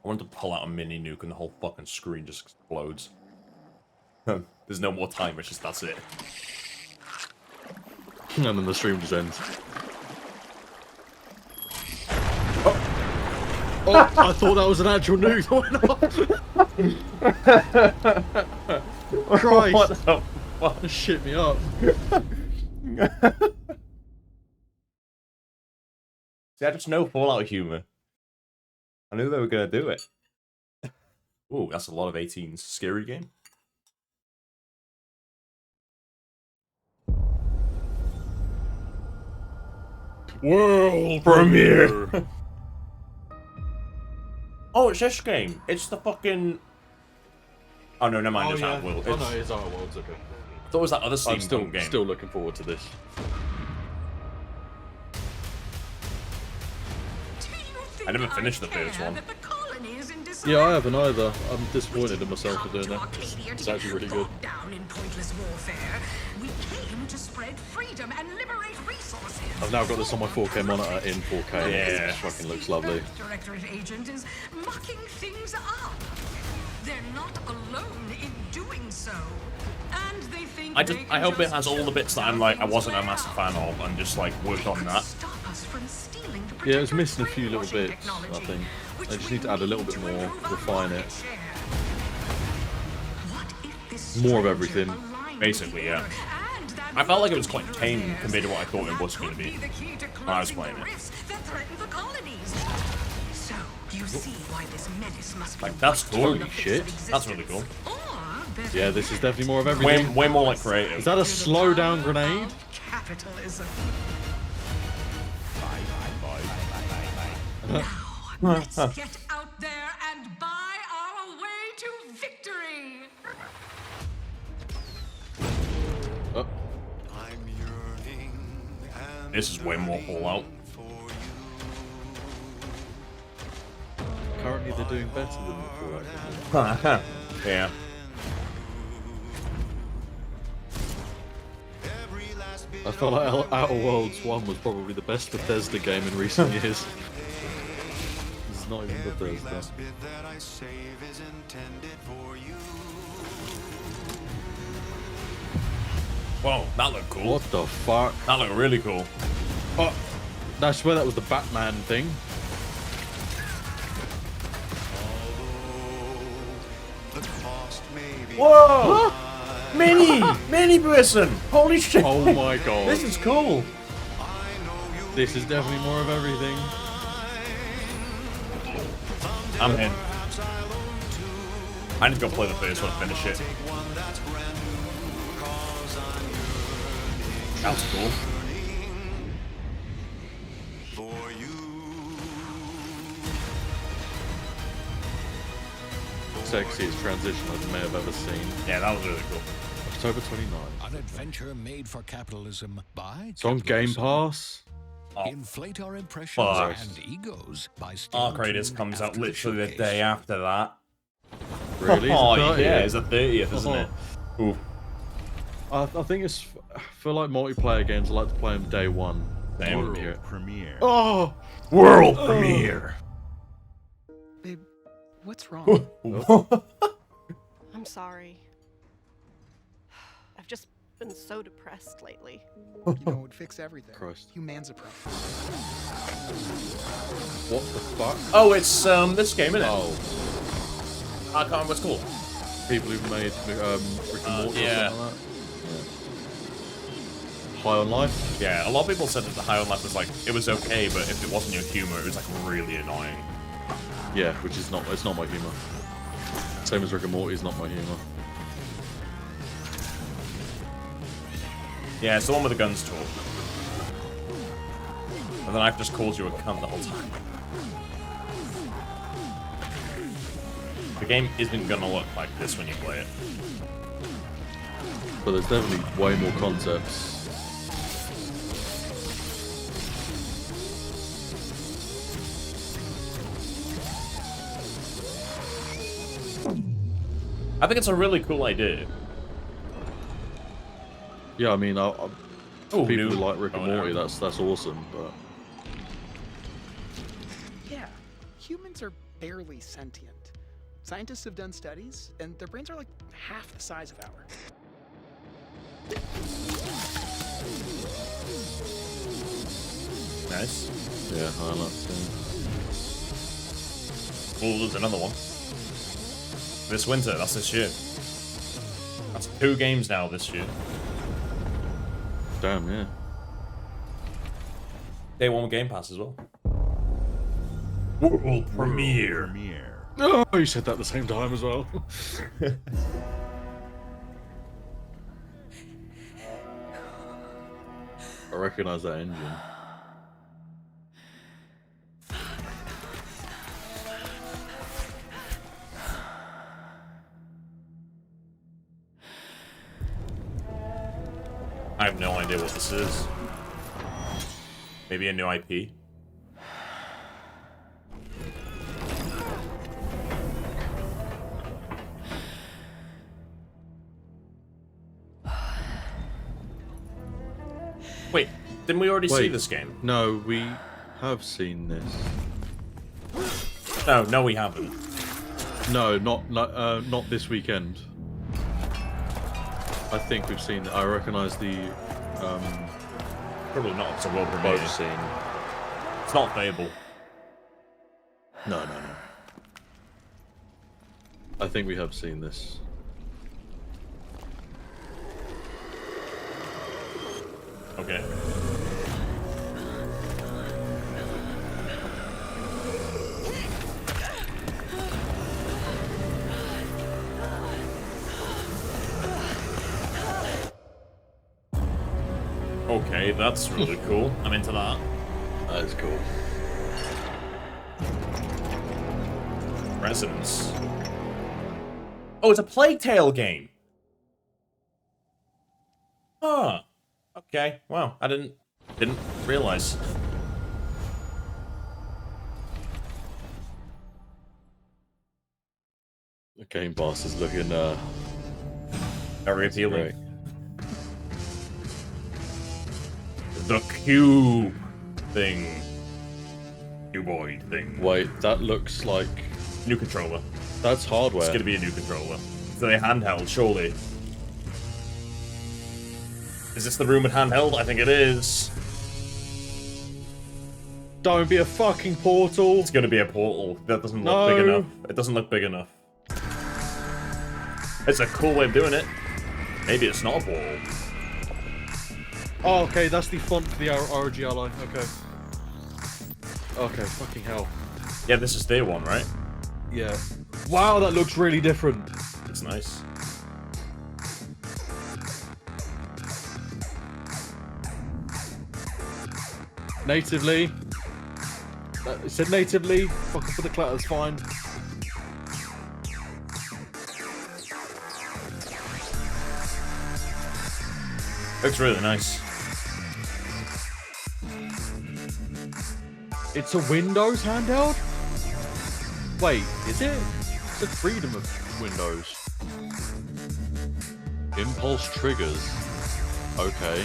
I want to pull out a mini nuke and the whole fucking screen just explodes. There's no more time, it's just that's it. And then the stream just ends. Oh, I thought that was an actual nuke. Christ. What the fuck? That shit me up. See, I just know Fallout humor. I knew they were gonna do it. Ooh, that's a lot of 18s. Scary game. World Premiere. Oh, it's this game. It's the fucking. Oh no, never mind. It's Outer Worlds. Oh no, it's Outer Worlds. Okay. I thought it was that other steampunk game. Still looking forward to this. I never finished the first one. Yeah, I haven't either. I'm disappointed in myself for doing that. It's actually really good. I've now got this on my 4K monitor in 4K. Yeah. It fucking looks lovely. Directorate agent is mucking things up. They're not alone in doing so. And they think I hope it has all the bits that I'm like I wasn't a massive fan of and just like worked on that. Yeah, it's missing a few little bits, I think. They just need to add a little bit more, refine it. More of everything. Basically, yeah. I felt like it was quite tame compared to what I thought it was going to be when I was playing it. Like, that's cool. Holy shit. That's really cool. Yeah, this is definitely more of everything. Way more like creative. Is that a slow down grenade? Capitalism. Bye. Let's get out there and buy our way to victory. Oh. This is way more Fallout. Currently, they're doing better than the Fallout. Yeah. I felt like Outer Worlds 1 was probably the best Bethesda game in recent years. It's not even Bethesda. Whoa, that looked cool. What the fuck? That looked really cool. Oh, I swear that was the Batman thing. Whoa! Mini person! Holy shit! Oh my god. This is cool. This is definitely more of everything. I'm in. I need to go play the first one and finish it. That was cool. Sexiest transition I may have ever seen. Yeah, that was really cool. October 29th. An adventure made for capitalism by It's on Game Pass. Oh, Inflate our impressions fuck. and egos by Arc Raiders comes out literally the day after that. Really? Oh, Is it yeah, 30th? it's the 30th, isn't it? Ooh. I think it's for like multiplayer games. I like to play them day one. Same. Premiere. Oh, World premiere. Babe, what's wrong? I'm sorry. I've just been so depressed lately. You know, it would fix everything. Christ. Humanzapro. what the fuck? Oh, it's this game, isn't it? Oh, I can't remember what it's called. people who've made Rick and Morty. yeah. Or something like that. High on Life. Yeah, a lot of people said that the High on Life was like, it was okay, but if it wasn't your humor, it was like really annoying. Yeah, which is not. It's not my humor. Same as Rick and Morty is not my humor. Yeah, it's the one with the guns talk. And then I've just called you a cunt the whole time. The game isn't gonna look like this when you play it. But there's definitely way more concepts. I think it's a really cool idea. Yeah, I mean, Oh, people new. who like Rick and Oh, no. Morty, that's awesome. But Yeah, humans are barely sentient. Scientists have done studies, and their brains are like half the size of ours. Nice. Yeah, I like that. We'll lose another one. This winter, that's this year. That's 2 games now this year. Damn, yeah. Day 1 with Game Pass as well. World premiere. Oh, you said that at the same time as well. I recognise that engine. I have no idea what this is. Maybe a new IP? Wait, didn't we already see this game? No, we have seen this. No, we haven't. No, not this weekend. I think we've seen. I recognise the Probably not. It's a world premiere. boat scene. It's not Fable. No. I think we have seen this. Okay. Okay, that's really cool. I'm into that. That is cool. Residence. Oh, it's a Plague Tale game. Huh. Okay. Wow. I didn't realize. The Game Pass is looking Very appealing. great. The cube thing. Cuboid thing. Wait, that looks like New controller. that's hardware. It's gonna be a new controller. So they handheld, surely. Is this the rumored handheld? I think it is. Don't be a fucking portal. It's gonna be a portal. That doesn't look big enough. It doesn't look big enough. It's a cool way of doing it. Maybe it's not a portal. Oh, okay, that's the font for the ROG Ally. Okay. Okay, fucking hell. Yeah, this is their one, right? Yeah. Wow, that looks really different. It's nice. Natively. It said natively. Fucking for the clat, that's fine. Looks really nice. It's a Windows handheld? Wait, is it? It's a freedom of Windows. Impulse triggers. Okay.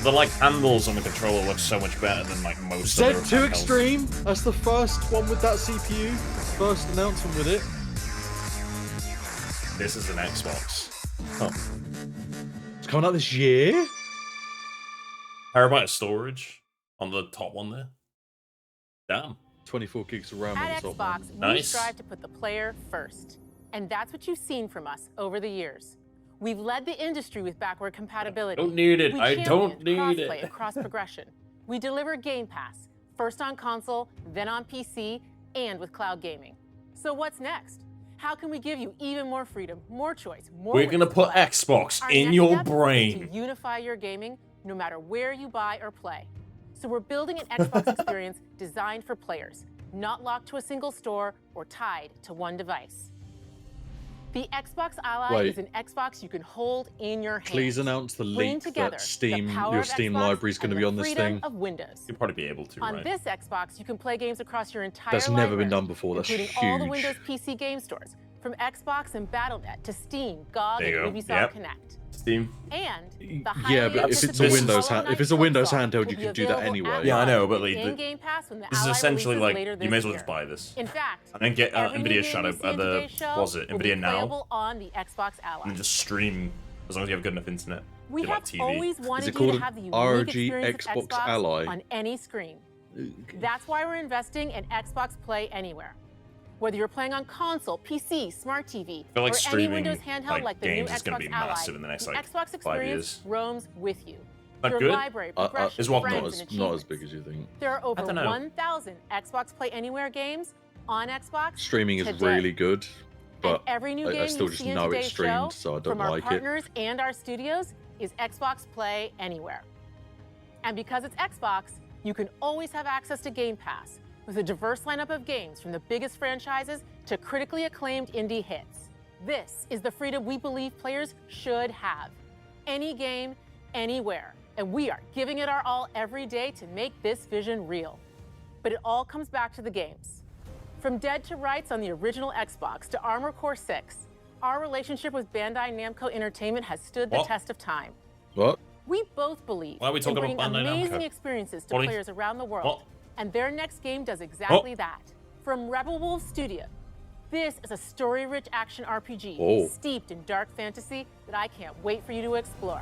The like handles on the controller look so much better than like most other Z2 handhelds. Extreme. That's the first one with that CPU. First announcement with it. This is an Xbox. Oh. It's coming out this year. Terabyte of storage on the top one there. Damn. 24 gigs of RAM on At the top Xbox, one. we Nice. strive to put the player first. And that's what you've seen from us over the years. We've led the industry with backward compatibility. Don't need it. We I don't championed need crossplay it. and cross-progression. We deliver Game Pass, first on console, then on PC, and with cloud gaming. So what's next? How can we give you even more freedom, more choice, more We're ways gonna to put play? Xbox Our in next your step is brain. to unify your gaming no matter where you buy or play. So we're building an Xbox experience designed for players, not locked to a single store or tied to one device. The Xbox Ally Wait. is an Xbox you can hold in your hand. Please announce the Bring link together that Steam, the power your of Steam Xbox library is going to and be the on this freedom thing. of Windows. You'll probably be able to, On right? this Xbox, you can play games across your entire That's never library, been done before. That's including all the huge. Windows PC game stores, From Xbox and Battle.net to Steam, GOG, There and you Ubisoft go. Yep. Connect. Steam. And the Yeah, but if it's a Windows if it's a Windows handheld, you can do that anyway. Yeah, I know, but like, in Game Pass when the this is Ally essentially releases like later you this may as well year. just buy this. In fact, And then get every new Nvidia game Shadow, you see in the today's show was it will be Nvidia Now, playable on the Xbox Ally. and just stream as long as you have good enough internet. We Do have like TV. always Is wanted it you called to an have the unique ROG experience of Xbox Xbox Ally? on any screen. That's why we're investing in Xbox Play Anywhere. Whether you're playing on console, PC, smart TV, feel like or any streaming, Windows handheld like the new games is going to Xbox be Ally, massive in the next the like Xbox 5 experience years. roams with you. That Your good? library, progression, It's what, friends, not and as achievements. big as you think. There are over don't know. 1,000 Xbox Play Anywhere games on Xbox Streaming is today. really good, And but every new game I still you just see in know it's today's show, streamed, so I don't from our like it. partners and our studios, is Xbox Play Anywhere. And because it's Xbox, you can always have access to Game Pass with a diverse lineup of games from the biggest franchises to critically acclaimed indie hits. This is the freedom we believe players should have. Any game, anywhere. And we are giving it our all every day to make this vision real. But it all comes back to the games. From Dead to Rights on the original Xbox to Armored Core 6, our relationship with Bandai Namco Entertainment has stood the What? test of time. What? We both believe Why are we in talking about bringing Bandai Namco? amazing experiences to What are you- players around the world. What? And their next game does exactly that. From Rebel Wolf Studio, this is a story-rich action RPG Oh. steeped in dark fantasy that I can't wait for you to explore.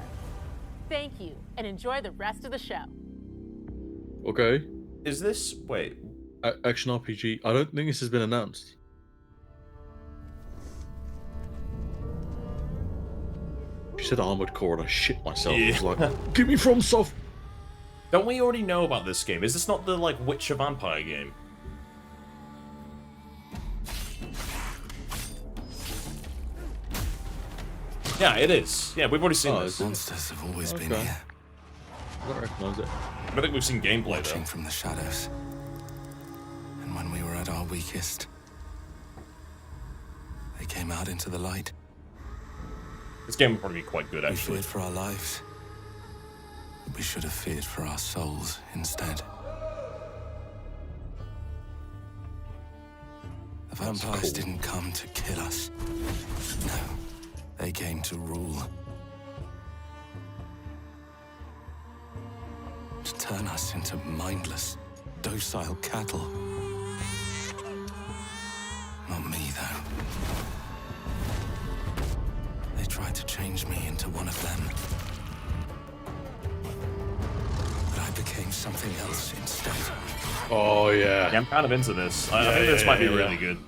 Thank you, and enjoy the rest of the show. Okay. Is this wait? Action RPG. I don't think this has been announced. She said Armored Core and I shit myself. I was like, give me FromSoft. Don't we already know about this game? Is this not the like Witcher vampire game? Yeah, it is. Yeah, we've already seen Oh, this. is it? Monsters have always been Okay. here, I don't recognise it. I think we've seen gameplay watching though. from the shadows. And when we were at our weakest, they came out into the light. This game would probably be quite good We actually. feared for our lives, but we should have feared for our souls instead. The vampires cool. didn't come to kill us. No, they came to rule. To turn us into mindless, docile cattle. Not me, though. They tried to change me into one of them. But I became something else instead. Oh yeah. Yeah, I'm kind of into this. I think this might be really good.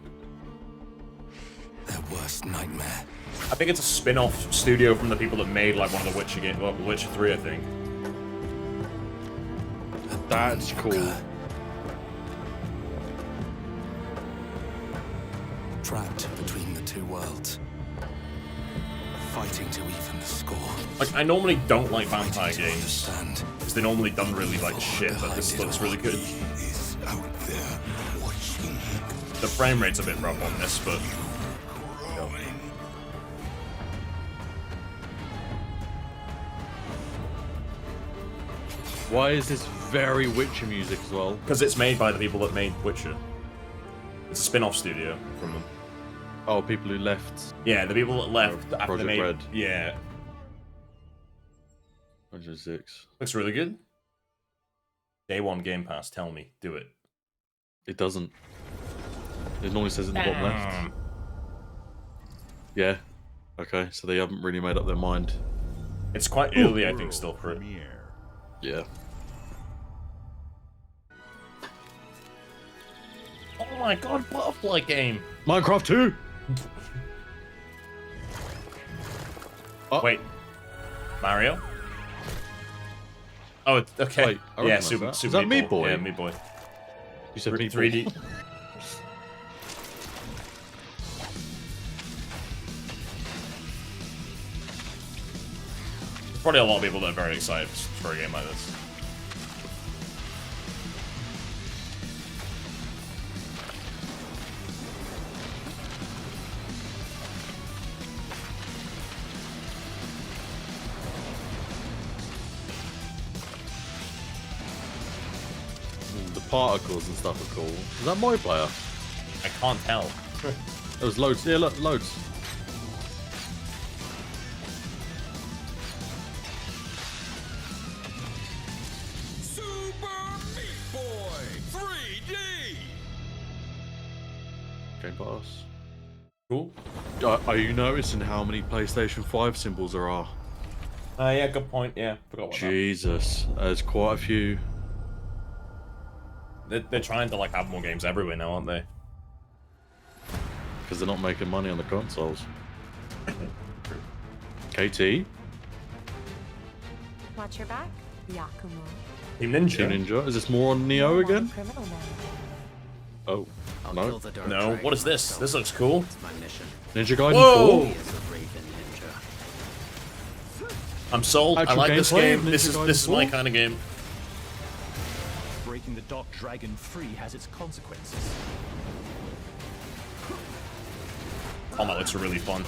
Their worst nightmare. I think it's a spin-off studio from the people that made like one of the Witcher games, well, Witcher 3, I think. That's cool. Trapped between the two worlds. Fighting to even the score. Like, I normally don't like vampire Fighting to games understand. because they're normally done really like shit, but this looks really good. He is out there watching. The frame rate's a bit rough on this, but Why is this very Witcher music as well? because it's made by the people that made Witcher. It's a spin-off studio from them. Oh, people who left Yeah, the people that left after they Project made. Red. Yeah, 106. looks really good. Day one Game Pass. Tell me, do it. It doesn't. It normally says in the bottom left. Damn. Yeah. Okay, so they haven't really made up their mind. It's quite early, I think, still for it. Yeah. Oh my god, butterfly game! Minecraft 2! Oh. Wait, Mario? Oh, it's, okay. Wait, I yeah, recognise Super, that. Super Is that Meat Meat Boy? Yeah, Meat Boy. You said Meat 3D. Boy. There's probably a lot of people that are very excited for a game like this. The particles and stuff are cool. Is that my player? I can't tell. There's loads. Yeah, look, loads. Game Pass. Cool. Are you noticing how many PlayStation 5 symbols there are? Yeah, good point. Yeah, forgot about Jesus, there's quite a few. that. They're trying to like have more games everywhere now, aren't they? Because they're not making money on the consoles. KT? Watch your back, Yakumo. Team Ninja. Team Ninja? Is this more on Neo again? Criminal man. Oh, no. No, what is this? This looks cool. Ninja Gaiden Whoa! 4? I'm sold. I Actual like this gameplay game. of This Ninja is my Gaiden 4? kind of game. Breaking the Dark Dragon free has its consequences. Oh, that looks really fun.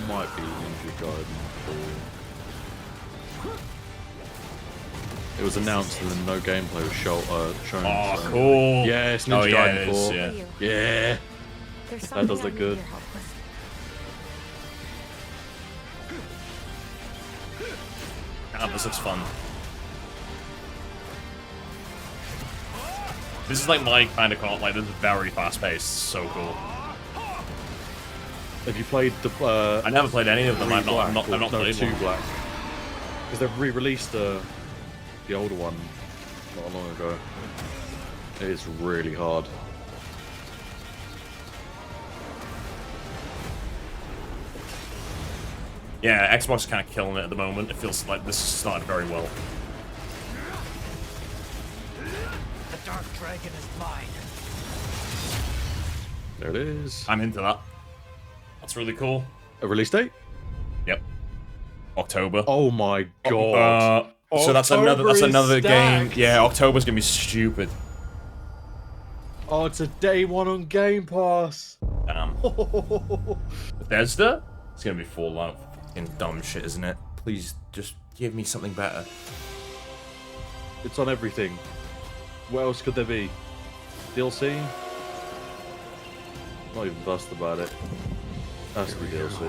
Might be Ninja Gaiden 4. It was announced and then no gameplay was shown. Oh, so- cool. Yeah, it's Ninja Oh, yeah, Gaiden it is, 4. yeah. Yeah. There's That something does I look need good. your help with. Ah, this looks fun. This is like my kind of call. Like, this is very fast paced. So cool. Have you played the? I never played any of them. I've not no, played two one. black. Because they've re-released the older one not long ago. It is really hard. Yeah, Xbox is kind of killing it at the moment. It feels like this started very well. The Dark Dragon is mine. There it is. I'm into that. That's really cool. A release date? Yep. October. Oh my god. So that's October is another game. stacked. Yeah, October's gonna be stupid. Oh, it's a day one on Game Pass. Damn. Bethesda? It's gonna be Fallout. Fucking dumb shit, isn't it? Please just give me something better. It's on everything. What else could there be? DLC? Not even fussed about it. Has to be DLC.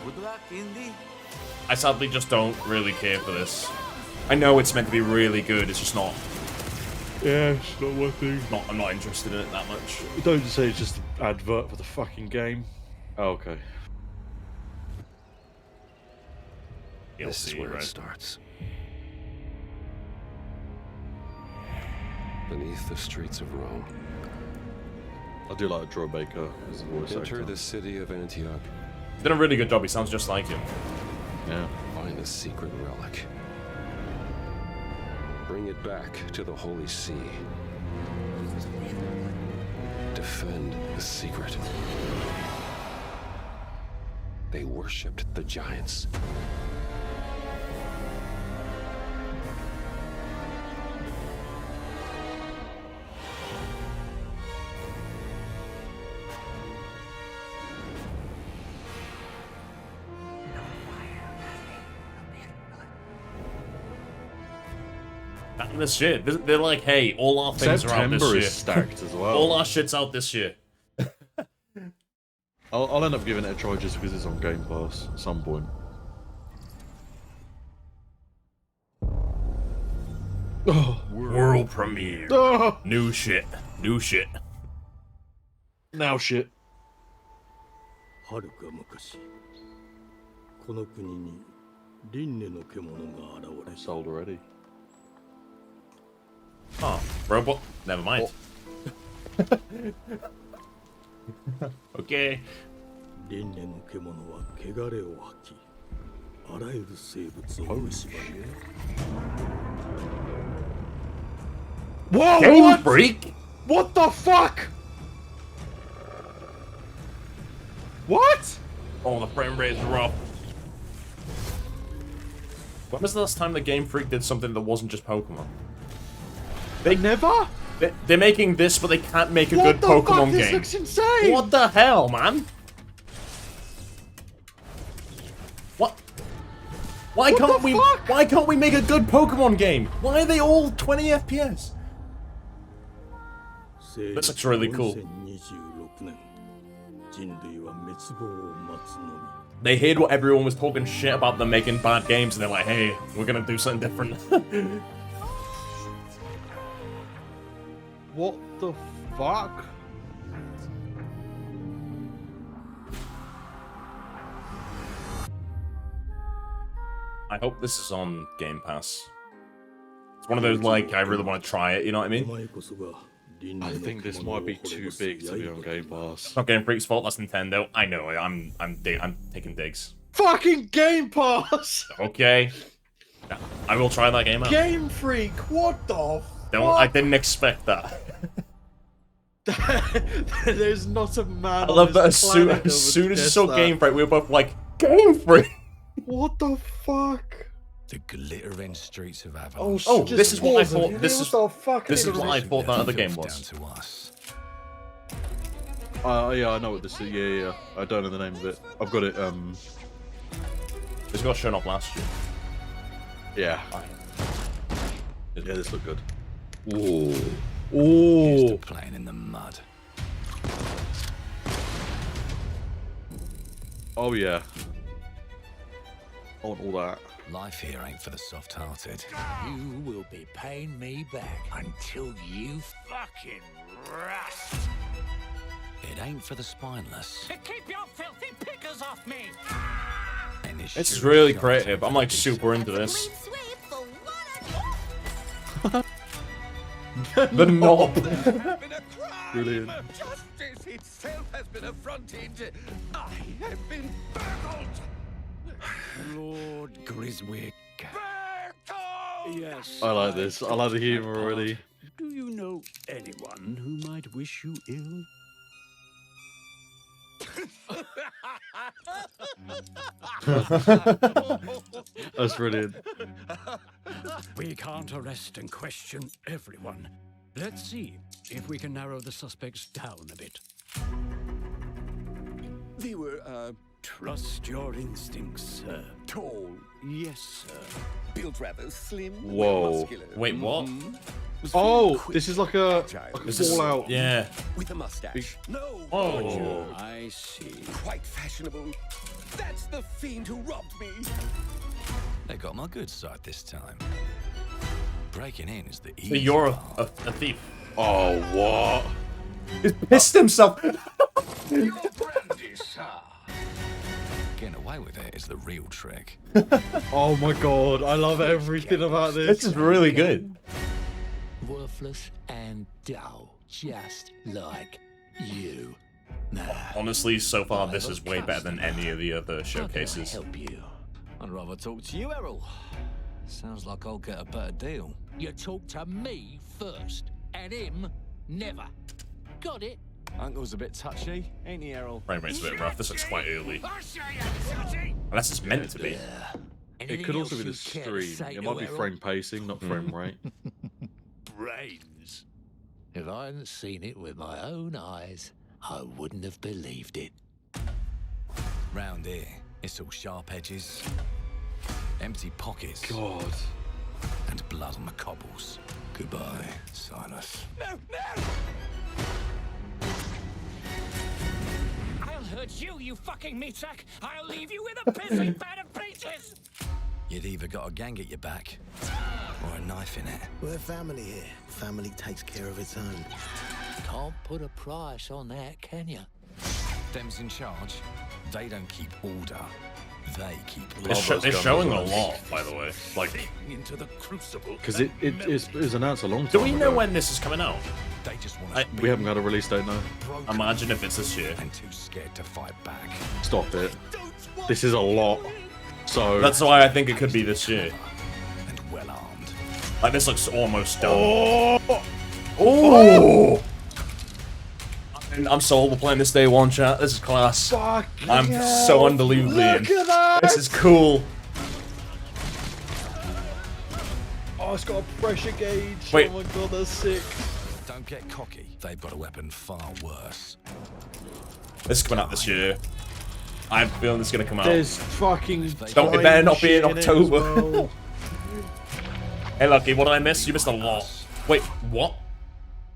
Good luck, Indy. I sadly just don't really care for this. I know it's meant to be really good. It's just not. Yeah, it's not my thing. I'm not interested in it that much. Don't just say it's just an advert for the fucking game. Oh, okay. This is DLC, where right? it starts. Beneath the streets of Rome. I do like Troy Baker as a voice Enter actor. the city of Antioch. He's done a really good job. He sounds just like him. Yeah. Find the secret relic. Bring it back to the Holy See. Defend the secret. They worshipped the giants. This shit. They're like, hey, all our things are out this September year. is stacked as well. All our shit's out this year. I'll end up giving it a try just because it's on Game Pass at some point. Oh, World premiere. oh, New shit. New shit. now shit. 遥か昔この国に輪廻の獣が現れ I'm sold already. Oh, robot. Never mind. Okay. 輪廻の獣は汚れを吐きあらゆる生物を蝕み Whoa! Game What? Freak? What the fuck? What? Oh, the frame rate is rough. When was the last time the Game Freak did something that wasn't just Pokemon? They never? They're making this, but they can't make a What good the Pokemon fuck? game. This looks insane. What the hell, man? What? Why What can't the we? fuck? Why can't we make a good Pokemon game? Why are they all 20 FPS? This looks really cool. 4026年人類は滅亡を待つのみ They heard what everyone was talking shit about them making bad games, and they're like, hey, we're gonna do something different. What the fuck? I hope this is on Game Pass. It's one of those, like, I really want to try it, you know what I mean? お前こそが輪廻 I の think this 獣を might be 滅 too ぼす big to be on 刃 Game Pass. It's not Game Freak's fault, that's Nintendo. I know it, I'm taking digs. Fucking Game Pass! Okay. No, I will try that game out. Game Freak, what the I didn't expect that. There's not a man. I love on that this as planet soon would as you guess saw that. Game Freak, we were both like, Game Freak! What the fuck? The glittering streets of Avalon. Oh, Oh, just this is what I pause it. thought. This What is the fuck this is it? what I thought that other game Down was. to us. Yeah, I know what this is. Yeah. I don't know the name of it. I've got it. This got shown off last year. Yeah. Yeah, this looked good. Ooh. Used to Ooh. playing in the mud. Oh yeah. I want all that. Life here ain't for the soft-hearted. You will be paying me back until you fucking rust. It ain't for the spineless. Keep your filthy pickers off me! And This is sure really sharp creative. I'm like for super into this. Sweep for one The knob. Brilliant. Justice itself has been affronted. I have been burgled. Lord Griswick. Yes. I like this. I like the humor already. Do you know anyone who might wish you ill? That's brilliant. We can't arrest and question everyone. Let's see if we can narrow the suspects down a bit. They were, trust your instincts, sir. Tall, yes, sir. Built rather slim, Whoa. muscular. Wait, what? Was Oh, quick, this is like a This is- Fallout. Yeah. with a mustache. No. Oh. I see. Quite fashionable. That's the fiend who robbed me. They got my good side this time. Breaking in is the So easy you're part. a thief. Oh, what? He's pissed himself. Your brandy, sir. Getting away with it is the real trick. Oh my god, I love everything about This this. is really good. Worthless and dull, just like you. Nah. Honestly, so far this is way better than any of the other How can I showcases. help you? I'd rather talk to you, Errol. Sounds like I'll get a better deal. You talk to me first, and him never. Got it? Uncle's a bit touchy, ain't he, Errol? Frame rate's a bit rough. This looks quite early. I'll show you, touchy. Unless it's meant to be. It could also be the stream. It might be frame pacing, not frame rate. Brains. If I hadn't seen it with my own eyes, I wouldn't have believed it. Round here, it's all sharp edges, empty pockets, God. and blood on the cobbles. Goodbye, Silas. I'll hurt you, you fucking meatsack! I'll leave you with a pissing bed of peaches! You'd either got a gang at your back or a knife in it. We're family here. Family takes care of its own. Can't put a price on that, can you? Them's in charge. They don't keep order. They keep It's showing a lot, by the way. Like, Into the crucible. Because it was announced a long time do we know ago. when this is coming out? They just want us We haven't got a release date now. broken Imagine if it's this year. and too scared to fight back. Stop it. This is a lot. So That's why I think it could be this year. And well armed. Like, this looks almost done. Oh! I'm sold. We're playing this day one, chat. This is class. I'm so unbelievably in. Look at that! This is cool. Oh, it's got a pressure gauge. Wait. Oh my god, that's sick. Don't get cocky. They've got a weapon far worse. This is coming out this year. I have a feeling this is gonna come out. There's fucking. Don't- it better not be in time shit October. it as well. Hey, Lucky, what did I miss? You missed a lot. Wait, what?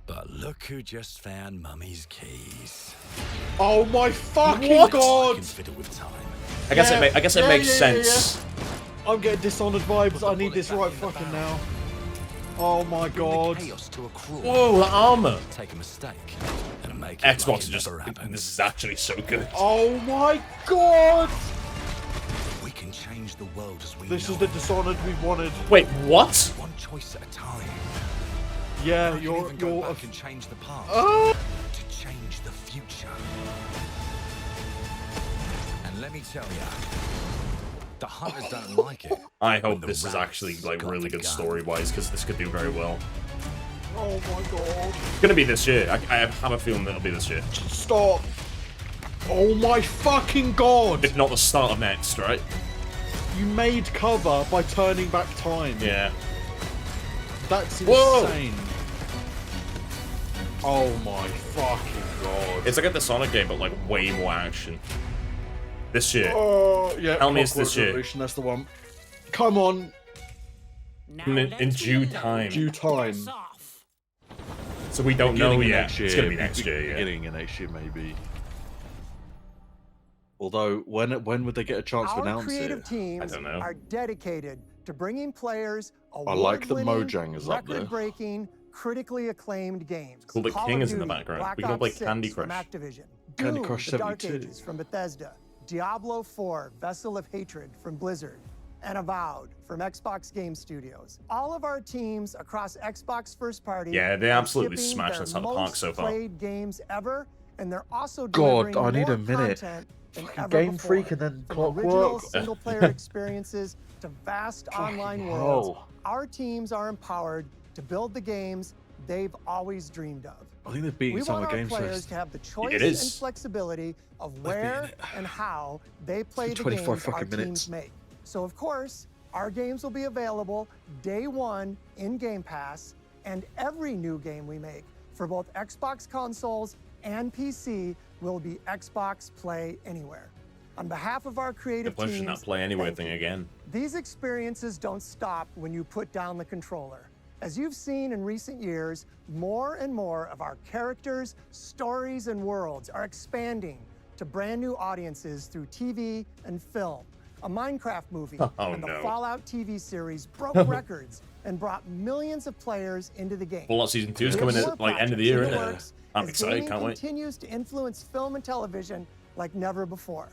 But look who just found Mummy's keys. Oh my fucking I god! can fiddle with time. I guess it makes sense. I'm getting Dishonored vibes. I need this right fucking now. Oh my god. Whoa, the armor. Take a mistake and make Xbox like is it just. never happened. This is actually so good. Oh my god! We can change the world as we This know is the it. Dishonored we wanted. Wait, what? One choice at a time. Yeah, I can even go back and change the past to change the future. And let me tell you, the hunters don't like it. I hope this is actually like really good story-wise, because this could do very well. Oh my god. It's gonna be this year. I have a feeling it'll be this year. Stop. Oh my fucking god. If not the start of next, right? You made cover by turning back time. Yeah. That's Whoa. insane. Oh my fucking god. It's like a Dishonored game, but like way more action. This year. Oh, yeah. Tell me it's this year. Revolution, that's the one. Come on. In due time. Due time. So we don't know Beginning of yet. next year, It's gonna be next year, yeah. Beginning of next year, maybe. Although, when would they get a chance to Our announce creative it? teams I don't know. are dedicated to bringing players I like the award-winning, Mojang is up there. record-breaking, critically acclaimed games. Cool that Call King of is in the Duty, background. Black We can all Ops play 6 Candy from Crush. Activision, Candy Doom, Crush The Dark 72. Ages from Bethesda, Diablo 4, Vessel of Hatred from Blizzard, and Avowed from Xbox Game Studios. All of our teams across Xbox first party Yeah, they are absolutely shipping smashed their this out of the park so far. most played games ever, and they're also God, delivering I need more a minute. content than Fucking ever Game before. Freak and then From original Clockwork. single-player experiences to vast online Fucking worlds, hell. our teams are empowered to build the games they've always dreamed of. I think they're beating We Summer want our Games players Fest. to have the choice It and is. flexibility of where and how they play the 24 games our fucking minutes. teams make. So of course, our games will be available day one in Game Pass, and every new game we make for both Xbox consoles and PC will be Xbox Play Anywhere. On behalf of our They're creative pushing teams, that play anywhere thank thing you. again. These experiences don't stop when you put down the controller. As you've seen in recent years, more and more of our characters, stories, and worlds are expanding to brand new audiences through TV and film. A Minecraft movie Oh, and the no. Fallout TV series broke records and brought millions of players into the game. Fallout Season 2 is There's coming more at like end of the projects year, in the innit? works I'm as excited, gaming can't wait. continues to influence film and television like never before.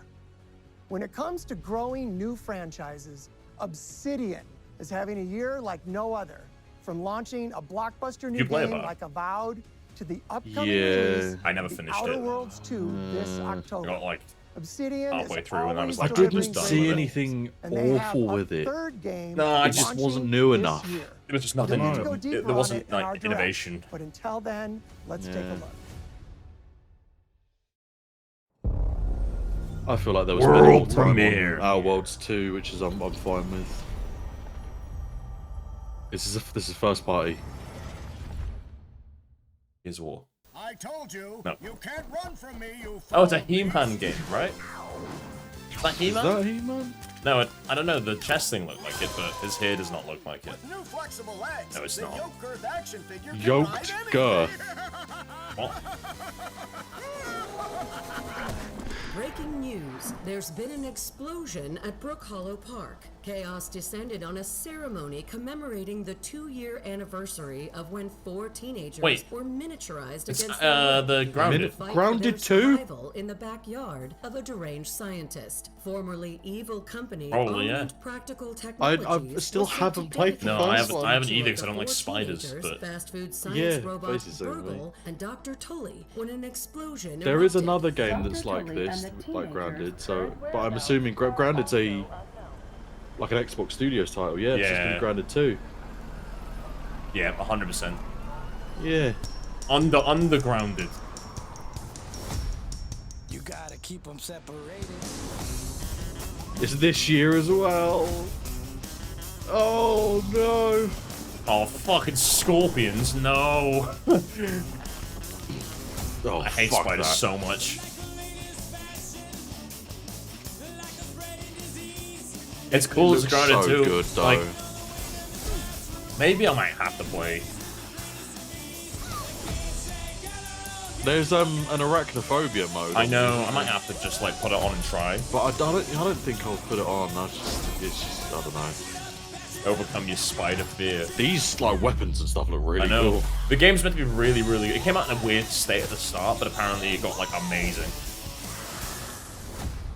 When it comes to growing new franchises, Obsidian is having a year like no other. From launching a blockbuster new you play game Avowed? like Avowed to the upcoming Yeah. release I never of The finished Outer it. Worlds 2 this I October. got like Obsidian halfway is through and I was always like, I I'm delivering just didn't done see with it. anything and they have awful a with it. third game No, I It just launching wasn't new this enough. year. It was just We nothing. need to go There deeper on wasn't it in our like direct, innovation. But until then, let's take a Yeah. look. I feel like there was World minimal time premiere. on Our Worlds 2, which is I'm fine with. This is first party. Is war. I told you, No. you can't run from me, you Oh, it's a fool. He-Man game, right? Is that Is He-Man? that He-Man? No, I don't know. The chest thing looked like it, but his hair does not look like it. With new flexible legs, No, it's the not. Yoke Girth action figure can Yoked ride anything. girth. What? Breaking news. There's been an explosion at Brook Hollow Park. Chaos descended on a ceremony commemorating the 2-year anniversary of when 4 teenagers Wait. were miniaturized It's, against the Grounded. fight Grounded for their 2? survival in the backyard of a deranged scientist. Formerly evil company Probably, yeah. Augment Practical Technologies I still was set haven't to played the No, dedicate I first haven't. one. I haven't to either the because I don't like 4 spiders. teenagers, But fast food science Yeah, robot basically. Burgle and Dr. Tully when an explosion There is erupted. another game that's like this, like Grounded. So, but I'm assuming Grounded's like an Xbox Studios title. Yeah, it's just gonna be Yeah. Grounded 2. yeah, 100%. Yeah. Undergrounded. You gotta keep them separated. It's this year as well. Oh no. Oh, fucking scorpions! No. Oh, I hate fuck spiders that. so much. It's cool It as looks Grounded so too. good, though. Like, maybe I might have to play. There's an arachnophobia mode. I know. I might have to just like put it on and try. But I don't think I'll put it on. It's just I don't know. Overcome your spider fear. These like weapons and stuff look really I know. cool. The game's meant to be really, really. It came out in a weird state at the start, but apparently it got like amazing.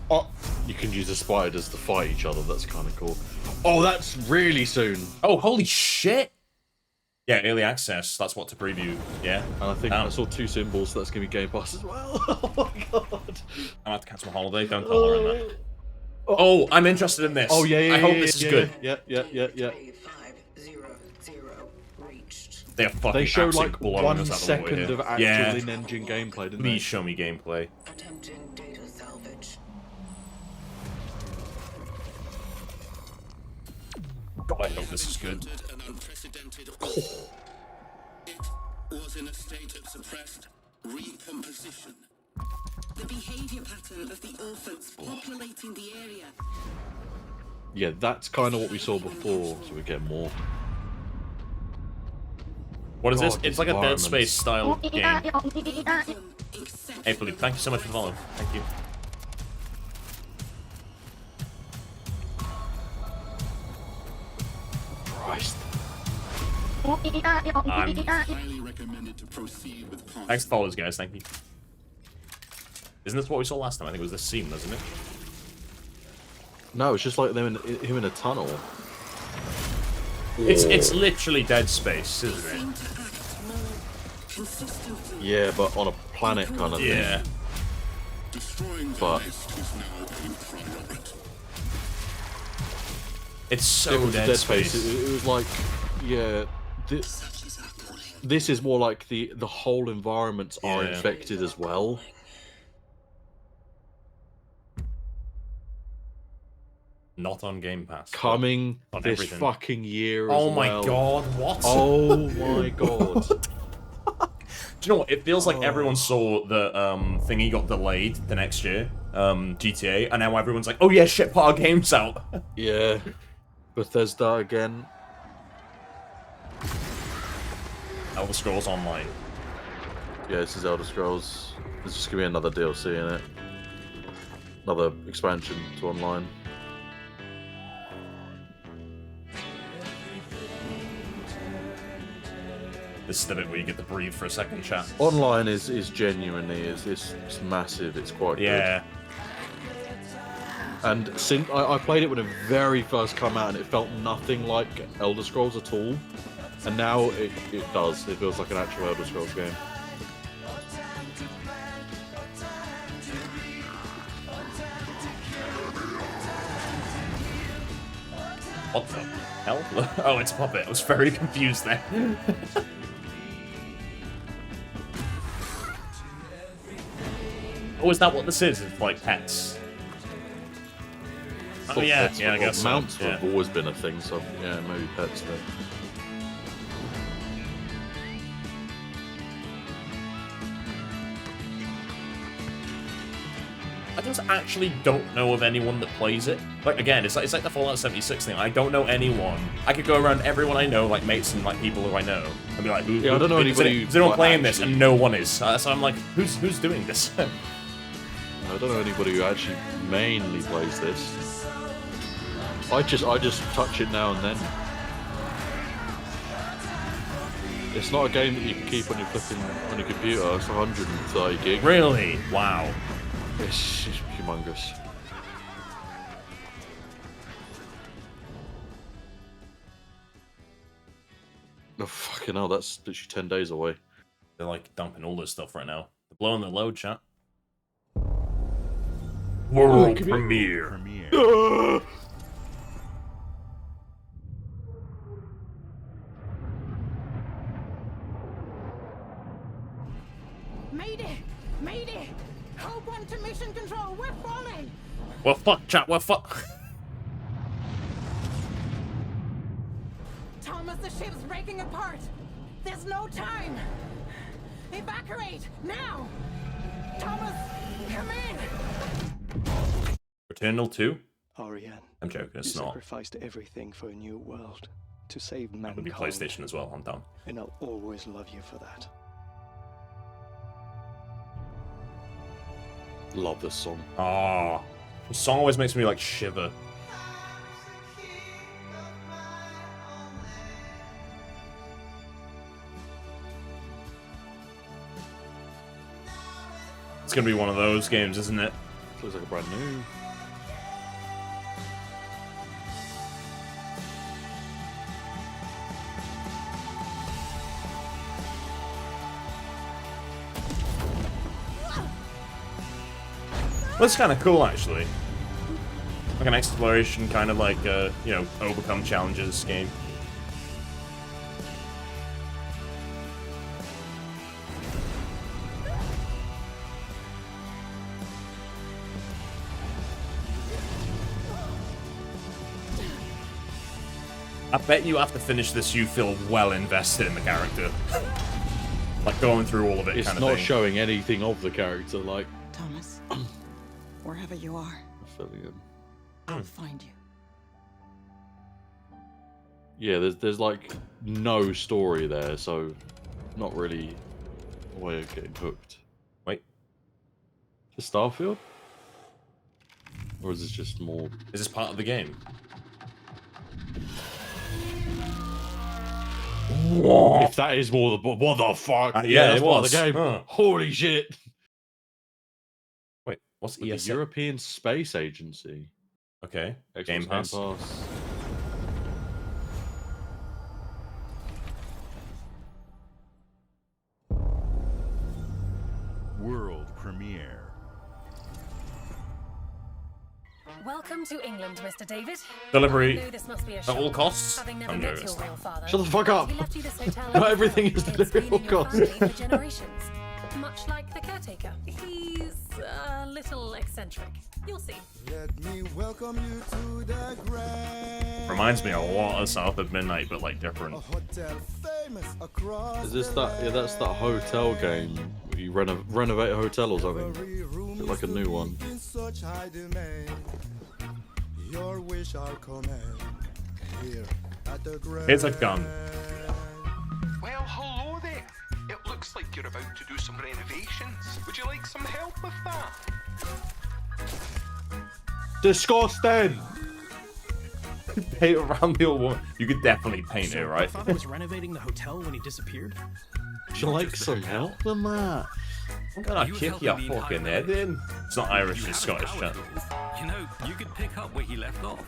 Oh, you can use the spiders to fight each other. That's kind of cool. Oh, that's really soon. Oh, holy shit! Yeah, early access. That's what to preview. Yeah. And I think I saw 2 symbols. So that's gonna be Game Pass as well. Oh my god! I'm about to cancel my holiday. Don't tell Lauren that. Oh, I'm interested in this. Oh yeah. I hope this is good. Yeah. They're fucking. They showed absolutely like blowing 1 us out of the second water of actual here. in-engine gameplay, didn't Please they? show me gameplay. God, I hope this is good. Was in a state of suppressed recomposition. The behavior pattern of the orphans populating the area. Yeah, that's kind of what we saw before, so we get more. What is this? God, It's like a Dead environments. Space style game. Hey, Philippe, thank you so much for following. Thank you. Christ. Highly recommended to proceed with caution. Thanks for followers, guys. Thank you. Isn't this what we saw last time? I think it was this scene, wasn't it? No, it's just like him in a tunnel. It's literally Dead Space, isn't it? Yeah, but on a planet kind of Yeah. thing. Destroying the But nest is now a priority. It's so Different to Dead Space. It was like, yeah, this is more like the whole environments are Yeah. infected as well. Not on Game Pass. Coming on this everything. fucking year Oh as my well. god, what? Oh my god. Do you know what? It feels like everyone saw the thingy got delayed the next year, GTA, and now everyone's like, oh yeah, shit, put our games out. Yeah. Bethesda again. Elder Scrolls Online. Yeah, this is Elder Scrolls. There's just gonna be another DLC in it. Another expansion to online. This is the bit where you get to breathe for a second, chat. Online is genuinely it's massive. It's quite Yeah. good. And since I played it when it very first came out, and it felt nothing like Elder Scrolls at all. And now it does. It feels like an actual Elder Scrolls game. What the hell? Oh, it's a puppet. I was very confused there. Oh, is that what this is? It's like pets. Oh yeah, Pets yeah, I were- guess so. mounts Yeah. have always been a thing, so yeah, maybe pets then. I just actually don't know of anyone that plays it. Like again, it's like the Fallout 76 thing. I don't know anyone. I could go around everyone I know, like mates and like people who I know, and be like, "Who? Yeah, I don't know anybody Is anyone who playing this?" actually- And no one is. So I'm like, "Who's doing this?" I don't know anybody who actually mainly plays this. I just touch it now and then. It's not a game that you can keep on your computer. It's 130 gig. Really? Wow. It's humongous. Oh fucking hell! That's literally 10 days away. They're like dumping all this stuff right now. They're blowing the load, chat. World premiere. Mayday! Mayday! Code 1 to mission control, we're falling! Well, fuck, chat. Well, fuck. Thomas, the ship's breaking apart! There's no time! Evacuate! Now! Thomas, come in! Returnal 2? Ariane, I'm joking, it's you not. sacrificed everything for a new world to save It'll mankind. be PlayStation as well, I'm down. And I'll always love you for that. Love this song. Ah, the song always makes me like shiver. It's gonna be one of those games, isn't it? Looks like a brand new. That's kind of cool, actually. Like an exploration, kind of like, you know, overcome challenges game. I bet you after finish this, you feel well invested in the character. Like going through all of it. It's kind of not thing. showing anything of the character, like. Thomas, wherever you are, I'll find you. Yeah, there's like no story there, so not really a way of getting hooked. Wait. The Starfield? Or is this just more? Is this part of the game? What? If that is more the what the fuck? Yeah, that's it part was. of the game. Huh. Holy shit! Wait, what's The ESA? European Space Agency. Okay. Xbox Game Pass. World premiere. Welcome to England, Mr. David. Delivery I know this must be a at all shock, costs? having never I'm met joking. your real father. Shut the fuck up! He left you this hotel Not and everything is it's been the in your cost. family for generations. Much like the caretaker. He's a little eccentric. You'll see. Let me welcome you to the grand Reminds me a lot of South of Midnight, but like different. hotel famous across Is this that? Yeah, that's that hotel game. Where you renovate a hotel or something. Is it like a new one? in such high demand. Your wish I'll command here at the grand. Here's a gun. Well, hello there. It looks like you're about to do some renovations. Would you like some help with that? Disgusting! Paint around the old woman. You could definitely paint it, right? I thought he was renovating the hotel when he disappeared. Would you like some help with that? I'm gonna kick your fucking head in. It's not Irish, it's Scottish, chat. You know, you could pick up where he left off.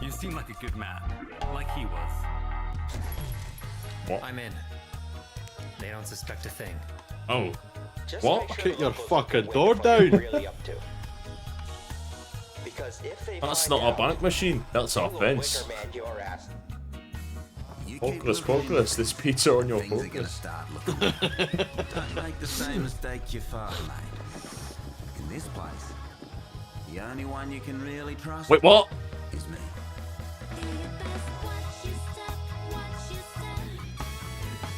You seem like a good man, like he was. What? I'm in. They don't suspect a thing. Oh. Just What? make sure Kick the your locals fucking know door what they're down. really up to. Because if they That's find not a out, bank machine. That's our they will fence. wicker man your ass. Focus. There's pizza on your Things are gonna focus. start looking. Don't make the same mistake your father made. In this place, the only one you can really trust Wait, what? is me.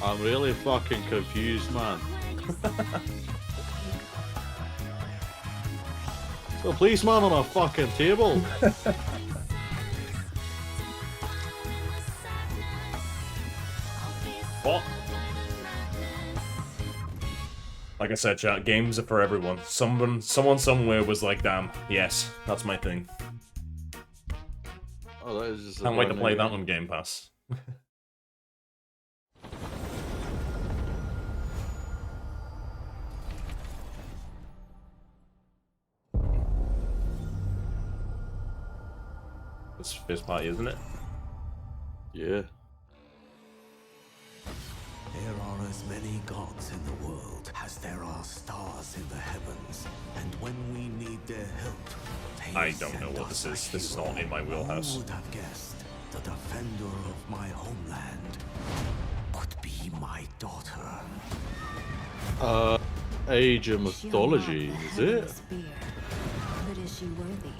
I'm really fucking confused, man. So policeman on a fucking table. What? Like I said, chat, games are for everyone. Someone somewhere was like, damn, yes, that's my thing. Oh, that is just. Can't wait to play that on Game Pass. It's first party, isn't it? Yeah. There are as many gods in the world as there are stars in the heavens, and when we need their help, they I don't know send what us this is. a This is hero. not in my wheelhouse. Who would have guessed the defender of my homeland would be my daughter? Age of Mythology, is it? But is she worthy?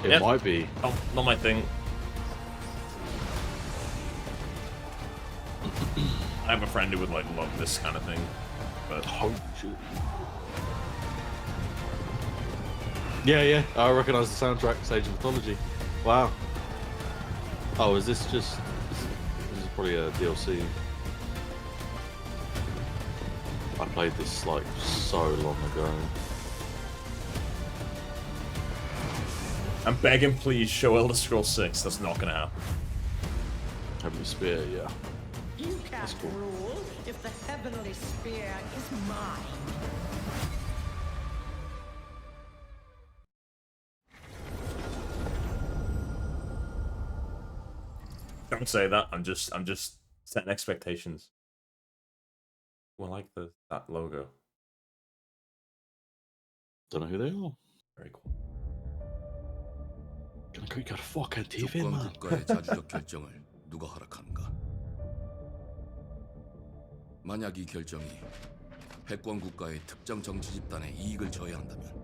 It might be. Oh, not my thing. I have a friend who would like love this kind of thing, but Yeah, I recognise the soundtrack, Age of Mythology. Wow. Oh, is this just... This is probably a DLC. I played this like so long ago. I'm begging, please show Elder Scrolls 6. That's not gonna happen. Heavenly Spear, yeah. You can't rule if the heavenly spear is mine. Don't say that. I'm just setting expectations. Well, I like that logo. Don't know who they are. Very cool. You got a fucking TV, man. 국가의 자주적 결정을 누가 허락하는가? 만약 이 결정이 패권 국가의 특정 정치 집단의 이익을 저해한다면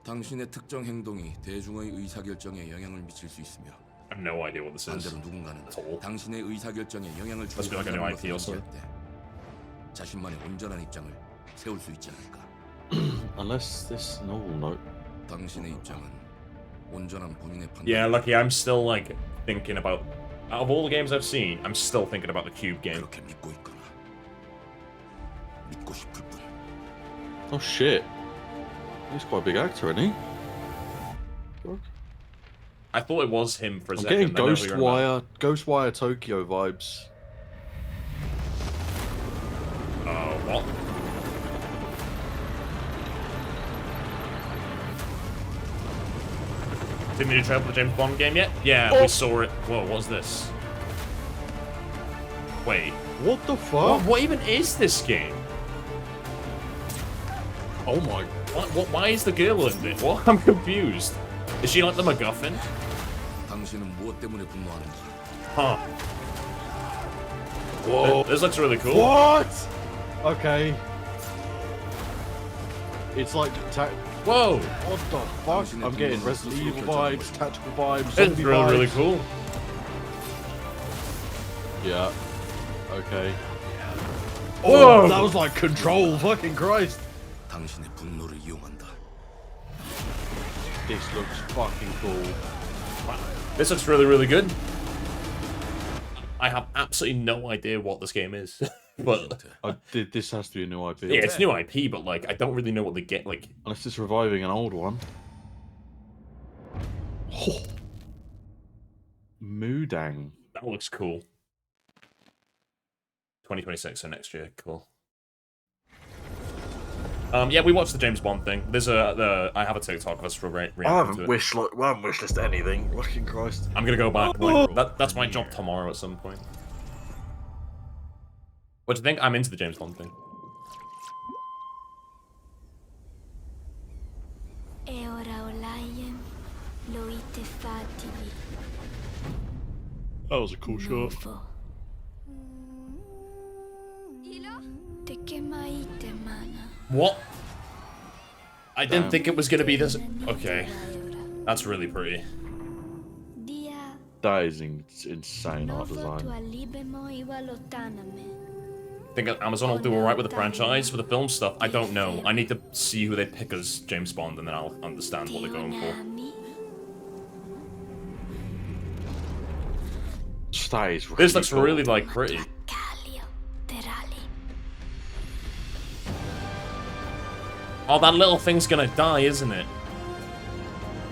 당신의 특정 행동이 대중의 의사결정에 영향을 미칠 수 있으며 I have no idea what this is. 반대로 누군가는 당신의 의사결정에 영향을 주는 Must be like a new IP also. 때 자신만의 온전한 입장을 세울 수 있지 않을까? Unless this novel note. 당신의 입장은 온전한 본인의 판단. Yeah, lucky. I'm still like thinking about. Out of all the games I've seen, I'm still thinking about the Cube game. 그렇게 믿고 있거나 믿고 싶을 뿐. Oh shit. He's quite a big actor, isn't he? I thought it was him for a I'm second. getting Ghostwire Tokyo vibes. What? Didn't you try out the James Bond game yet? Yeah, we saw it. Whoa, what's this? Wait. What the fuck? What even is this game? Oh my. What? Why is the girl in it? What? I'm confused. Is she like the MacGuffin? 당신은 무엇 때문에 분노하는지. Huh. Whoa. This looks really cool. What? Okay. It's like whoa. What the fuck? I'm getting Resident Evil vibes, tactical vibes. It's really vibes. cool. Yeah. Okay. Whoa. Oh, that was like Control. Fucking Christ. 당신의 분노를 이용한다. This looks fucking cool. This looks really good. I have absolutely no idea what this game is. But this has to be a new IP. Yeah, it's new IP, but like I don't really know what they get like. Unless it's reviving an old one. Oh. Moodang. That looks cool. 2026, so next year. Cool. Yeah, we watched the James Bond thing. There's I have a TikTok of us for reacting I haven't to it. wished anything. Fucking Christ. I'm gonna go back. Like, that's my job tomorrow at some point. What do you think? I'm into the James Bond thing. That was a cool shot. What? I didn't think it was gonna be this. Okay, that's really pretty. That is insane art design. I think Amazon will do alright with the franchise. For the film stuff, I don't know. I need to see who they pick as James Bond, and then I'll understand what they're going for. This looks cool. really like pretty. Oh, that little thing's gonna die, isn't it?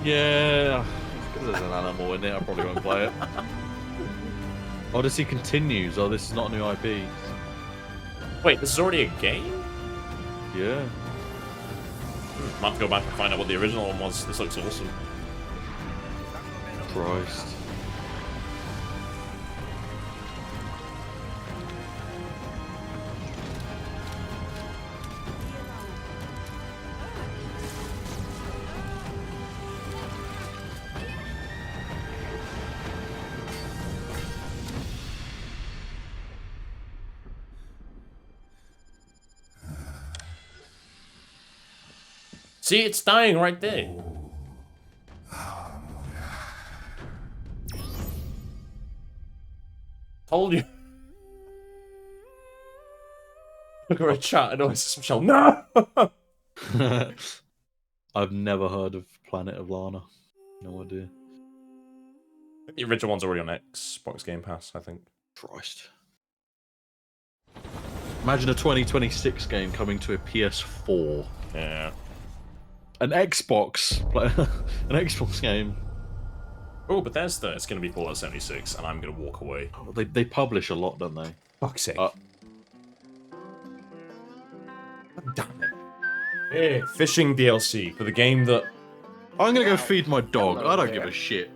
Yeah. Because there's an animal in it, I probably won't play it. Odyssey continues. Oh, this is not a new IP. Wait, this is already a game? Yeah. Might have to go back and find out what the original one was. This looks awesome. Christ. See, it's dying right there. Told you. Look at her chat and always Michelle. No! I've never heard of Planet of Lana. No idea. The original one's already on Xbox Game Pass, I think. Christ. Imagine a 2026 game coming to a PS4. Yeah. An Xbox game. Oh, Bethesda, it's going to be Fallout 76, and I'm going to walk away. Oh, they publish a lot, don't they? Fuck's sake. Damn it. Hey, fishing DLC for the game that... I'm going to go feed my dog. I don't give a shit.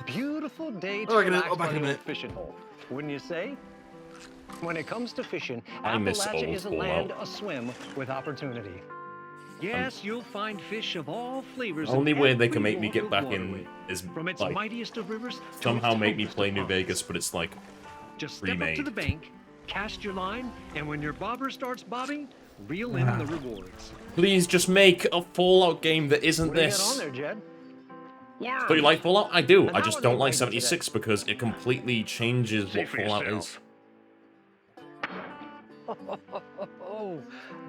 Beautiful day to All right, relax I'll back by in a the minute. old fishing hole, wouldn't you say? When it comes to fishing, I miss Appalachia old is a Fallout. land aswim with opportunity. Yes, you'll find fish of all flavors. The only in way they can every make me get back in waterway. is From its like mightiest of rivers to somehow its make me humblest play of New ponds. Vegas, but it's like Just step up remade. to the bank, cast your line, and when your bobber starts bobbing, reel in the rewards. Please just make a Fallout game that isn't What do you got on this. there, Jed? Do you like Fallout? I do. And I how just are they don't like rated 76 because it completely changes See what for Fallout yourself. is. Oh,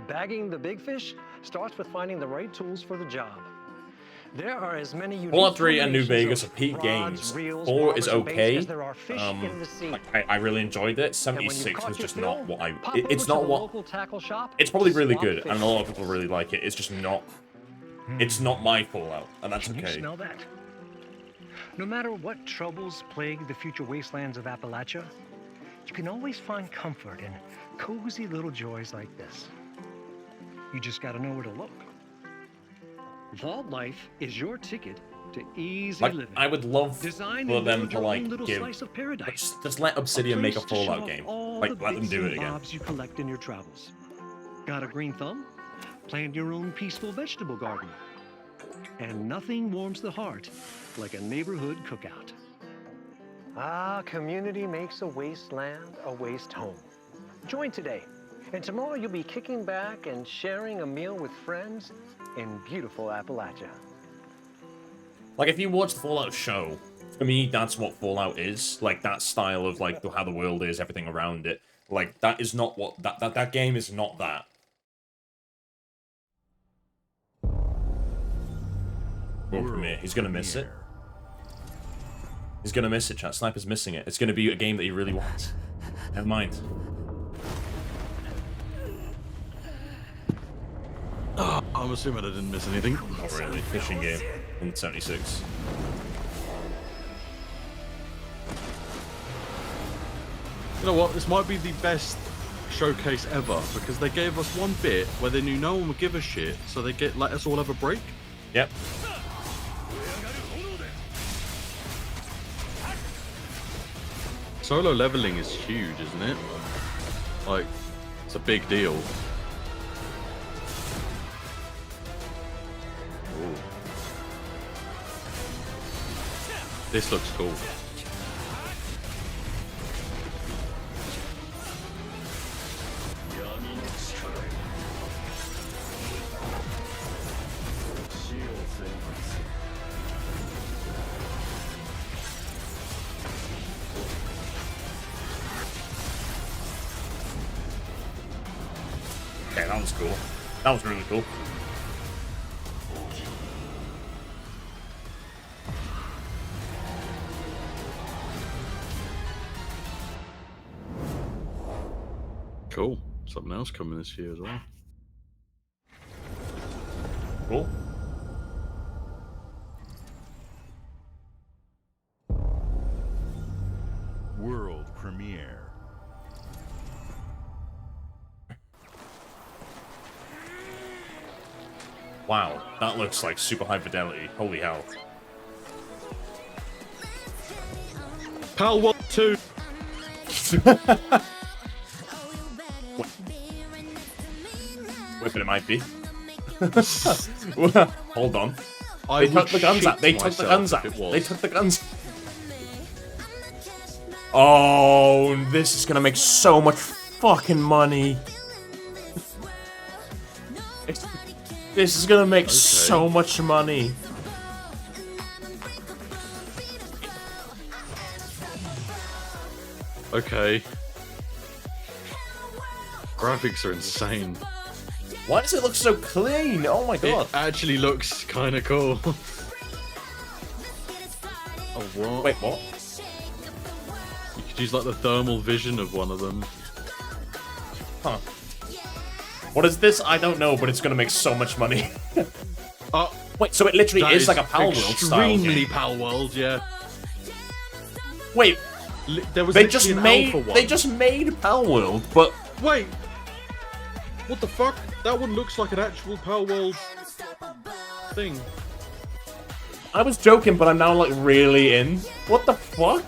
bagging the big fish starts with finding the right tools for the job. There are as many unique Fallout 3 and New combinations Vegas are of peak rods, games. reels, 4 is bobbers, and baits okay. as there are fish in the sea. I really enjoyed it. And when you've 76 caught was your just fill, not what I... pop It's over to not the what... local tackle shop, It's probably really swap good, fish. and a lot of people really like it. It's just not... It's not my Fallout, and that's Can you okay. smell that? No matter what troubles plague the future wastelands of Appalachia, you can always find comfort in cozy little joys like this. You just gotta know where to look. Vault Life is your ticket to easy Like, living. I would love Designed for and them build to your like own little give... slice of paradise. Just let Obsidian make a place to show Fallout off game. all Like, the let them bits do and it again. bobs you collect in your travels. Got a green thumb? Plant your own peaceful vegetable garden. And nothing warms the heart like a neighborhood cookout. Ah, community makes a wasteland a waste home. Join today, and tomorrow you'll be kicking back and sharing a meal with friends in beautiful Appalachia. Like, if you watch the Fallout show, for me, that's what Fallout is. Like, that style of, like, how the world is, everything around it. Like, that is not what... That game is not that. World premiere. He's gonna miss it. He's gonna miss it, chat. Sniper's missing it. It's gonna be a game that he really wants. Never mind. Oh, I'm assuming I didn't miss anything. Not really. Fishing game in 76. You know what? This might be the best showcase ever because they gave us one bit where they knew no one would give a shit, so they let us all have a break. Yep. Solo leveling is huge, isn't it? Like, it's a big deal. Ooh. This looks cool. Okay, that was cool. That was really cool. Cool. Something else coming this year as well. Cool. World premiere. Wow, that looks like super high fidelity. Holy hell. Pal 1 2. Whipping it might be. Hold on. They took the guns out. They took the guns out. They took the guns. Oh, this is gonna make so much fucking money. This is gonna make so much money. Okay. Graphics are insane. Why does it look so clean? Oh my god. It actually looks kind of cool. Oh, what? Wait, what? You could use like the thermal vision of one of them. Huh. What is this? I don't know, but it's gonna make so much money. Wait, so it literally is like a Pal World style game? Extremely Pal World, yeah. Wait, there was they just literally an made alpha one. they just made Pal World, but wait, what the fuck? That one looks like an actual Pal World thing. I was joking, but I'm now like really in. What the fuck?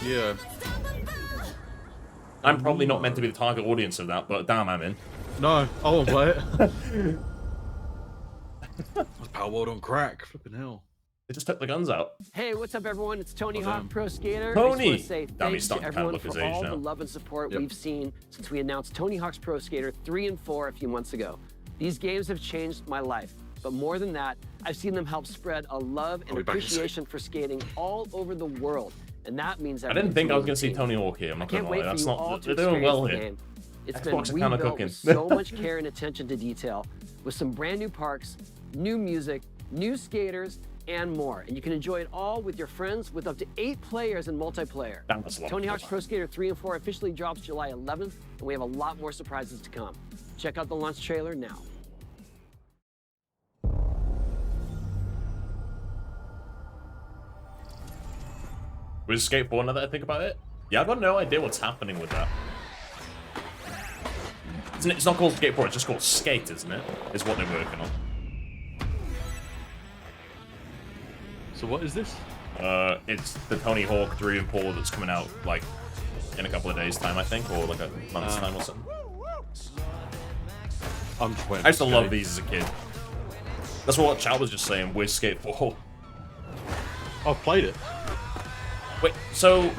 Yeah. I'm probably not meant to be the target audience of that, but damn, I'm in. No, I won't play it. Pal World on crack, flipping hell. They just took the guns out. Hey, what's up, everyone? It's Tony Hawk, Pro Skater. Tony! I just want to say Damn, thanks he's to starting to everyone look his for age all now. the love and support we've seen since we announced Tony Hawk's Pro Skater 3 and 4 a few months ago. These games have changed my life, but more than that, I've seen them help spread a love and appreciation for skating all over the world, and that means I didn't think I was going to see Tony Hawk here. I'm not going to lie. That's not. They're doing well here. It's Xbox been are kind of rebuilt cooking. with so much care and attention to detail, with some brand new parks, new music, new skaters, and more. And you can enjoy it all with your friends with up to 8 players in multiplayer. Tony Hawk's Pro Skater 3 and 4 officially drops July 11th, and we have a lot more surprises to come. Check out the launch trailer now. With skateboard, now that I think about it, yeah, I've got no idea what's happening with that. Isn't it, it's not called skateboard, it's just called skate, isn't it? Is what they're working on. So what is this? It's the Tony Hawk 3 and 4 that's coming out, like, in a couple of days' time, I think, or like a month's time or something. I'm just waiting. I used to love these as a kid. That's what Chow was just saying, with Skate 4. I've played it. Wait, so...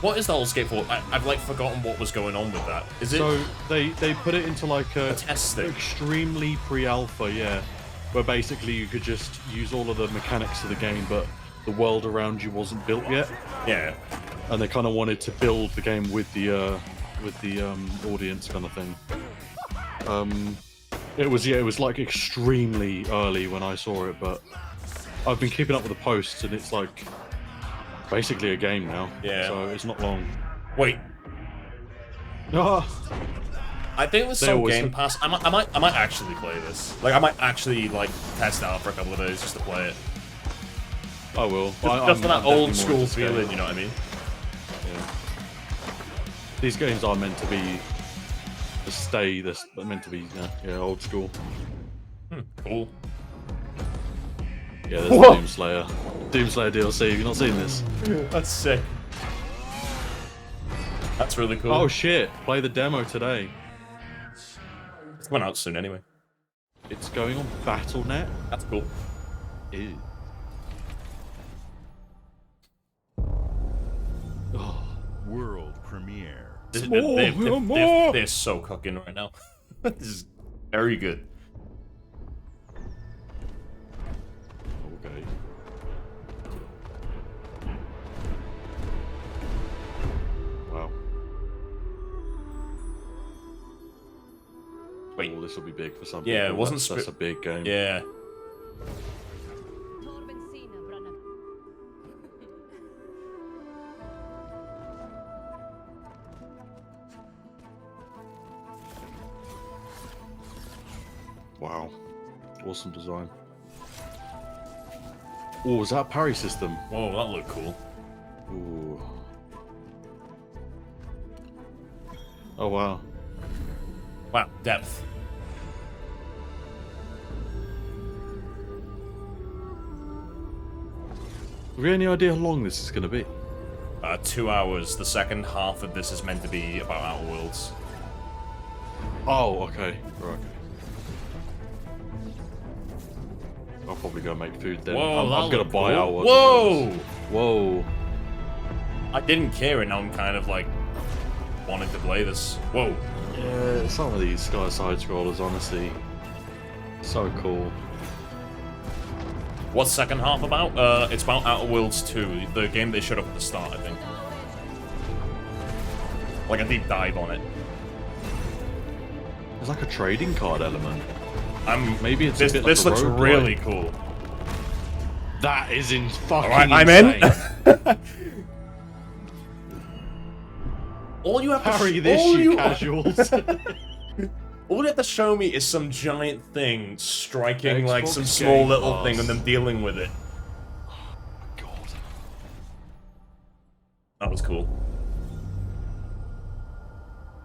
What is the whole Skate 4? I've, like, forgotten what was going on with that. Is it... So, they put it into, like, a testing. Extremely pre-alpha, yeah. Where basically you could just use all of the mechanics of the game, but the world around you wasn't built yet. Yeah. And they kind of wanted to build the game with the audience kind of thing. It was like extremely early when I saw it, but I've been keeping up with the posts, and it's like basically a game now. Yeah. So it's not long. Wait. I think there's some Game Pass. I might actually play this. Like, I might actually like test it out for a couple of days just to play it. I will. Just for that old school feeling, you know what I mean? Yeah. These games are meant to be they're meant to be old school. Cool. Yeah, there's the Doomslayer DLC. Have you not seen this? That's sick. That's really cool. Oh shit! Play the demo today. It's coming out soon anyway. It's going on Battle.net. That's cool. Ew. Oh, world premiere. They're so cooking right now. This is very good. Okay. Wow. Wait. Oh, this will be big for some Yeah, people. it wasn't. That's a big game. Yeah. Wow. Awesome design. Oh, is that a parry system? Whoa, that looked cool. Ooh. Oh, wow. Wow, depth. Have you any idea how long this is going to be? 2 hours. The second half of this is meant to be about Outer Worlds. Oh, okay. Right. I'll probably go make food then. Whoa, I'm gonna buy Outer Worlds. Whoa! Whoa! I didn't care, and now I'm kind of like wanting to play this. Whoa! Yeah, some of these side scrollers, honestly, so cool. What's second half about? It's about Outer Worlds 2, the game they showed up at the start, I think. Like a deep dive on it. There's like a trading card element. Maybe it's a bit this like looks roguelike. really cool. That is in fucking Alright, I'm insane. in. All you have Parry to this, you casuals. All you have to show me is some giant thing striking like some Xbox small Game little Pass. thing and them dealing with it. God. That was cool.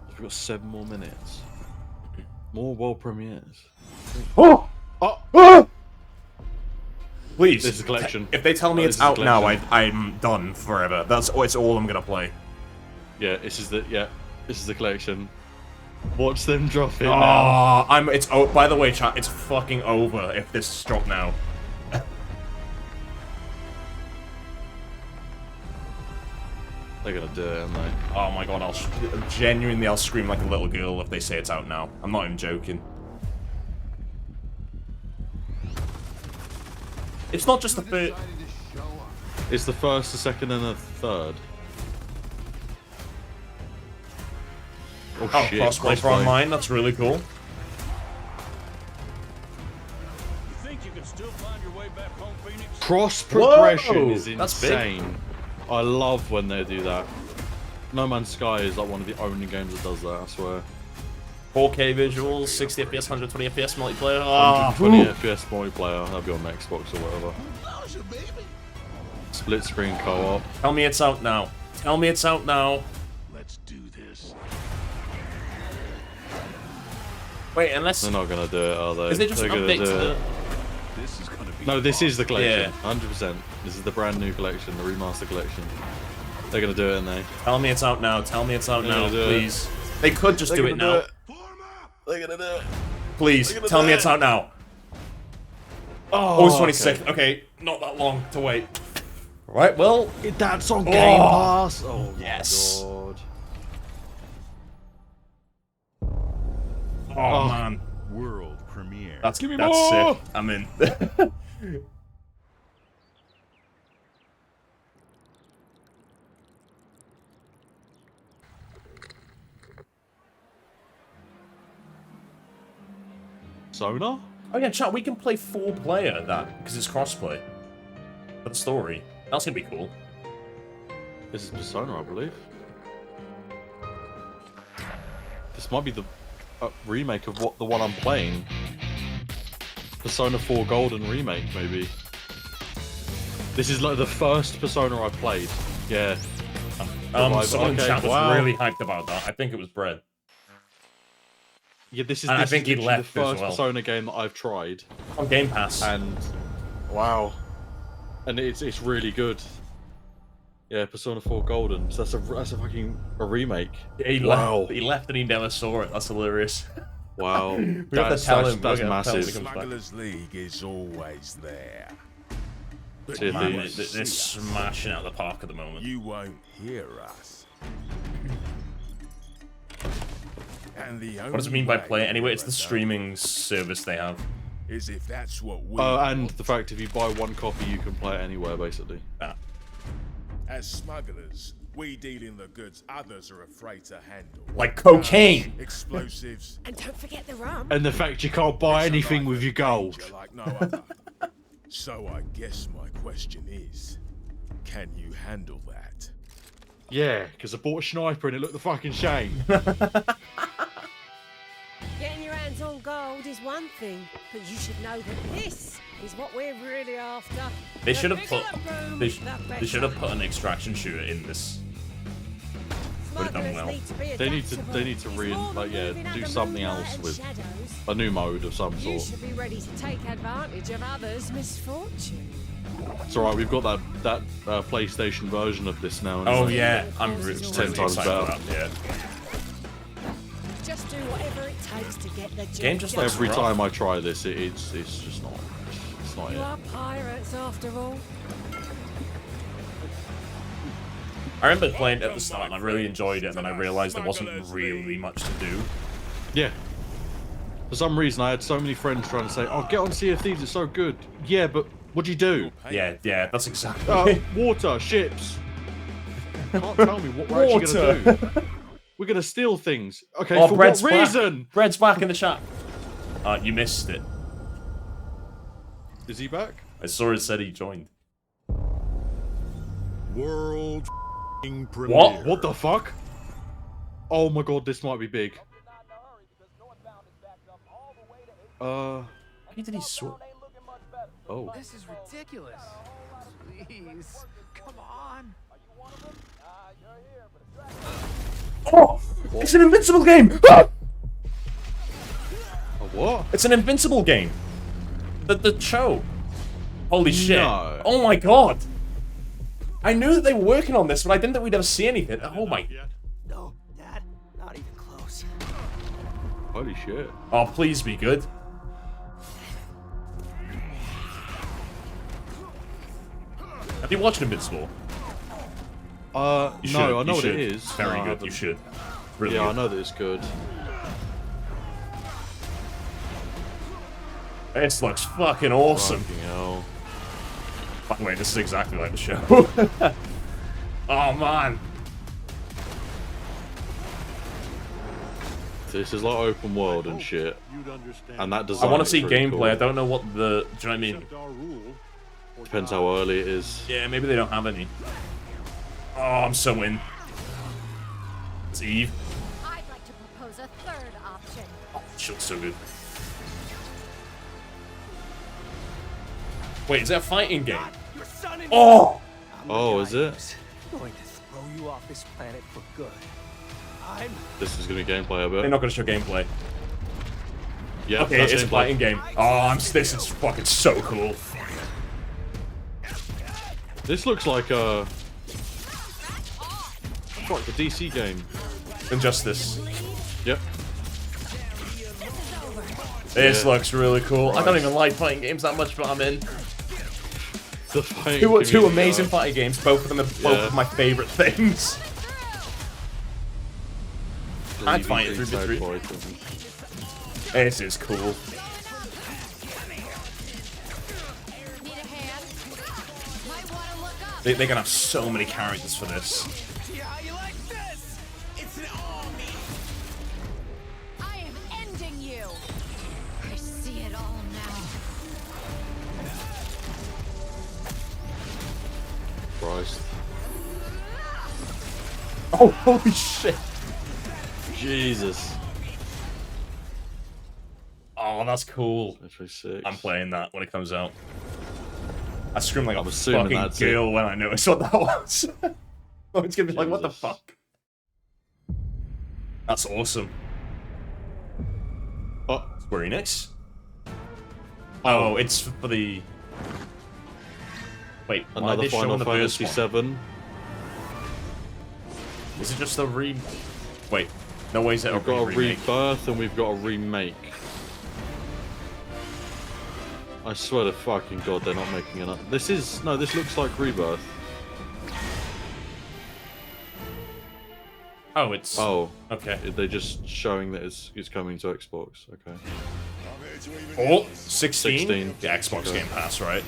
We've got 7 more minutes. More world premieres. Oh! Oh! Oh! Please. This is a collection. If they tell me Oh, it's this is a out now, collection. I'm done forever. It's all I'm gonna play. Yeah, this is the collection. Watch them drop it Oh, now. it's oh. By the way, chat, it's fucking over if this is dropped now. They're gonna do it, aren't they? Oh my god, I'll scream like a little girl if they say it's out now. I'm not even joking. It's not just the first. It's the first, the second, and the third. Oh, shit! crossplay for online. That's really cool. Cross progression is that's big. insane. I love when they do that. No Man's Sky is like one of the only games that does that, I swear. 4K visuals, 60 FPS, 120 FPS multiplayer. 120 FPS multiplayer, that'll be on Xbox or whatever. Split screen co-op. Tell me it's out now. Tell me it's out now. Let's do this. Wait, unless They're not gonna do it, are they? is there just an They're gonna update to do the? it. This is gonna be No, this is the collection. Yeah. 100%. This is the brand new collection, the remaster collection. They're gonna do it, aren't they? Tell me it's out now. Tell me it's out They're now, gonna do it. please. They could just They're do it gonna now. do They're gonna do it. Please, They're gonna tell do me it. it's out now. Oh, August 26th. Okay, not that long to wait. Right, well, that's on Game Pass. Oh yes. my god. Oh, man, World premiere. that's Give me that's more! sick. I'm in. Sona? Oh yeah, chat. We can play 4-player that because it's crossplay. For the story, that's gonna be cool. This is Persona, I believe. This might be the remake of the one I'm playing. Persona 4 Golden remake, maybe. This is like the first Persona I played. Yeah. Someone in chat was wow. really hyped about that. I think it was Bread. Yeah, this is. And I This think is he literally left the as first well. Persona game that I've tried. On Game Pass. And wow, and it's really good. Yeah, Persona 4 Golden. So that's a fucking remake. Yeah, he wow. left. He left and he never saw it. That's hilarious. Wow. We have to tell him. That's We're gonna tell him massive. when he comes back. Smugglers League is always there. Tier Man, thieves. they're smashing out the park at the moment. You won't hear us. And the What does it mean by play it anyway? It's the streaming service they have. Is if that's what we And the fact if you buy one copy, you can play it anywhere, basically. as smugglers, we deal in the goods others are afraid to handle. Like cocaine. Arms, explosives. And don't forget the rum. And the fact you can't buy anything with your gold. Like no other. So I guess my question is, can you handle that? Yeah, because I bought a sniper and it looked the fucking shame. Getting your hands on gold is one thing, but you should know that this is what we're really after. They The should have bigger put. the room, They the should have better. put an extraction shooter in this. Would have done Smugglers well. need to be They need adaptable. to do something else with a new mode of some You sort. should be ready to take advantage of others' misfortune. It's alright, we've got that PlayStation version of this now. Oh anyway. yeah, I'm really 10 excited times about better. that. Yeah. Just do whatever it takes to get the job Game just done. looks Every rough. time I try this, it's just not. It's not You it. are pirates after all. I remember playing it at the start and I really enjoyed it, and then I realised there wasn't really much to do. Yeah. For some reason, I had so many friends trying to say, "Oh, get on Sea of Thieves, it's so good." Yeah, but what do you do? Yeah, that's exactly. Water, ships. Can't tell me what we're actually gonna do. We're gonna steal things. Okay, Oh, for Bread's what reason? back. Bread's back in the chat. You missed it. Is he back? I saw it said he joined. World premiere. What? What the fuck? Oh my god, this might be big. Why did he swim? Oh. This is ridiculous. Please, come on. Oh! It's an Invincible game! Ah! A what? It's an Invincible game. The show. Holy shit. No. Oh my god. I knew that they were working on this, but I didn't think we'd ever see anything. Oh my. No, Dad, not even close. Holy shit. Oh, please be good. Have you watched Invincible? You no, should, I know you what should. it is. Very No, I good, haven't. you should. Really Yeah, good. I know that it's good. This looks fucking awesome. Fucking hell. By the way, this is exactly like the show. Oh, man. This is like open world and shit. And that I design want to is see pretty gameplay. cool. I don't know what the... Do you know what I mean? Depends how early it is. Yeah, maybe they don't have any. Oh, I'm so in. It's Eve. I'd like to propose a third option. Oh, she looks so good. Wait, is that a fighting game? Oh! Oh, is it? I'm going to throw you off this planet for good. This is gonna be gameplay, I bet. They're not going to show gameplay. Yeah, Okay, that's it's a gameplay. fighting game. Oh, this is fucking so cool. This looks like a... Fuck, the DC game. Injustice. Yep. This Yeah. looks really cool. I don't Christ. even like fighting games that much, but I'm in. The fighting Two community, amazing fighting games. Both of them are both of my favorite things. I'd fight it 3v3. This is cool. They're gonna have so many characters for this. I am ending you. I see it all now. Christ. Oh, holy shit. Jesus. Oh, that's cool. Actually, 6. I'm playing that when it comes out. I screamed like I'm a assuming fucking that's girl when I noticed what that was. Oh, it's gonna be like, what the fuck? That's awesome. Oh, Square Enix? Oh, it's for the... Wait, why are another they showing Final the first Fantasy one? 7. Is it just a Wait, no way is it We've got a remake? rebirth and we've got a remake. I swear to fucking god they're not making it up. This looks like Rebirth. Oh, it's... Oh. Okay. They're just showing that it's coming to Xbox. Okay. Oh, 16? 16. Yeah, Xbox Okay. Game Pass, right?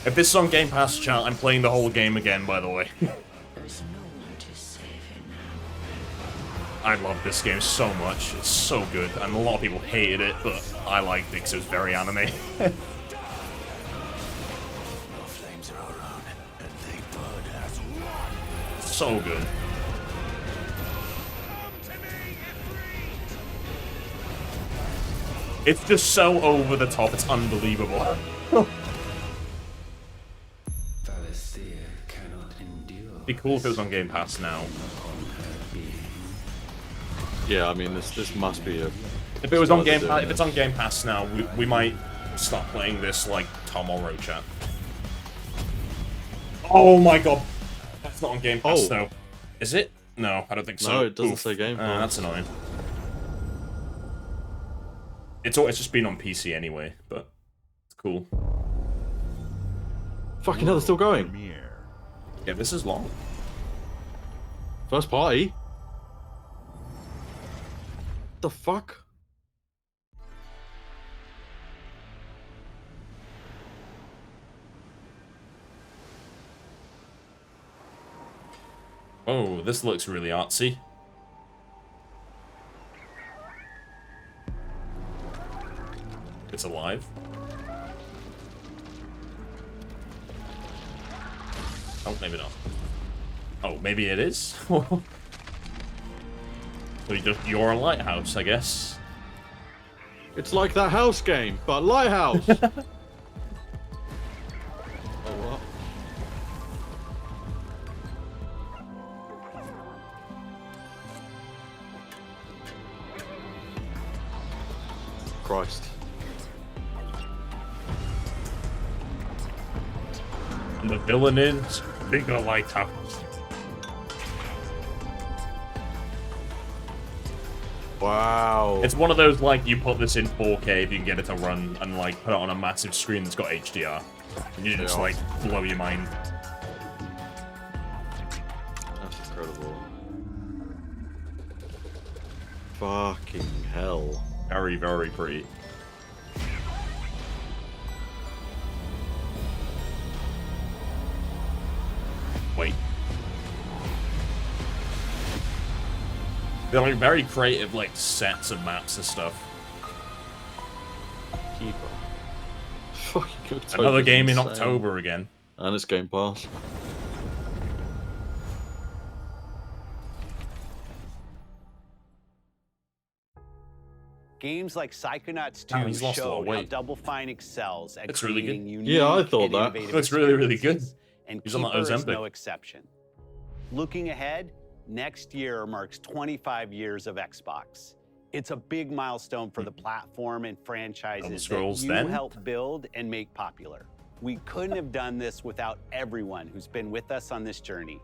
If this is on Game Pass, chat, I'm playing the whole game again, by the way. I love this game so much. It's so good. And a lot of people hated it, but I liked it because it was very anime. So good. It's just so over the top, it's unbelievable. Be cool if it was on Game Pass now. Yeah, I mean this must be a. If it was on Game Pass, Pass, if it's on Game Pass now, we might start playing this like tomorrow, chat. Oh my god, that's not on Game Pass though. Is it? No, I don't think so. No, it doesn't Oof. say Game Pass. That's annoying. It's just been on PC anyway, but it's cool. Fucking hell, they're still going. Yeah, this is long. First party. The fuck? Oh, this looks really artsy. It's alive. Oh, maybe not. Oh, maybe it is? So you're a lighthouse, I guess. It's like that house game, but Lighthouse. Oh, what? Christ. And the villain is Bigger Lighthouse. Wow. It's one of those, like, you put this in 4K if you can get it to run and, like, put it on a massive screen that's got HDR. And you just, like, blow your mind. That's incredible. Fucking hell. Very, very pretty. Wait. They're like very creative, like sets and maps and stuff. Keeper. Fucking Another game in insane. October again. And it's Game Pass. Games like Psychonauts 2 Oh, he's lost a lot show of how weight. Double Fine excels at It's really creating good. unique Yeah, I thought and that. innovative Looks really, really good. experiences, And He's on that Keeper is Ozempic. no exception. Looking ahead, next year marks 25 years of Xbox. It's a big milestone for the platform and franchises that Scrolls you then? helped build and make popular. We couldn't have done this without everyone who's been with us on this journey.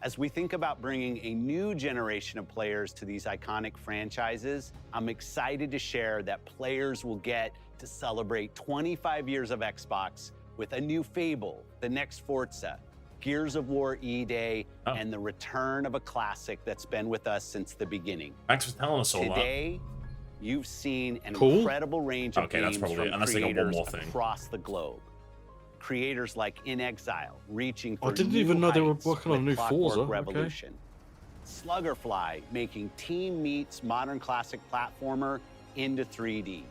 As we think about bringing a new generation of players to these iconic franchises, I'm excited to share that players will get to celebrate 25 years of Xbox with a new Fable, the next Forza, Gears of War E-Day, and the return of a classic that's been with us since the beginning. Thanks for telling us all Today, you've seen an Cool. incredible range of Okay, that's games probably from it, unless they got one creators more thing. across the globe. Creators like In Exile, reaching for I didn't new even know they were heights working on a with new Clockwork Forza, okay. Revolution. Sluggerfly, making Team Meat's modern classic platformer into 3D.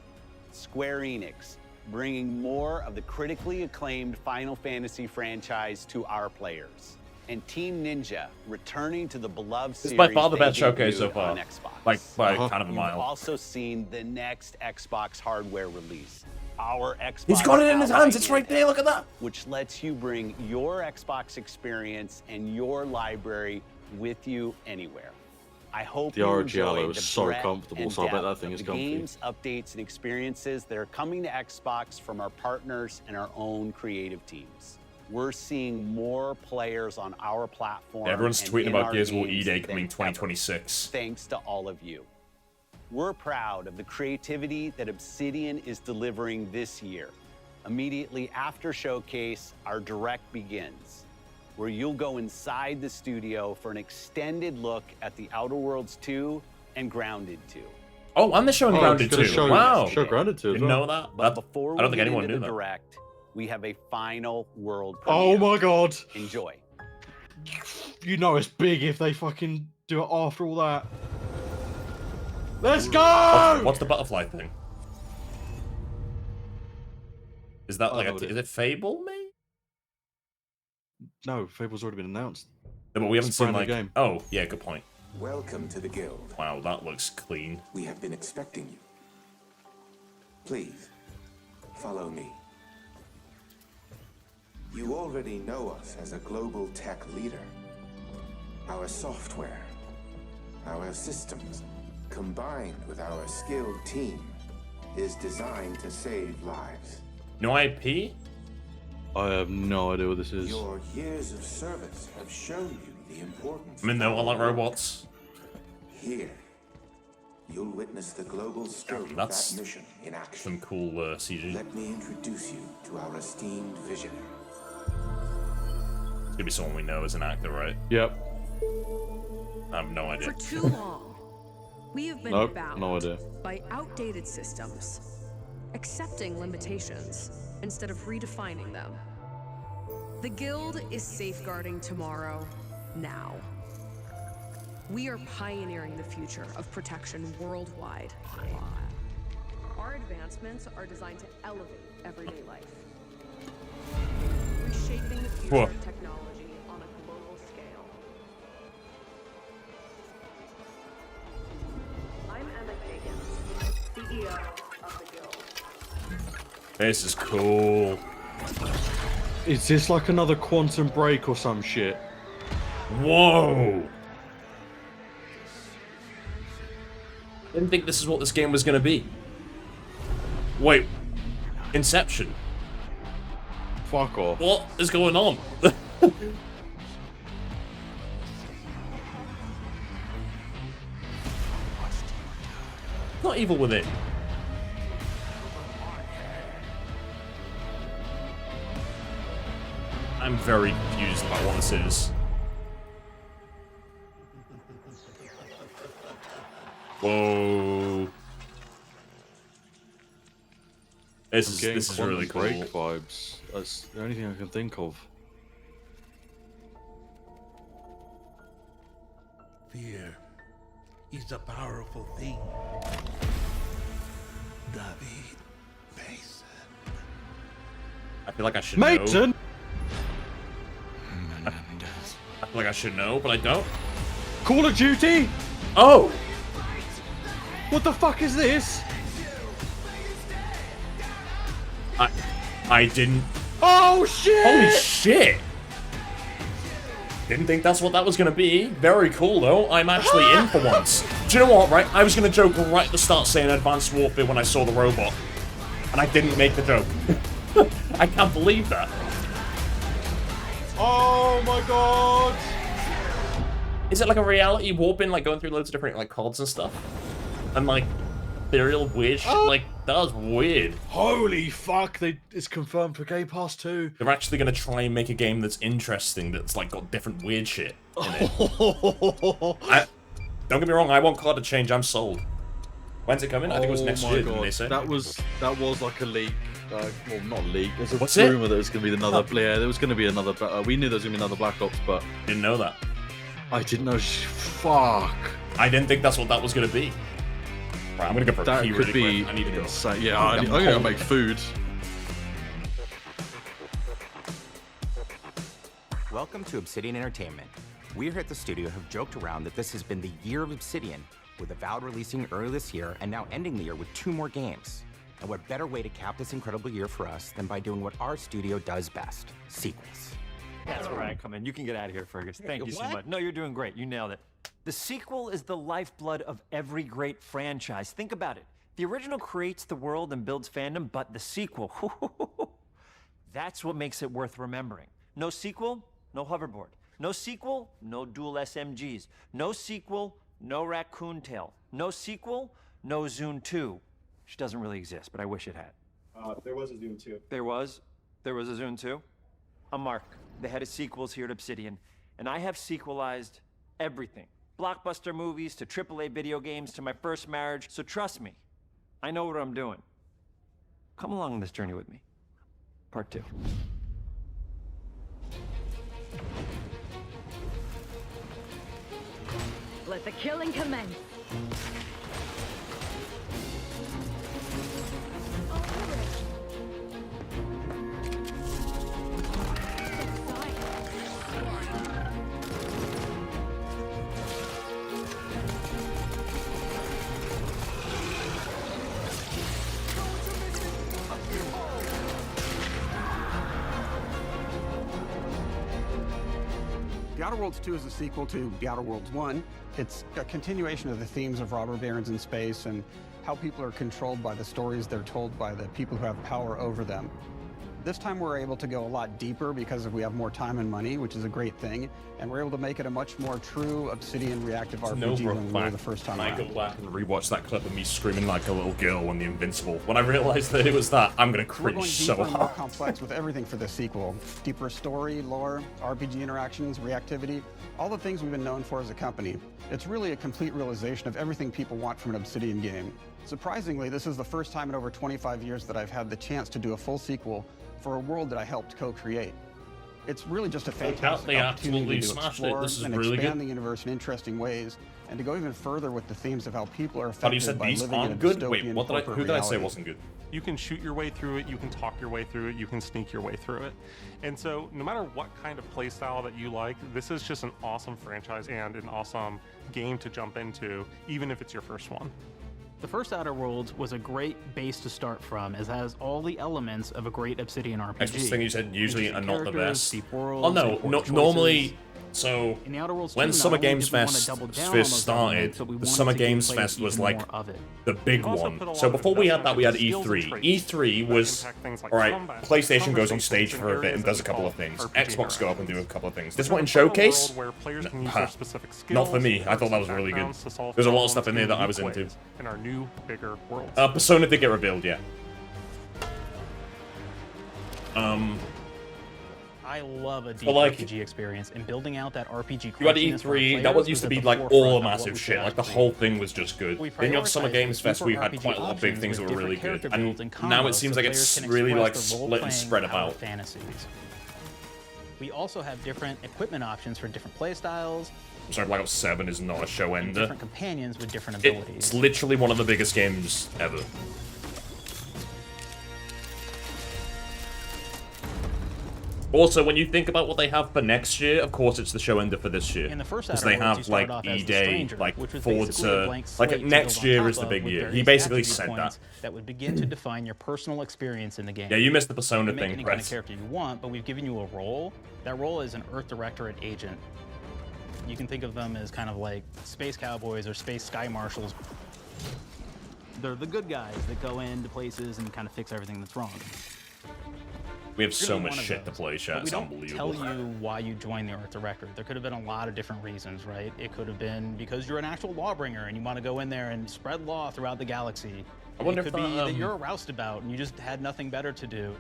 Square Enix, bringing more of the critically acclaimed Final Fantasy franchise to our players. And Team Ninja, returning to the beloved It's series by far the they best showcase debuted so far. on Xbox. Like, by Uh-huh. kind of a You've mile. also seen the next Xbox hardware release, our Xbox He's got it in his Ally hands, it's right there, look at that! which lets you bring your Xbox experience and your library with you anywhere. I hope The you RGLO enjoy is the so breadth comfortable, and so I bet depth that thing of is the comfy. games, updates, and experiences that are coming to Xbox from our partners and our own creative teams. We're seeing more players on our platform. Everyone's and tweeting in about our Gears of War games E-Day than coming ever, 2026. Thanks to all of you. We're proud of the creativity that Obsidian is delivering this year. Immediately after Showcase, our Direct begins, where you'll go inside the studio for an extended look at the Outer Worlds 2 and Grounded 2. Oh, and they're showing Grounded gonna too. show- Wow. show Grounded 2 as Didn't well. know that. But That- before I we don't think get anyone into knew the that. Direct, we have a final world Oh premiere. my god. Enjoy. You know it's big if they fucking do it after all that. Let's go! What's the butterfly thing? Is that like know is it Fable, maybe? No, Fable's already been announced. No, but we haven't It's a seen brand like. new game. Oh, yeah, good point. Welcome to the Guild. Wow, that looks clean. We have been expecting you. Please, follow me. You already know us as a global tech leader. Our software, our systems, combined with our skilled team, is designed to save lives. No IP? I have no idea what this is. Your years of service have shown you the importance. I mean, they're all like robots. Here, you'll witness the global scope of That's that mission in action. some cool CG. Let me introduce you to our esteemed visionary. It's gonna be someone we know as an actor, right? Yep. I have no idea. For too long, we have been Nope, bound no idea. by outdated systems, accepting limitations instead of redefining them. The Guild is safeguarding tomorrow, now. We are pioneering the future of protection worldwide. Our advancements are designed to elevate everyday life, reshaping the future Whoa. of technology on a global scale. I'm Emma Kagan, CEO of the This is cool. Is this like another Quantum Break or some shit? Whoa! I didn't think this is what this game was gonna be. Wait. Inception. Fuck off. What is going on? Not Evil Within. I'm very confused about what this is. Whoa. This is really cool. Break vibes. That's the only thing I can think of. Fear is a powerful thing. David Mason. I feel like I should know. Mason! I feel like I should know, but I don't. Call of Duty? Oh! What the fuck is this? I didn't. Oh shit! Holy shit! Didn't think that's what that was gonna be. Very cool though. I'm actually in for once. Do you know what, right? I was gonna joke right at the start saying Advanced Warfare when I saw the robot. And I didn't make the joke. I can't believe that. Oh my god! Is it like a reality warping, like going through loads of different like cods and stuff? And like ethereal weird shit? Like, that was weird. Holy fuck, it's confirmed for Game Pass 2. They're actually gonna try and make a game that's interesting, that's like got different weird shit in it. Don't get me wrong, I want COD to change, I'm sold. When's it coming? I think it was next year, didn't they say? That was like a leak. Well, not a leak. There's a What's rumor it? that there's going to be another. Yeah, there was going to be another. We knew there was going to be another Black Ops, but didn't know that. I didn't know. Fuck. I didn't think that's what that was going to be. Right, I'm going to go for a pee really quick. I need to go. Insane. Yeah, I'm going to make food. Welcome to Obsidian Entertainment. We here at the studio have joked around that this has been the year of Obsidian, with Avowed releasing early this year and now ending the year with 2 more games. And what better way to cap this incredible year for us than by doing what our studio does best, sequels. That's where I come in. You can get out of here, Fergus. Thank you so much. No, you're doing great. You nailed it. The sequel is the lifeblood of every great franchise. Think about it. The original creates the world and builds fandom, but the sequel, that's what makes it worth remembering. No sequel, no hoverboard. No sequel, no dual SMGs. No sequel, no raccoon tail. No sequel, no Zune 2. Which doesn't really exist, but I wish it had. There was a Zune 2. There was? There was a Zune 2? I'm Mark, the head of sequels here at Obsidian, and I have sequelized everything. Blockbuster movies to AAA video games to my first marriage, so trust me, I know what I'm doing. Come along on this journey with me. Part 2. Let the killing commence. The Outer Worlds 2 is a sequel to The Outer Worlds 1. It's a continuation of the themes of robber barons in space and how people are controlled by the stories they're told by the people who have power over them. This time we're able to go a lot deeper because we have more time and money, which is a great thing, and we're able to make it a much more true Obsidian reactive RPG than we were the first time I around. go back and rewatch that clip of me screaming like a little girl when the Invincible. When I realized that it was that, I'm gonna We're going cringe so deeper and more hard. complex with everything for this sequel. Deeper story, lore, RPG interactions, reactivity, all the things we've been known for as a company. It's really a complete realization of everything people want from an Obsidian game. Surprisingly, this is the first time in over 25 years that I've had the chance to do a full sequel for a world that I helped co-create. It's really just a fantastic They opportunity absolutely to smashed it. explore This is and really expand good. the universe in interesting ways, and to go even further with the themes of how people are Oh, affected you said by these living in a aren't good? dystopian Wait, what did corporate who did I say reality. wasn't good? You can shoot your way through it, you can talk your way through it, you can sneak your way through it. And so no matter what kind of playstyle that you like, this is just an awesome franchise and an awesome game to jump into, even if it's your first one. The first Outer Worlds was a great base to start from, as it has all the elements of a great Obsidian RPG. Next thing you said usually are not the best. Worlds, Oh no, normally. So, in the Outer Worlds when 2, Summer not only Games did we wanna Fest double down on first those started, elements, but we the wanted Summer to give Games players Fest was even like more of it. the big one. So before we had that, we had E3. E3 was, alright, PlayStation goes on stage for a bit and does a couple of things. Xbox go up and do a couple of things. This one in Showcase? Not for me. I thought that was really good. There's a lot of stuff in there that I was into. In our new, bigger world. Persona did get revealed, yeah. I love a deep But, like, RPG experience, and building out that RPG. You had crunchiness for E3, that players one used to was be at the like forefront all of what massive we shit. could Like the actually whole thing was just good. Then you have Summer prioritized Games super Fest, we had RPG quite a lot of big options things that with were really different good. character builds And and now it combos seems so like players it's can really like express their split and spread role-playing about. fantasies. We also have different equipment options for different playstyles. I'm sorry, Black Ops 7 is not a show and ender. different companions with different abilities. It's literally one of the biggest games ever. Also, when you think about what they have for next year, of course it's the show ender for this year. In the first because Outer they Worlds, you have start like off as the E-Day, Stranger, like which was basically a blank Forza, slate like to next build on year top is the of big with year. He various basically attribute said that. points that would begin to define your personal experience in the game. Yeah, you missed the Persona You can make thing, any kind of Brett. character you want, but we've given you a role. That role is an Earth Directorate agent. You can think of them as kind of like space cowboys or space sky marshals. They're the good guys that go into places and kind of fix everything that's wrong. We have You're so gonna be much one of shit to those. play, chat. But we It's don't unbelievable. tell you why you joined the Earth Directorate. There could have been a lot of different reasons, right? It could have been because you're an actual lawbringer and you want to go in there and spread law throughout the galaxy. I wonder it if could be that, that you're a roustabout and you just had nothing better to do.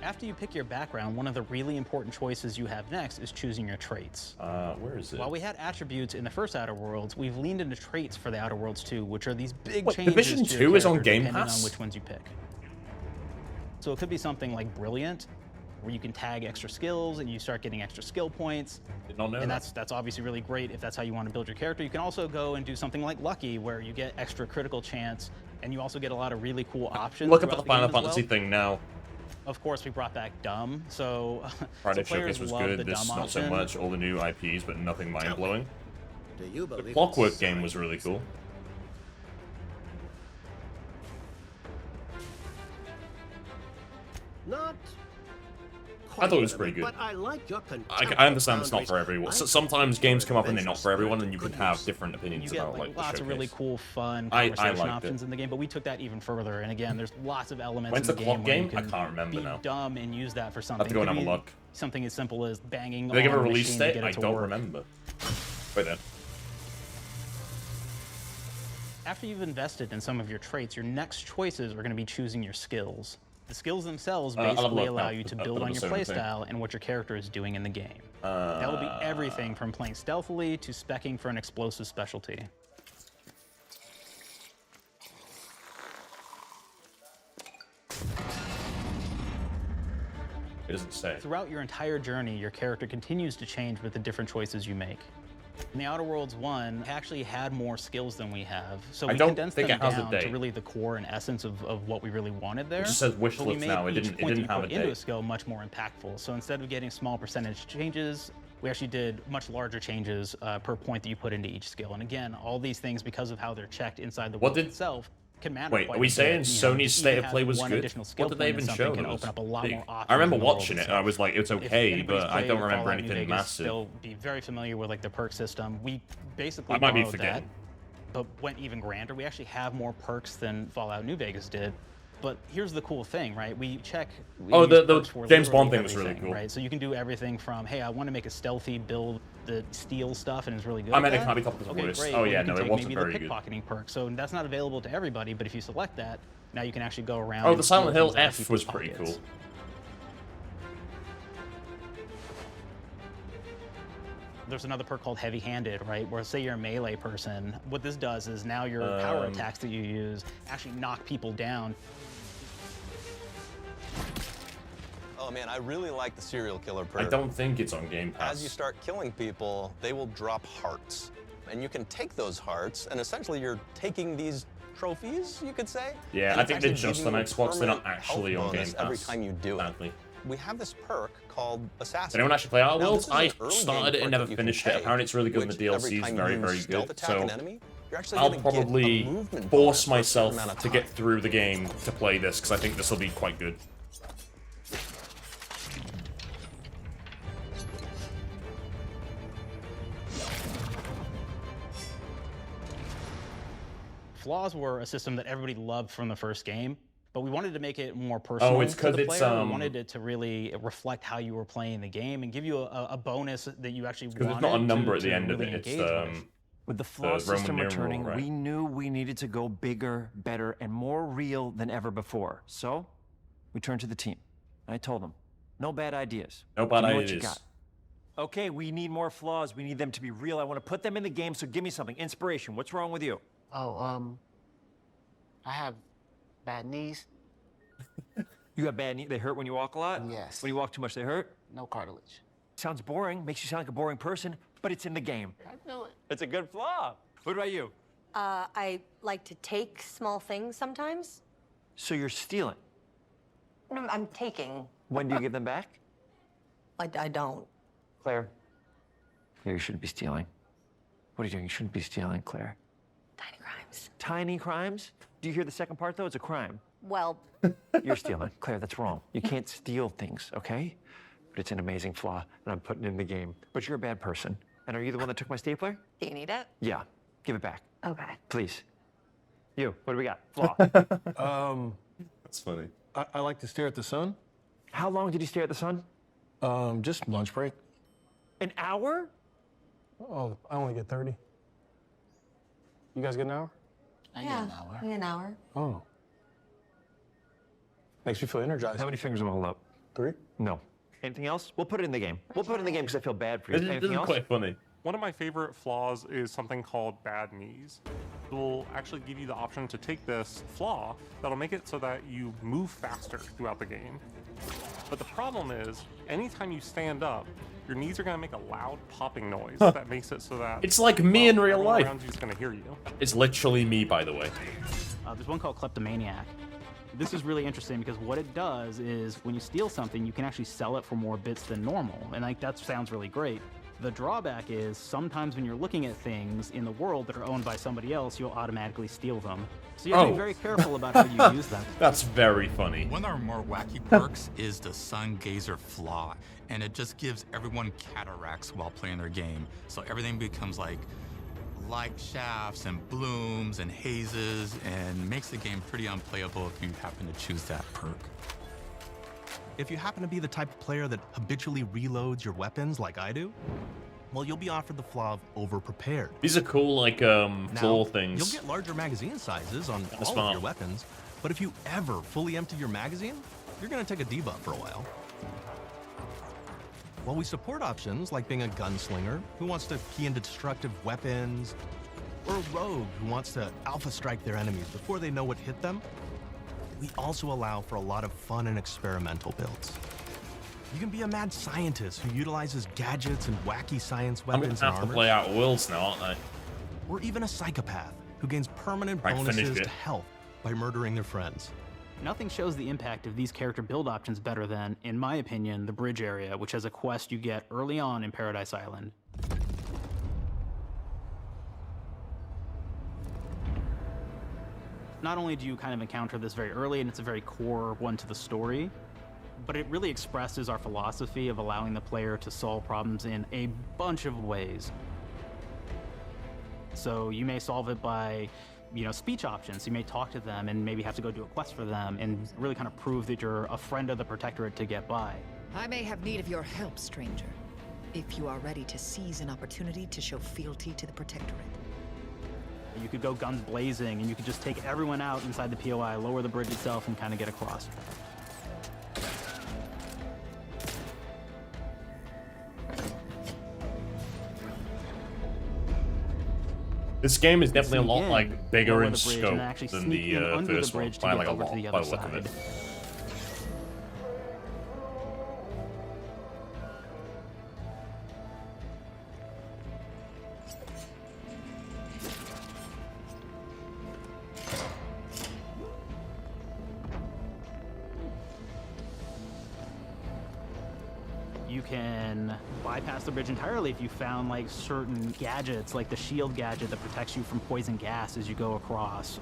After you pick your background, one of the really important choices you have next is choosing your traits. Where is it? While we had attributes in the first Outer Worlds, we've leaned into traits for the Outer Worlds 2, which are these big Wait, changes Division to your 2 is on character Game depending Pass? on which ones you pick. So it could be something like Brilliant, where you can tag extra skills and you start getting extra skill points. Did not know and that. that's obviously really great if that's how you want to build your character. You can also go and do something like Lucky, where you get extra critical chance, and you also get a lot of really cool options. Look at the throughout Final game as Fantasy well. thing now. Of course, we brought back Dumb, so, Friday so players Showcase was love good. the This Dumb not so option. much. All the new IPs, but nothing mind blowing. Do you The believe Clockwork in game was really cool. Not I thought it was pretty good. But I like your I understand it's not for everyone. Sometimes games come up and they're not for everyone, and you can have different You opinions get about like the lots of really showcase. cool, fun I conversation liked options it. in the game, but we took that even further. And again, there's lots of elements When's in the the game clock where you game? I can can't remember be now. dumb and use that for I'll something. have to go and Could have a be look. Something as simple as banging Did they give on a a release machine to date? get it I to don't work. remember. Wait then. After you've invested in some of your traits, your next choices are going to be choosing your skills. The skills themselves I'll have a basically look allow now you to at build the on your Persona thing. playstyle and what your character is doing in the game. That will be everything from playing stealthily to speccing for an explosive specialty. It doesn't say. Throughout your entire journey, your character continues to change with the different choices you make. In the Outer Worlds 1, it actually had more skills than we have, so I we don't condensed think them it has a down to date. really the core and essence of what we really wanted there. It just says wish But we list made now. It each didn't point that you have a put into a date. skill much more impactful. So instead of getting small percentage changes, we actually did much larger changes per point that you put into each skill. And again, all these things, because of how they're checked inside the What world did- itself, can matter Wait, quite are we a saying bit. You know, Sony's just state even of play having was one good? additional skill What did they point in even something show? can That was open up a lot big. more options I remember in the world watching it. itself. I was like, it's If okay, anybody's but I played don't remember Fallout New anything Vegas, massive. They'll be very familiar with like the perk system. We basically I might be borrowed that, forgetting. but went even grander. We actually have more perks than Fallout New Vegas did. But here's the cool thing, right? We check. We Oh, use the perks for James Bond literally thing was really everything, cool. right? So you can do everything from, hey, I want to make a stealthy build that steals stuff and is really good. I at mean, it that. can't be top of the Okay, list. great. Oh, Well, yeah, you no, can it take wasn't maybe very the good. pickpocketing perk. So that's not available to everybody, but if you select that, now you can actually go around. Oh, and the steal Silent Hill things out of F people's was pretty pockets. cool. There's another perk called Heavy Handed, right? Where say you're a melee person, what this does is now your power attacks that you use actually knock people down. Oh man, I really like the serial killer perk. I don't think it's on Game Pass. As you start killing people, they will drop hearts. And you can take those hearts, and essentially you're taking these trophies, you could say. Yeah, and I it's think they're actually just giving on you a Xbox. They're not permanent actually health on Game bonus Pass. every time you do it. Sadly. We have this perk called Assassin. Did anyone actually play Outer Now, Worlds? this is an I early started it game and never perk that you can finished it. take, Apparently it's really good and the which every DLC is time very, you very stealth good. attack So an enemy, You're actually I'll gonna get a probably movement force bonus for a certain amount myself of to time. get through the game to play this, because I think this will be quite good. Flaws were a system that everybody loved from the first game, but we wanted to make it more personal it's to 'cause the it's, player. We wanted it to really reflect how you were playing the game and give you a bonus that you actually wanted. Because there's not a number at the to end of really it. It's engage with. With the flaw system Roman returning, numeral, right? we knew we needed to go bigger, better, and more real than ever before. So, we turned to the team. I told them, no bad ideas. No bad Give me what you ideas. got. Okay, we need more flaws. We need them to be real. I want to put them in the game, so give me something. Inspiration. What's wrong with you? Oh, I have bad knees. You got bad knees? They hurt when you walk a lot? Yes. When you walk too much, they hurt? No cartilage. Sounds boring. Makes you sound like a boring person, but it's in the game. I know it. It's a good flaw. What about you? I like to take small things sometimes. So you're stealing. No, I'm taking. When do you give them back? I don't. Claire. Yeah, you shouldn't be stealing. What are you doing? You shouldn't be stealing, Claire. Tiny crimes. Tiny crimes? Do you hear the second part, though? It's a crime. Well, You're stealing. Claire, that's wrong. You can't steal things, okay? But it's an amazing flaw, and I'm putting it in the game. But you're a bad person. And are you the one that took my stapler? do you need it? Yeah. Give it back. Okay. Please. You, what do we got? Flaw. That's funny. I like to stare at the sun. How long did you stare at the sun? Just lunch break. An hour? Oh, I only get 30. You guys get an hour? I get an hour. An hour. Oh. Makes me feel energized. How many fingers am I holding up? 3? No. Anything else? We'll put it in the game. We'll put it in the game because I feel bad for you. This Anything is else? quite funny. One of my favorite flaws is something called bad knees. It will actually give you the option to take this flaw that'll make it so that you move faster throughout the game. But the problem is, anytime you stand up, your knees are going to make a loud popping noise that makes it so that It's like me in real everyone life. around you is going to hear you. It's literally me, by the way. There's one called Kleptomaniac. This is really interesting because what it does is when you steal something, you can actually sell it for more bits than normal. And like that sounds really great. The drawback is sometimes when you're looking at things in the world that are owned by somebody else, you'll automatically steal them. So you have to be very careful about how you use them. That's very funny. One of our more wacky perks is the Sun Gazer Flaw, and it just gives everyone cataracts while playing their game. So everything becomes like light shafts and blooms and hazes, and makes the game pretty unplayable if you happen to choose that perk. If you happen to be the type of player that habitually reloads your weapons like I do, well, you'll be offered the flaw of over-prepared. These are cool, like, floor things. You'll get larger magazine sizes on That's all fun. of your weapons, but if you ever fully empty your magazine, you're gonna take a debuff for a while. While we support options like being a gunslinger who wants to key into destructive weapons, or a rogue who wants to alpha strike their enemies before they know what hit them, we also allow for a lot of fun and experimental builds. You can be a mad scientist who utilizes gadgets and wacky science I'm weapons gonna and have to armor. play out worlds now, aren't I? Or even a psychopath who gains permanent Right, finished bonuses it. to health by murdering their friends. Nothing shows the impact of these character build options better than, in my opinion, the bridge area, which has a quest you get early on in Paradise Island. Not only do you kind of encounter this very early, and it's a very core one to the story, but it really expresses our philosophy of allowing the player to solve problems in a bunch of ways. So you may solve it by, speech options. You may talk to them and maybe have to go do a quest for them and really kind of prove that you're a friend of the Protectorate to get by. I may have need of your help, stranger, if you are ready to seize an opportunity to show fealty to the Protectorate. You could go guns blazing and you could just take everyone out inside the POI, lower the bridge itself, and kind of get across. This game is definitely a lot Again, like bigger lower in the bridge and scope then actually than sneak the in under first the one, bridge to by get like a over to lot, the by other the look of side. it. You can bypass the bridge entirely if you found like certain gadgets, like the shield gadget that protects you from poison gas as you go across,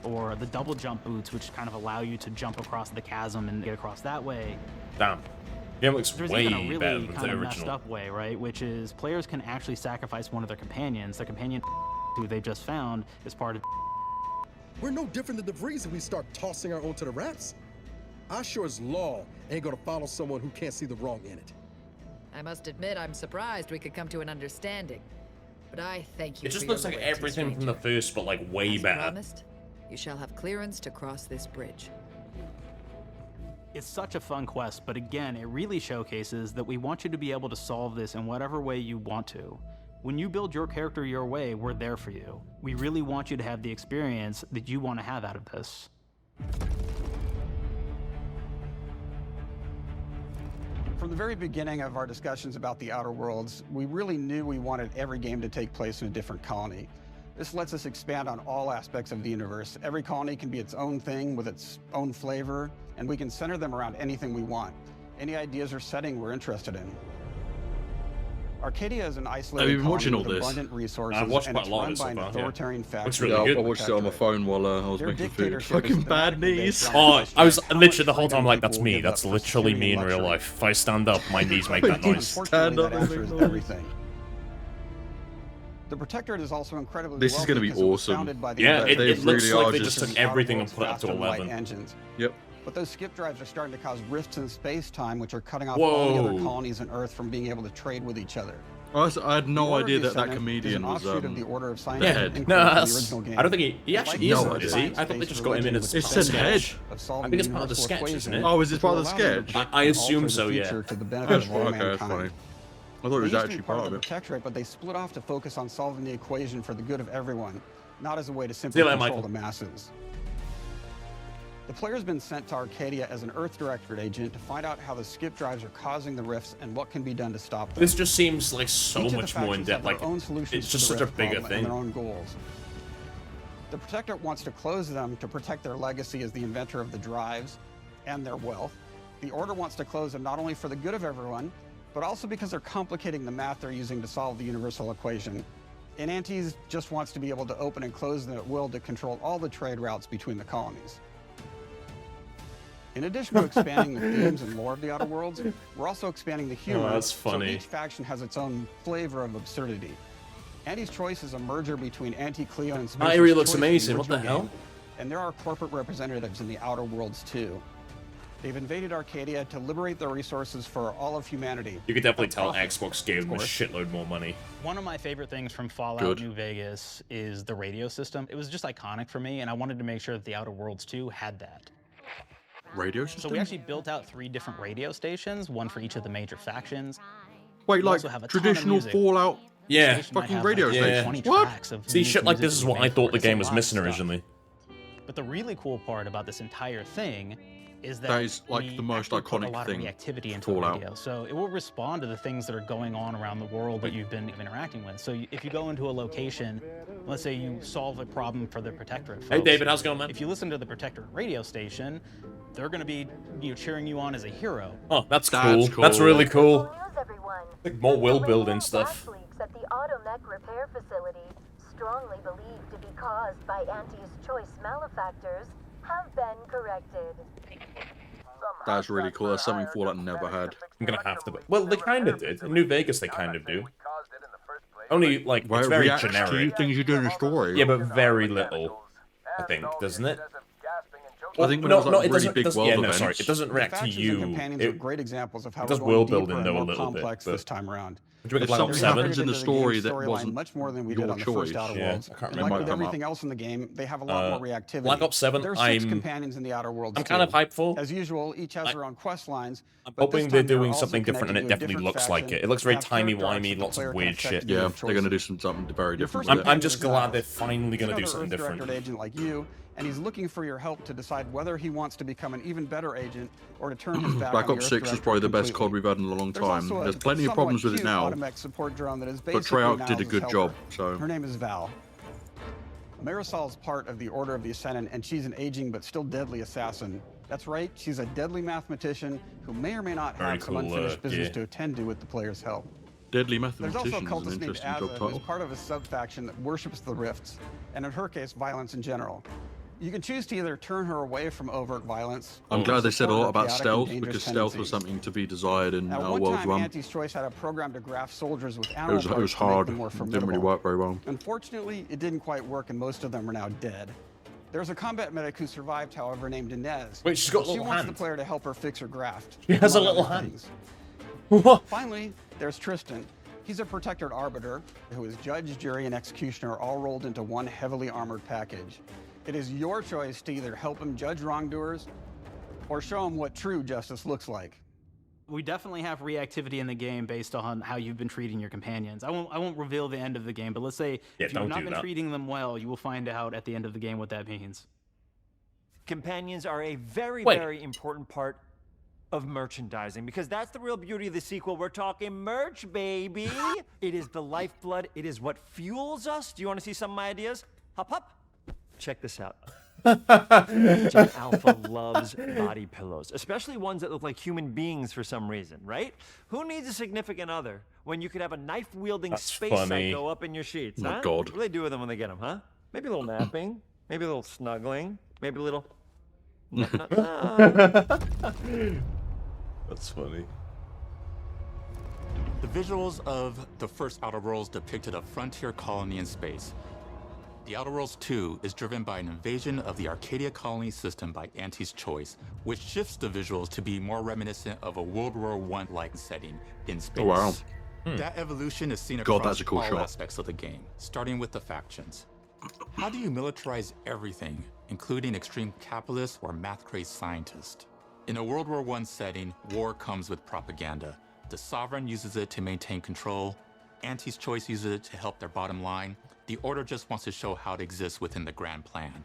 or the double jump boots, which kind of allow you to jump across the chasm and get across that way. Damn. Yeah, it looks There's way even a better really than kind the of messed original. up way, right? Which is players can actually sacrifice one of their companions. The companion who they just found is part of. We're no different than the Vrees if we start tossing our own to the raps. I sure as law ain't gonna follow someone who can't see the wrong in it. I must admit, I'm surprised we could come to an understanding. But I thank you It just for your looks like loyalty, everything from stranger. the first, but like way As better. promised, you shall have clearance to cross this bridge. It's such a fun quest, but again, it really showcases that we want you to be able to solve this in whatever way you want to. When you build your character your way, we're there for you. We really want you to have the experience that you want to have out of this. From the very beginning of our discussions about the Outer Worlds, we really knew we wanted every game to take place in a different colony. This lets us expand on all aspects of the universe. Every colony can be its own thing with its own flavor, and we can center them around anything we want. Any ideas or setting we're interested in. Arcadia is an isolated Have you been colony watching all with this? abundant resources, I've watched and quite it's a lot of run it by so an far, yeah. authoritarian faction. Looks really Yeah, good. I watched it on my phone while I was Their making food. dictatorship is Fucking bad thematically knees. based on Oh, I was how literally much the whole time freedom like, that's people me. give up That's for literally me in security and real luxury. life. If I stand up, my knees make that noise. Unfortunately, up that and answer is make noise. everything. The Protectorate is also incredibly This is wealthy gonna be because it was awesome. founded by the Yeah, inventors it of looks really like they are just just- took everything and put it up to faster light 11. engines. Yep. But those skip drives are starting to cause rifts in space-time, which are cutting off all the other Whoa. colonies on Earth from being able to trade with each other. I had no The Order idea of the that that Ascendant comedian is an was offshoot of the Order of the Scientists head. incorporated No, in the that's, original game. I don't think he actually Like isn't, no is idea. he? I thought they just got him in as It part of the said head. sketch. Of I solving think it's part of the universal sketch, isn't it? equation, Oh, is it part of the which will allow them sketch? to I assume alter the so, yeah. future to the benefit of all Okay, that's mankind. funny. I thought it They was used to actually be part part of of the it. Protectorate, but they split off to focus on solving the equation for the good of everyone, not as a way to See simply you later, control Michael. the masses. The player's been sent to Arcadia as an Earth Directorate agent to find out how the skip drives are causing the rifts and what can be done to stop them. This just seems like so Each of the much more in factions depth. have their Like, own solutions it's to just the such a rift bigger problem and thing. their own goals. The Protectorate wants to close them to protect their legacy as the inventor of the drives and their wealth. The Order wants to close them not only for the good of everyone, but also because they're complicating the math they're using to solve the universal equation. And Antes just wants to be able to open and close them at will to control all the trade routes between the colonies. In addition to expanding the themes and lore of the Outer Worlds, we're also expanding the humor. that's funny. So each faction has its own flavor of absurdity. Anti's Choice is a merger between Anti-Cleo and Spacer's Irie looks Choice in the amazing, what the original hell? game. And there are corporate representatives in the Outer Worlds too. They've invaded Arcadia to liberate their resources for all of humanity. You could definitely For tell profit, Xbox gave them a of course. shitload more money. One of my favorite things from Fallout Good. New Vegas is the radio system. It was just iconic for me, and I wanted to make sure that the Outer Worlds 2 had that. Radio So system? we actually built out 3 different radio stations, one for each of the major factions. Wait, We like also have a ton of traditional music. Fallout Yeah. Station might fucking have, radio like, Yeah. 20 stations? What? tracks of See, unique shit like music this is we what I made for thought it. the It's a game was lot of missing stuff. originally. But the really cool part about this entire thing is that That is, like, we the most actually put a iconic lot thing of reactivity into Fallout. radio. So it will respond to the things that are going on around the world that you've been interacting with. So if you go into a location, let's say you solve a problem for the Protectorate folks. Hey, David, how's it going, man? If you listen to the Protectorate radio station, they're going to be cheering you on as a hero. Oh, that's That's cool. That's cool. really cool. News, everyone. Like more world building stuff. Gas leaks at the Automech repair facility, strongly believed to be caused by Anti's Choice malefactors, have been corrected. That's really cool. That's something Fallout never had. I'm gonna have to. Well, they kind of did. In New Vegas, they kind of do. Only, like, Where it's it very reacts to you generic. things you do in the story. Yeah, but very little, I think, doesn't it? I think when no, it was, like, no, it really doesn't. big Yeah, world no, sorry, events. it doesn't The react to factions and you. companions It, are great examples of how it we're does going world deeper building and though a more little bit. complex But this time around. would you make If a Black something Ops 7? happens in the Into story game's that storyline wasn't much more than we your did on the choice, first Outer yeah, Worlds. I can't And remember. like with Might come up. everything else in the game, they have a lot more reactivity. Black Ops 7, There are 6 I'm companions in the Outer Worlds. kind of too. hyped for. As usual, each has their own quest lines. I'm but this hoping they're time they're doing also something different, and it connected to a definitely different looks like faction it. It looks and very have character arcs timey-wimey, that the lots player of can weird affect shit. via Yeah, their they're gonna do choices. something very Your different first with I'm it. just glad they're finally gonna do Another something Earth different. Directorate agent like you, and he's looking for your help to decide whether he wants to become an even better agent or to turn his back Black on the Ops Earth 6 is probably the best COD completely. we've had in a long There's time. also a There's plenty of somewhat problems with it cute now, Automech support drone that is but basically Treyarch did a Niles' good job. helper. So Her name is Val. Marisol is part of the Order of the Ascendant, and she's an aging but still deadly assassin. That's right, she's a deadly mathematician who may or may not Very have some cool, unfinished business gear. to attend to with the player's help. Deadly There's also a mathematician is an cultist named interesting job Azza, who's title. part of a sub-faction that worships the rifts, and in her case, violence in general. You can choose to either turn her away from overt violence. I'm or glad they said a support lot her about chaotic and stealth, dangerous because stealth was tendencies. something to be desired in At Outer one Worlds time, 1. Auntie's Choice had a program to graft soldiers with It animal was parts to hard. make them more It didn't formidable. really work very well. Unfortunately, it didn't quite work, and most of them are now dead. There's a combat medic who survived, however, named Inez. Wait, she's got a She little wants hand. the player to help her fix her graft. She has a among little other hand. things. Finally, there's Tristan. He's a protected arbiter who is judge, jury, and executioner all rolled into one heavily armored package. It is your choice to either help him judge wrongdoers or show him what true justice looks like. We definitely have reactivity in the game based on how you've been treating your companions. I won't reveal the end of the game, but let's say Yeah, if you've don't not do been that. treating them well, you will find out at the end of the game what that means. Companions are a very, Wait. very important part of merchandising, because that's the real beauty of the sequel. We're talking merch, baby. It is the lifeblood. It is what fuels us. Do you want to see some of my ideas? Hop, hop. Check this out. Gen Alpha loves body pillows, especially ones that look like human beings for some reason, right? Who needs a significant other when you could have a knife-wielding That's space funny. psycho up in your sheets, Oh my huh? God. What do they do with them when they get them, huh? Maybe a little napping, maybe a little snuggling, maybe a little... That's funny. The visuals of the first Outer Worlds depicted a frontier colony in space. The Outer Worlds 2 is driven by an invasion of the Arcadia colony system by Auntie's Choice, which shifts the visuals to be more reminiscent of a World War I-like setting in space. Oh, wow. That evolution is seen God, across that's a cool all shot. aspects of the game, starting with the factions. How do you militarize everything, including extreme capitalists or math-crazed scientists? In a World War I setting, war comes with propaganda. The Sovereign uses it to maintain control. Auntie's Choice uses it to help their bottom line. The Order just wants to show how it exists within the grand plan.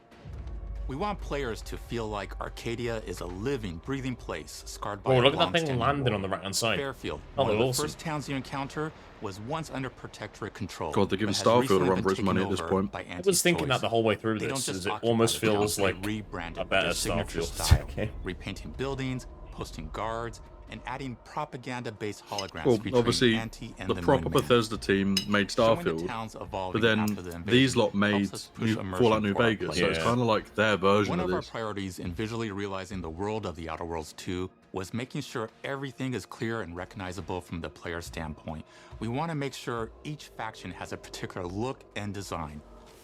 We want players to feel like Arcadia is a living, breathing place scarred by Oh, a look at that thing long-standing landing war. on the right-hand side. Fairfield, Oh, one of they're the awesome. first towns you encounter, was once under protectorate control. God, they're giving but has Starfield a recently run been for its taken money at this over point. by I was Auntie's thinking Choice. that the whole way through They this, don't just is it occupy almost the town, feels they like rebrand a it with better their signature Starfield. style, Okay. repainting buildings, posting guards, and adding propaganda-based holograms Well, featuring obviously, Auntie and the the proper Moon Man. Bethesda team made Showing the Starfield, towns evolving but then after the invasion these lot made helps us push immersion Fallout New for our Vegas, so it's players. kind of like their version One of of our this. priorities in visually realizing the world of the Outer Worlds 2 was making sure everything is clear and recognizable from the player standpoint. We want to make sure each faction has a particular look and design.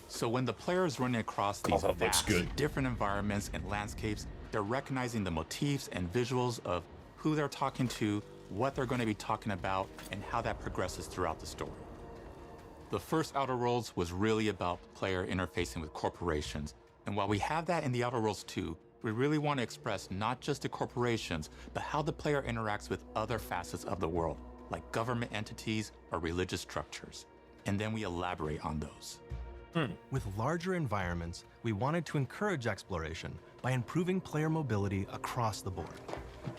So when the player is running across these that looks vast, good. different environments and landscapes, they're recognizing the motifs and visuals of who they're talking to, what they're going to be talking about, and how that progresses throughout the story. The first Outer Worlds was really about player interfacing with corporations. And while we have that in the Outer Worlds 2, we really want to express not just the corporations, but how the player interacts with other facets of the world, like government entities or religious structures. And then we elaborate on those. With larger environments, we wanted to encourage exploration by improving player mobility across the board.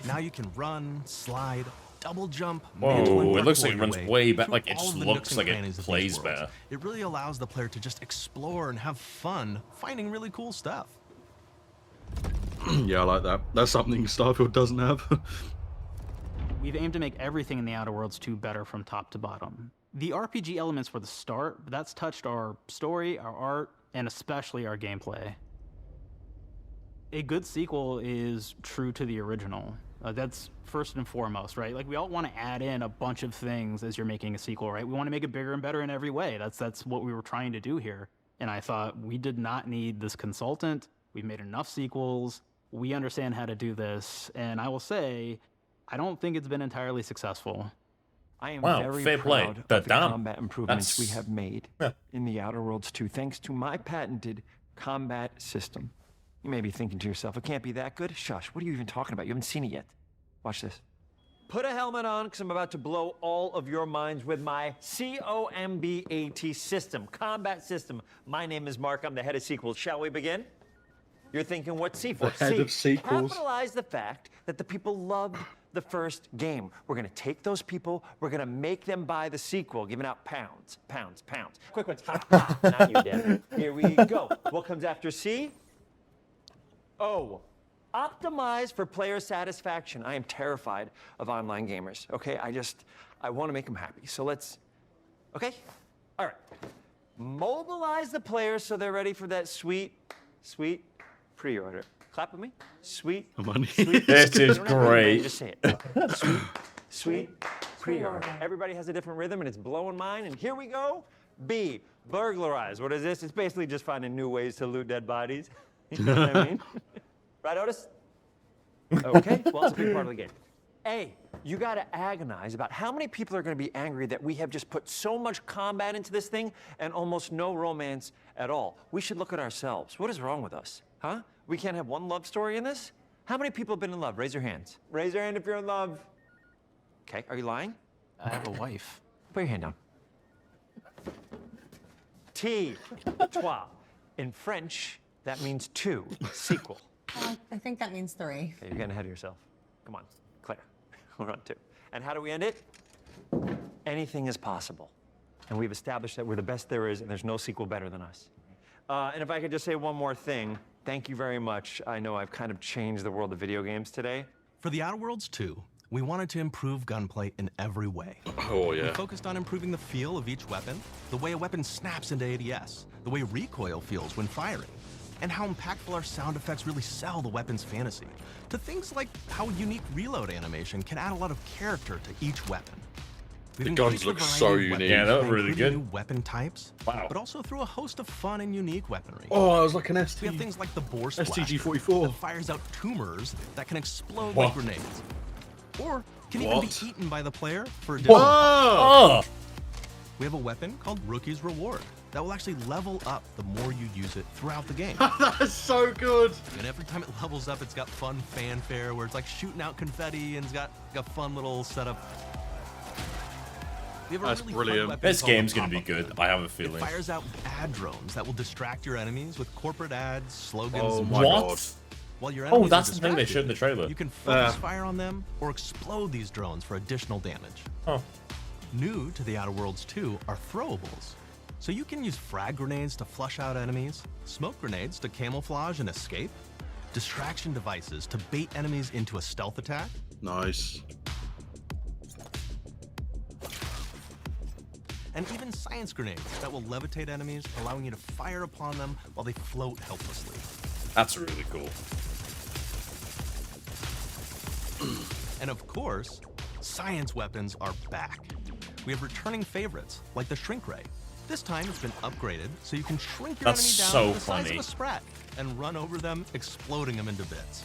Now you can run, slide, double jump, mantle, and Whoa, it looks parkour like it your runs way way back. through Like, it all just of the looks nooks and like it crannies of these plays worlds. better. It really allows the player to just explore and have fun finding really cool stuff. Yeah, I like that. That's something Starfield doesn't have. We've aimed to make everything in the Outer Worlds 2 better from top to bottom. The RPG elements were the start, but that's touched our story, our art, and especially our gameplay. A good sequel is true to the original. That's first and foremost, right? Like, we all want to add in a bunch of things as you're making a sequel, right? We want to make it bigger and better in every way. That's what we were trying to do here. And I thought, we did not need this consultant. We've made enough sequels. We understand how to do this. And I will say, I don't think it's been entirely successful. I am Wow, very fair play. proud But of the damn, combat improvements we that's- have made in the Outer Worlds 2, thanks to my patented combat system. You may be thinking to yourself, it can't be that good. Shush, what are you even talking about? You haven't seen it yet. Watch this. Put a helmet on, because I'm about to blow all of your minds with my COMBAT system, combat system. My name is Mark, I'm the head of sequels. Shall we begin? You're thinking, what's C for? The head of sequels. Capitalize the fact that the people loved the first game. We're gonna take those people, we're gonna make them buy the sequel, giving out pounds, pounds, pounds. Quick ones, ha, ha, not you, Dan. Here we go. What comes after C? O. optimized for player satisfaction. I am terrified of online gamers, okay? I want to make them happy. So let's, okay? All right. Mobilize the players so they're ready for that sweet pre-order. Clap with me. Sweet. This is great. Just say it. Sweet pre-order. Everybody has a different rhythm, and it's blowing mine. And here we go. B, burglarize. What is this? It's basically just finding new ways to loot dead bodies. You know what I mean? Right, Otis? Okay, well, it's a big part of the game. A, you gotta agonize about how many people are gonna be angry that we have just put so much combat into this thing and almost no romance at all. We should look at ourselves. What is wrong with us, huh? We can't have one love story in this? How many people have been in love? Raise your hands. Raise your hand if you're in love. Okay, are you lying? I have a wife. Put your hand down. T, trois. In French, that means two, sequel. I think that means 3. Okay, you're getting ahead of yourself. Come on, Claire. We're on 2. And how do we end it? Anything is possible. And we've established that we're the best there is, and there's no sequel better than us. And if I could just say one more thing, thank you very much. I know I've kind of changed the world of video games today. For The Outer Worlds 2, we wanted to improve gunplay in every way. Oh, yeah. We focused on improving the feel of each weapon, the way a weapon snaps into ADS, the way recoil feels when firing, and how impactful our sound effects really sell the weapon's fantasy, to things like how unique reload animation can add a lot of character to each weapon. The guns look so unique. Yeah, that was really good. New weapon types, wow. But also through a host of fun and unique weaponry. Oh, it was like an ST. We have things like the Boar Splash STG-44 that fires out tumors that can explode What? like grenades, or can even What? be eaten by the player for additional. Oh! We have a weapon called Rookie's Reward that will actually level up the more you use it throughout the game. That's so good. And every time it levels up, it's got fun fanfare where it's like shooting out confetti and it's got a fun little setup. We have a That's really brilliant. fun weapon This called the game's gonna be pop-up good. gun. I have a It feeling. fires out ad drones that will distract your enemies with corporate ads, slogans, Oh and my what? God. While your Oh, enemies that's are the thing they showed in the distracted, trailer. You can focus fire on them or explode these drones for additional damage. Oh. New to the Outer Worlds 2 are throwables. So you can use frag grenades to flush out enemies, smoke grenades to camouflage and escape, distraction devices to bait enemies into a stealth attack. Nice. And even science grenades that will levitate enemies, allowing you to fire upon them while they float helplessly. That's really cool. And of course, science weapons are back. We have returning favorites, like the Shrink Ray. This time it's been upgraded, so you can shrink your That's enemy down so to the size funny. of a sprat and run over them, exploding them into bits.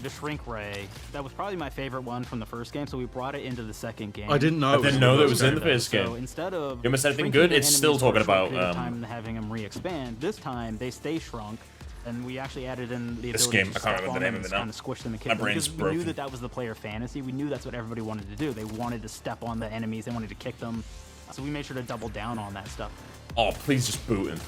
The Shrink Ray, that was probably my favorite one from the first game, so we brought it into the second game. I didn't know. I didn't know that was in the first So game. instead of You missed anything shrinking good? the It's still enemies for a talking short about, period of time and having them re-expand. This time they stay shrunk, and we actually added in the This ability game, to I can't step remember on the name them of it and now. kind of squish them and kick My them, brain's because we knew broken. that that was the player fantasy. We knew that's what everybody wanted to do. They wanted to step on the enemies. They wanted to kick them. So we made sure to double down on that stuff. Oh, please just boot him.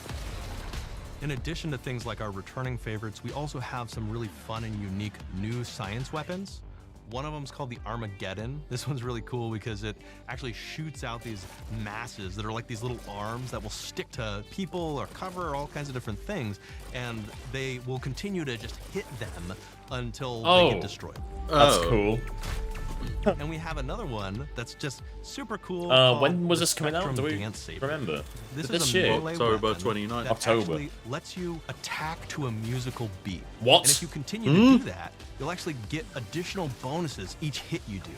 In addition to things like our returning favorites, we also have some really fun and unique new science weapons. One of them is called the Armageddon. This one's really cool because it actually shoots out these masses that are like these little arms that will stick to people or cover or all kinds of different things, and they will continue to just hit them until they get destroyed. That's cool. And we have another one that's just super cool. When was this coming out? Spectrum Do we Dance Saber. remember? This This is a year? melee October weapon 29th. that October. actually lets you attack to a musical beat. What? And if you continue to do that, you'll actually get additional bonuses each hit you do.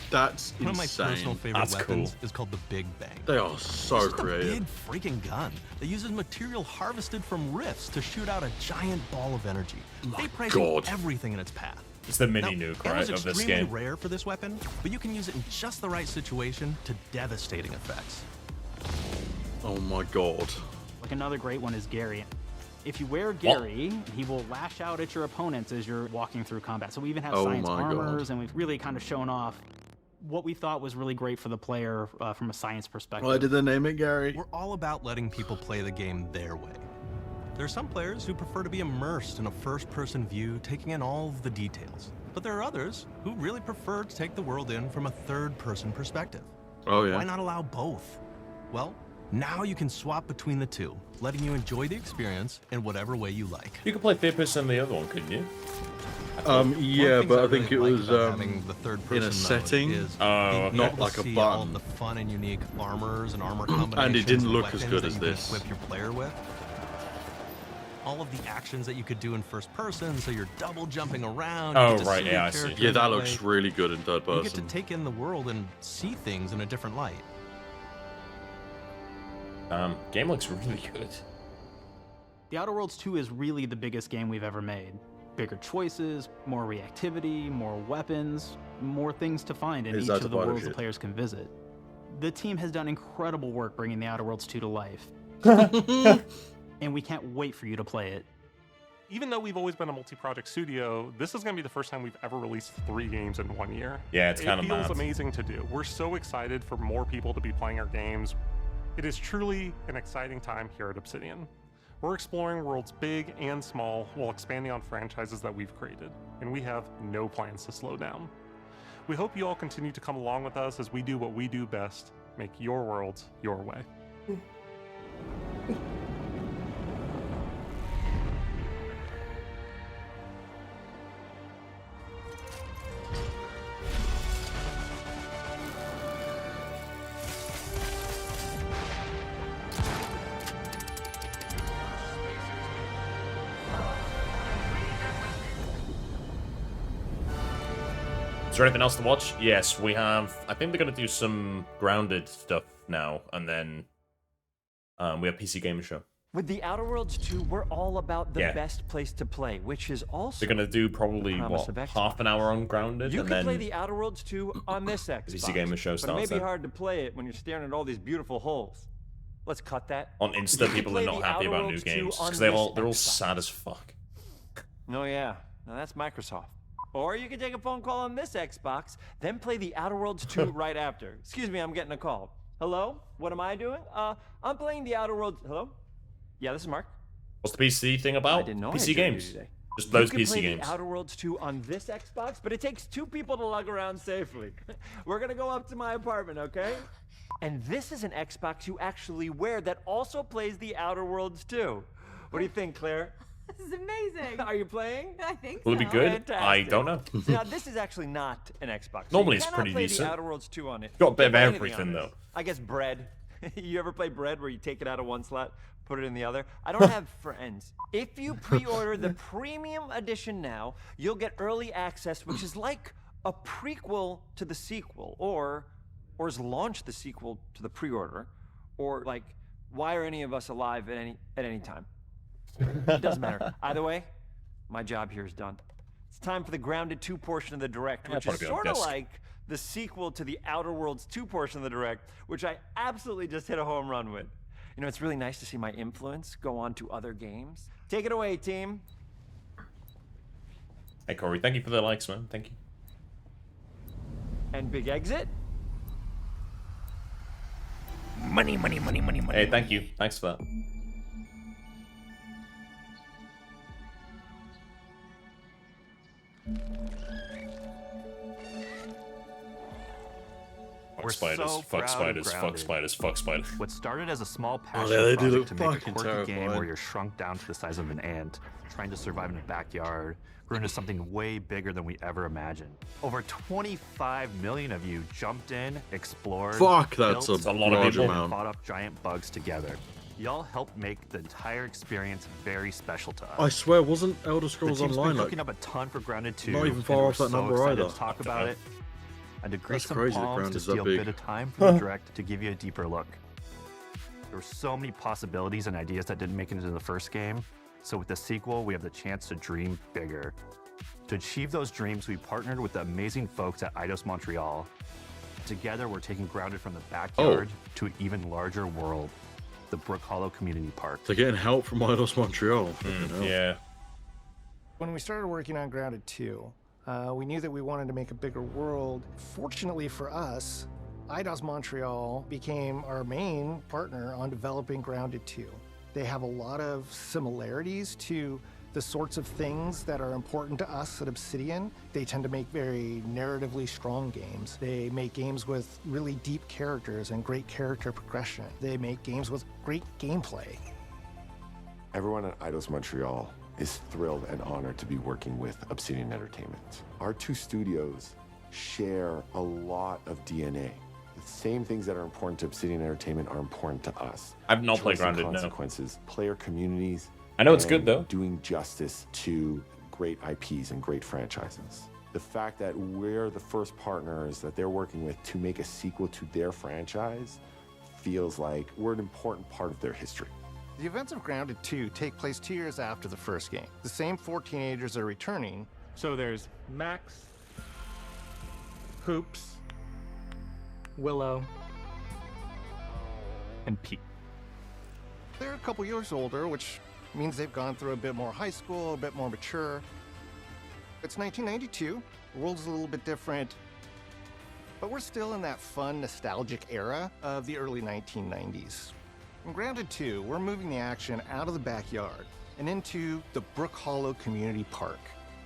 That's One of my insane. personal favorite That's weapons cool. is called the Big Bang. They are so It's just creative. a big freaking gun that uses material harvested from rifts to shoot out a giant ball of energy. They price God. everything in its path. It's the mini Now, nuke, ammo's right, of this extremely game. rare for this weapon, but you can use it in just the right situation to devastating effects. Oh my god. Like another great one is Gary. If you wear Gary, he will lash out at your opponents as you're walking through combat. So we even have Oh science my God. armors, and we've really kind of shown off what we thought was really great for the player from a science perspective. Why did they name it Gary? We're all about letting people play the game their way. There are some players who prefer to be immersed in a first-person view, taking in all of the details. But there are others who really prefer to take the world in from a third-person perspective. Oh yeah. Why not allow both? Well, Now you can swap between the two, letting you enjoy the experience in whatever way you like. You could play third person in the other one, couldn't you? Yeah, but I think it was having the third person in a setting, not like a all of button. the fun and unique armors and armor combinations. And it didn't and look as weapons good that as you can this. equip your player with. All of the actions that you could do in first person, so you're double jumping around. Oh, you get to right, see yeah, your I see. character Yeah, in that way. looks really good in third You get to person. take in the world and see things in a different light. Game looks really good. The Outer Worlds 2 is really the biggest game we've ever made. Bigger choices, more reactivity, more weapons, more things to find in Is each that of the the worlds the shit? players can visit. The team has done incredible work bringing the Outer Worlds 2 to life. And we can't wait for you to play it. Even though we've always been a multi-project studio, this is going to be the first time we've ever released 3 games in 1 year. Yeah, it's kind of It feels mad. amazing to do. We're so excited for more people to be playing our games. It is truly an exciting time here at Obsidian. We're exploring worlds big and small while expanding on franchises that we've created, and we have no plans to slow down. We hope you all continue to come along with us as we do what we do best, make your worlds your way. Is there anything else to watch? Yes, we have. I think they're going to do some grounded stuff now, and then we have PC Gamer Show. With the Outer Worlds 2, we're all about the Yeah. best place to play, which is also They're going to do probably, promise what, of Xbox. half an hour on grounded, You and can then play the Outer Worlds 2 on this Xbox. PC Gamer Show but it may starts be then. hard to play it when you're staring at all these beautiful holes. Let's cut that. On Insta, You can people are play not the happy Outer about new Worlds 2 games on because this they're all Xbox. sad as fuck. Oh yeah, now that's Microsoft. Or you can take a phone call on this Xbox, then play the Outer Worlds 2 right after. Excuse me, I'm getting a call. Hello? What am I doing? I'm playing the Outer Worlds. Hello? Yeah, this is Mark. What's the PC thing about? I didn't know I PC had your games. interview today. Just those you can PC play games. The Outer Worlds 2 on this Xbox, but it takes 2 people to lug around safely. We're gonna go up to my apartment, okay? And this is an Xbox you actually wear that also plays the Outer Worlds 2. What do you think, Claire? This is amazing. Are you playing? I think Will it be so. good? Fantastic. I don't know. Now, this is actually not an Xbox. So Normally you it's cannot pretty play decent. The Outer Worlds 2 on it. Got a bit of Can't play anything everything, on though. this. I guess bread. You ever play bread where you take it out of one slot, put it in the other? I don't have friends. If you pre-order the premium edition now, you'll get early access, which is like a prequel to the sequel, or is launch the sequel to the pre-order, or like, why are any of us alive at any time? It doesn't matter. Either way, my job here is done. It's time for the Grounded 2 portion of the Direct, which is sort of like the sequel to the Outer Worlds 2 portion of the Direct, which I absolutely just hit a home run with. You know, it's really nice to see my influence go on to other games. Take it away, team. Hey, Corey, thank you for the likes, man. Thank you. And big exit. Money, money, money, money, money. Hey, thank you. Thanks for that. Fuck spiders, fuck spiders, fuck spiders, fuck spiders. What started as a small Oh, passion yeah, they do project look to make a fucking quirky game terrifying. where you're shrunk down to the size of an ant, trying to survive in a backyard, grew into something way bigger than we ever imagined. Over 25 million of you jumped in, explored, Fuck, that's built, a lot of and people. amount. fought off giant bugs together. Y'all helped make the entire experience very special to us. I swear, wasn't Elder Scrolls the team's Online been like cooking up a ton for Grounded 2. not even and far we're off that so number excited either? to talk about it. I had to grace That's some crazy that palms to Grounded's that steal a big. bit of time from the Direct to give you a deeper look. There were so many possibilities and ideas that didn't make it into the first game, so with the sequel, we have the chance to dream bigger. To achieve those dreams, we partnered with the amazing folks at Eidos Montreal. Together, we're taking Grounded from the backyard to an even larger world, the Brook Hollow Community Park. They're getting help from Eidos Montreal. Fucking hell. Yeah. When we started working on Grounded 2, we knew that we wanted to make a bigger world. Fortunately for us, Eidos Montreal became our main partner on developing Grounded 2. They have a lot of similarities to the sorts of things that are important to us at Obsidian. They tend to make very narratively strong games. They make games with really deep characters and great character progression. They make games with great gameplay. Everyone at Eidos Montreal is thrilled and honored to be working with Obsidian Entertainment. Our two studios share a lot of DNA. The same things that are important to Obsidian Entertainment are important to us. I've not played Choice and Grounded, no. consequences, player communities. I know it's good, and though. Doing justice to great IPs and great franchises. The fact that we're the first partners that they're working with to make a sequel to their franchise feels like we're an important part of their history. The events of Grounded 2 take place 2 years after the first game. The same 4 teenagers are returning. So there's Max, Hoops, Willow, and Pete. They're a couple years older, which means they've gone through a bit more high school, a bit more mature. It's 1992. The world's a little bit different, but we're still in that fun, nostalgic era of the early 1990s. In Grounded 2, we're moving the action out of the backyard and into the Brook Hollow Community Park.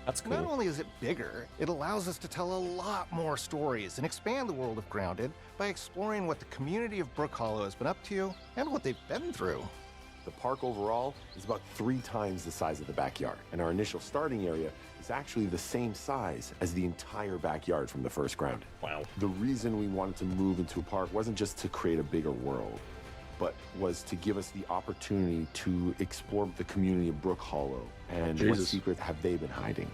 That's cool. Not only is it bigger, it allows us to tell a lot more stories and expand the world of Grounded by exploring what the community of Brook Hollow has been up to and what they've been through. The park overall is about 3 times the size of the backyard, and our initial starting area is actually the same size as the entire backyard from the first Grounded. Wow. The reason we wanted to move into a park wasn't just to create a bigger world, but was to give us the opportunity to explore the community of Brook Hollow and what secrets have they been hiding.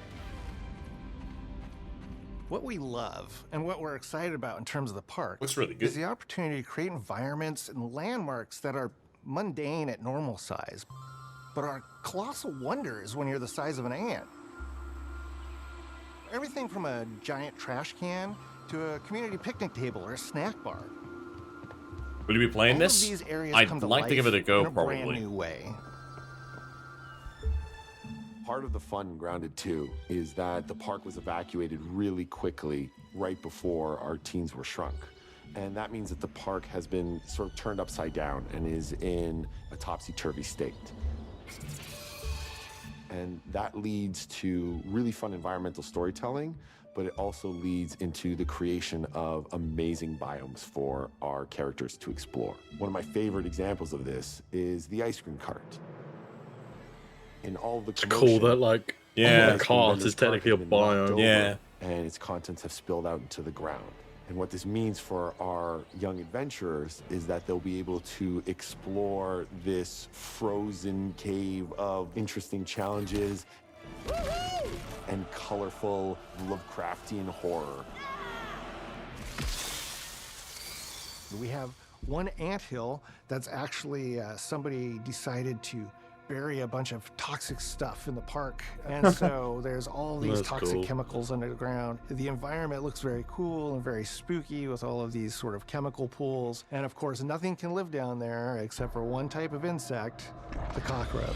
What we love and what we're excited about in terms of the park Looks really good. is the opportunity to create environments and landmarks that are mundane at normal size, but are colossal wonders when you're the size of an ant. Everything from a giant trash can to a community picnic table or a snack bar. Will you be playing All of this? these areas I'd come to like to give it a life go, in a probably. brand new way. Part of the fun in Grounded 2 is that the park was evacuated really quickly right before our teens were shrunk. And that means that the park has been sort of turned upside down and is in a topsy-turvy state. And that leads to really fun environmental storytelling, but it also leads into the creation of amazing biomes for our characters to explore. One of my favorite examples of this is the ice cream cart. In all the It's cool that, like, Yeah. the cart is technically a biome. Yeah. And its contents have spilled out into the ground. And what this means for our young adventurers is that they'll be able to explore this frozen cave of interesting challenges and colorful Lovecraftian horror. We have one anthill that's actually somebody decided to bury a bunch of toxic stuff in the park. And so there's all these That's toxic cool. chemicals under the ground. The environment looks very cool and very spooky with all of these sort of chemical pools. And of course, nothing can live down there except for one type of insect, the cockroach.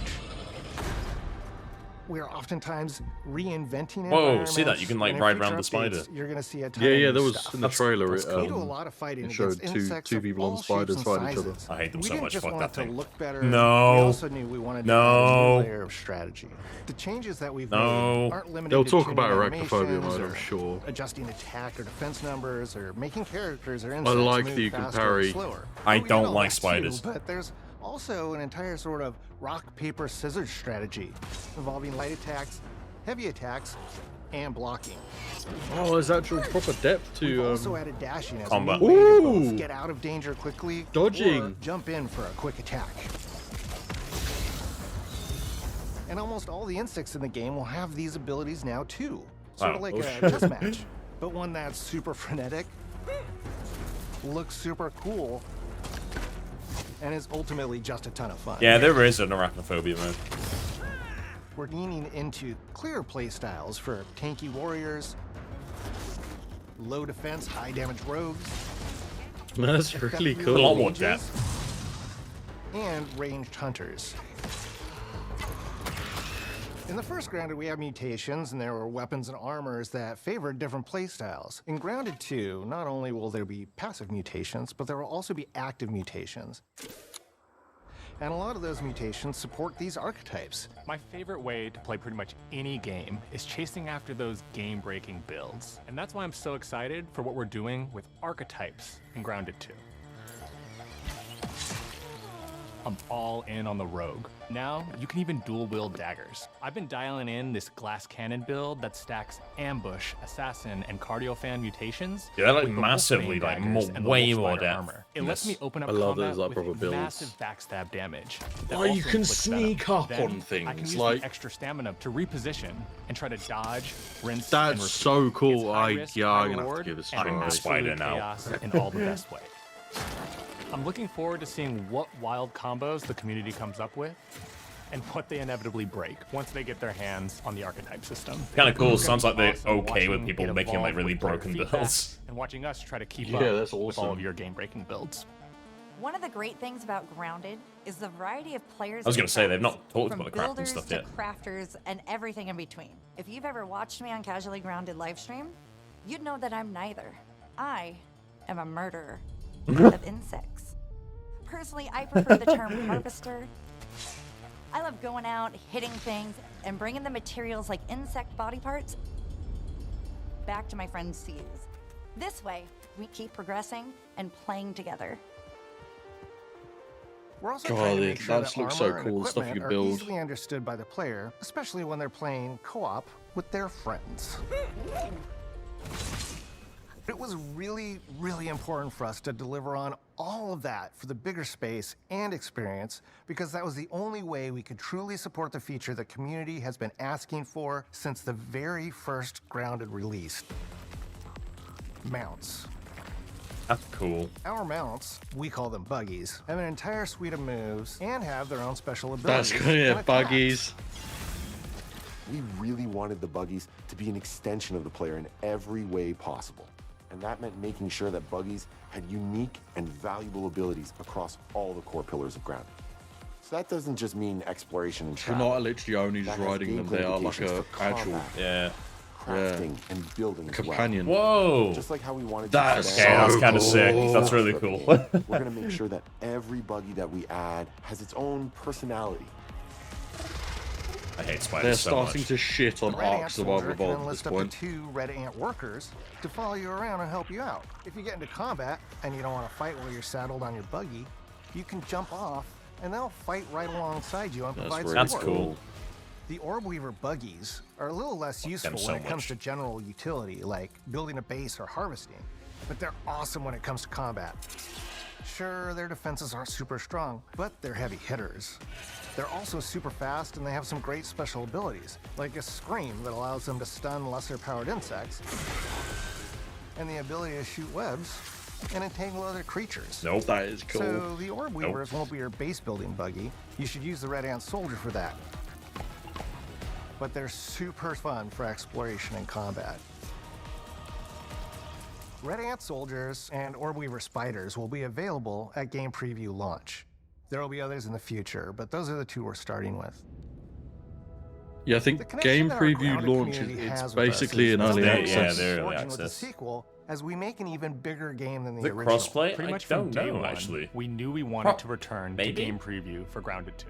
We are oftentimes reinventing Whoa, see that? environments, You can, like, and in ride future around the updates, spider. You're going to see a ton Yeah, of yeah, new there was stuff. in the trailer. That's cool. We do a lot of fighting it showed against two insects two of people on all spiders shapes and fighting each other. sizes. I hate them we so didn't much. just Fuck want that it to thing. look better. No. We also knew we wanted to add a new layer of strategy. The changes that we've No. made aren't limited They'll to talk tuning about arachnophobia animations mode, I'm or sure. adjusting attack or defense numbers or making characters or I insects like move that you can faster or parry. slower. I We did don't all like that too, spiders. but there's also an entire sort of rock, paper, scissors strategy involving light attacks, heavy attacks, and blocking. Oh, there's actual proper depth We've to also added dashing as combat. a new way to Ooh. both get out of danger quickly Dodging. or jump in for a quick attack. And almost all the insects in the game will have these abilities now too. Sort Wow. of like Oh, a shit. chess match, but one that's super frenetic, looks super cool, and is ultimately just a ton of fun. Yeah, there is an arachnophobia mode. We're leaning into clear play styles for tanky warriors, low defense, high damage rogues, That's really effective cool. A lot more mages, depth. and ranged hunters. In the first Grounded, we have mutations, and there were weapons and armors that favored different playstyles. In Grounded 2, not only will there be passive mutations, but there will also be active mutations. And a lot of those mutations support these archetypes. My favorite way to play pretty much any game is chasing after those game-breaking builds. And that's why I'm so excited for what we're doing with archetypes in Grounded 2. I'm all in on the rogue. Now, you can even dual-wield daggers. I've been dialing in this glass cannon build that stacks ambush, assassin, and cardiofan mutations. Yeah, like with both massively, main like daggers and the way wolf more rider depth. armor. It lets me open up I love combat those, like, proper with builds. massive backstab damage. that Oh, you also can inflicts venom. sneak up Then on I can things, use like- the extra stamina to reposition and try to dodge, rinse, That's and repeat. so cool. It's high risk, high I'm gonna have reward, to give this a and try. I'm the spider absolute now. chaos in all the best way. I'm looking forward to seeing what wild combos the community comes up with and what they inevitably break once they get their hands on the archetype system. Kind of cool. It's gonna Sounds be like they're awesome okay with watching people it making like evolve really with player broken feedback builds. and watching us try to keep Yeah, up that's with all awesome. of your game-breaking builds. One of the great things about Grounded is the variety of players. I was and gonna say, they've friends, not talked from about the crafting builders stuff to yet. crafters and everything in between. If you've ever watched me on Casually Grounded livestream, you'd know that I'm neither. I am a murderer of insects. Personally, I prefer the term harvester. I love going out, hitting things, and bringing the materials like insect body parts back to my friends to use. This way, we keep progressing and playing together. We're also God, trying to make sure that that looks so armor and cool, the stuff equipment you are build. easily understood by the player, especially when they're playing co-op with their friends. It was really, really important for us to deliver on all of that for the bigger space and experience, because that was the only way we could truly support the feature the community has been asking for since the very first Grounded release. Mounts. That's cool. Our mounts, we call them buggies, have an entire suite of moves and have their own special abilities. That's good, yeah, and a class. buggies. We really wanted the buggies to be an extension of the player in every way possible. And that meant making sure that buggies had unique and valuable abilities across all the core pillars of Grounded. So that doesn't just mean exploration and We're travel. not literally only just That has riding them, gameplay they are like implications a for actual combat, crafting and building as well. companion. Whoa! Just like how we wanted That's to Okay, that's so kind of sick. cool. That's really cool. We're gonna make sure that every buggy that we add has its own personality. I hate They're spiders so starting much. to shit on The Red Ant Ark Survival Soldier can Evolved at this enlist up to point. 2 Red Ant workers to follow you around and help you out. If you get into combat and you don't want to fight while you're saddled on your buggy, you can jump off and they'll fight right alongside you and provide support. That's cool. The Orb Weaver buggies are a little less useful so when it comes much. to general utility, like building a base or harvesting, but they're awesome when it comes to combat. Sure, their defenses aren't super strong, but they're heavy hitters. They're also super fast and they have some great special abilities, like a scream that allows them to stun lesser powered insects, and the ability to shoot webs and entangle other creatures. Nope. That is cool. So the Orb Weavers won't be your base building buggy. You should use the Red Ant Soldier for that. But they're super fun for exploration and combat. Red Ant Soldiers and Orb Weaver Spiders will be available at game preview launch. There will be others in the future, but those are the 2 we're starting with. Yeah, I think game that our preview Grounded launch community it's has with us basically is an early very access. they're early fortunate with the access. sequel as we make an even bigger game than the Is it original. crossplay? Pretty I much don't from day know, one, actually. we knew we wanted to return maybe? to game preview for Grounded 2.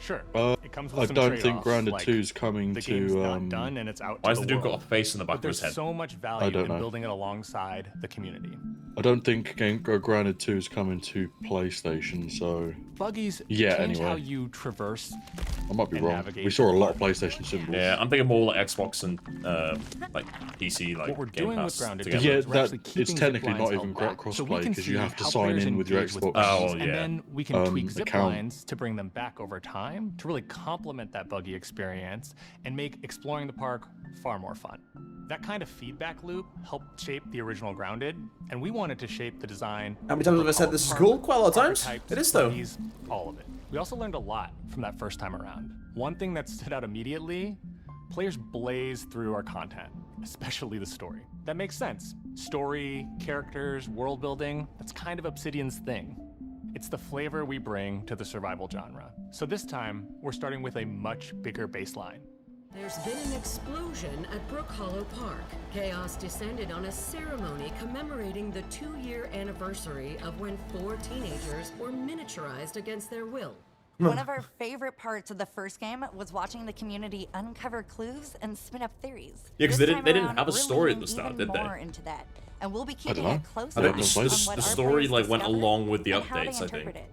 Sure, it comes with I some don't think trade-offs, Grounded like 2's coming the game's to. not done and it's out Why to has the the dude got world. a face in the back But of his there's head? so much I value don't in know. building it alongside the community. I don't think Grounded 2 is coming to PlayStation, so Buggies yeah. change how Anyway, you traverse. I might be and wrong. navigate We saw a the lot of park. PlayStation symbols. Yeah, I'm thinking more like Xbox and like PC, like What we're Game doing with Pass Grounded together. Two Yeah, is we're that actually it's keeping technically zip not lines even held back, so we crossplay can because you see have to how sign players in with your engage with Xbox. buggies, Oh, and yeah. then we can tweak zip account. lines to bring them back over time to really complement that buggy experience and make exploring the park far more fun. That kind of feedback loop helped shape the original Grounded, and we wanted to shape the design. How many times have I said this is cool? Quite a lot of times. Archetypes, It is though. buggies, all of it. We also learned a lot from that first time around. One thing that stood out immediately, players blaze through our content, especially the story. That makes sense. Story, characters, world building, that's kind of Obsidian's thing. It's the flavor we bring to the survival genre. So this time, we're starting with a much bigger baseline. There's been an explosion at Brook Hollow Park. Chaos descended on a ceremony commemorating the 2-year anniversary of when 4 teenagers were miniaturized against their will. One of our favorite parts of the first game was watching the community uncover clues and spin up theories. Yeah, because This they time didn't around, have a we're story at leaning the start, even did they? more into that, and we'll be I keeping don't a know. close I think eye the on what the our story players like went discover along with the and how they updates, I interpret think. it.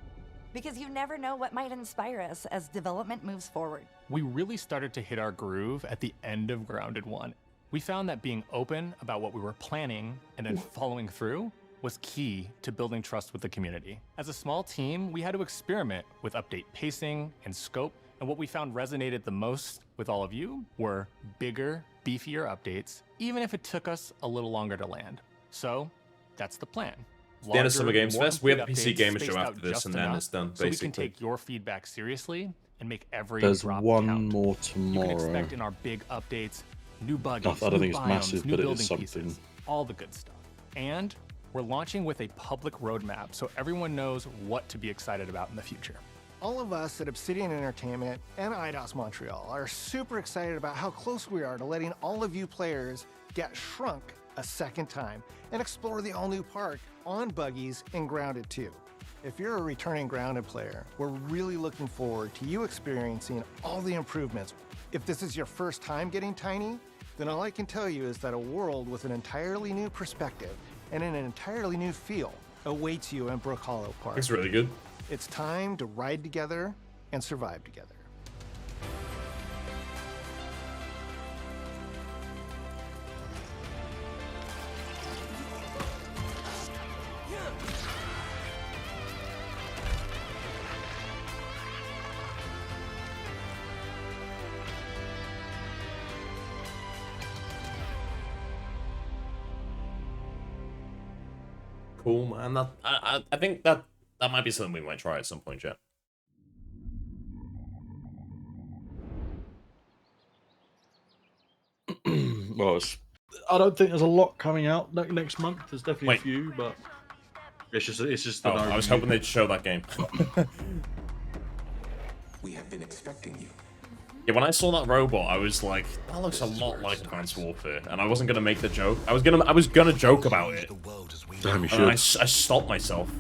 Because you never know what might inspire us as development moves forward. We really started to hit our groove at the end of Grounded 1. We found that being open about what we were planning and then following through was key to building trust with the community. As a small team, we had to experiment with update pacing and scope, and what we found resonated the most with all of you were bigger, beefier updates, even if it took us a little longer to land. So that's the plan. The end of Summer Games more Fest, we have the complete PC Gamer updates Show spaced after out this, just and then enough it's done, so we can basically. take your feedback seriously and make every There's drop one count. more You tomorrow. can expect in our big updates, new buggies, I don't new think it's biomes, massive, new but it building is something. pieces, all the good stuff. And we're launching with a public roadmap so everyone knows what to be excited about in the future. All of us at Obsidian Entertainment and IDOS Montreal are super excited about how close we are to letting all of you players get shrunk a second time and explore the all-new park on buggies in Grounded 2. If you're a returning Grounded player, we're really looking forward to you experiencing all the improvements. If this is your first time getting Tiny, then all I can tell you is that a world with an entirely new perspective and an entirely new feel awaits you in Brook Hollow Park. It's really good. It's time to ride together and survive together. Cool, man. That, I think that might be something we might try at some point, yeah. Well, I don't think there's a lot coming out next month. There's definitely Wait. a few, but it's just. Oh, I was hoping they'd show that game. We have been expecting you. Yeah, when I saw that robot, I was like, that looks a lot like Advanced Warfare, and I wasn't gonna make the joke. I was gonna joke about it. Damn, you And should. I stopped myself.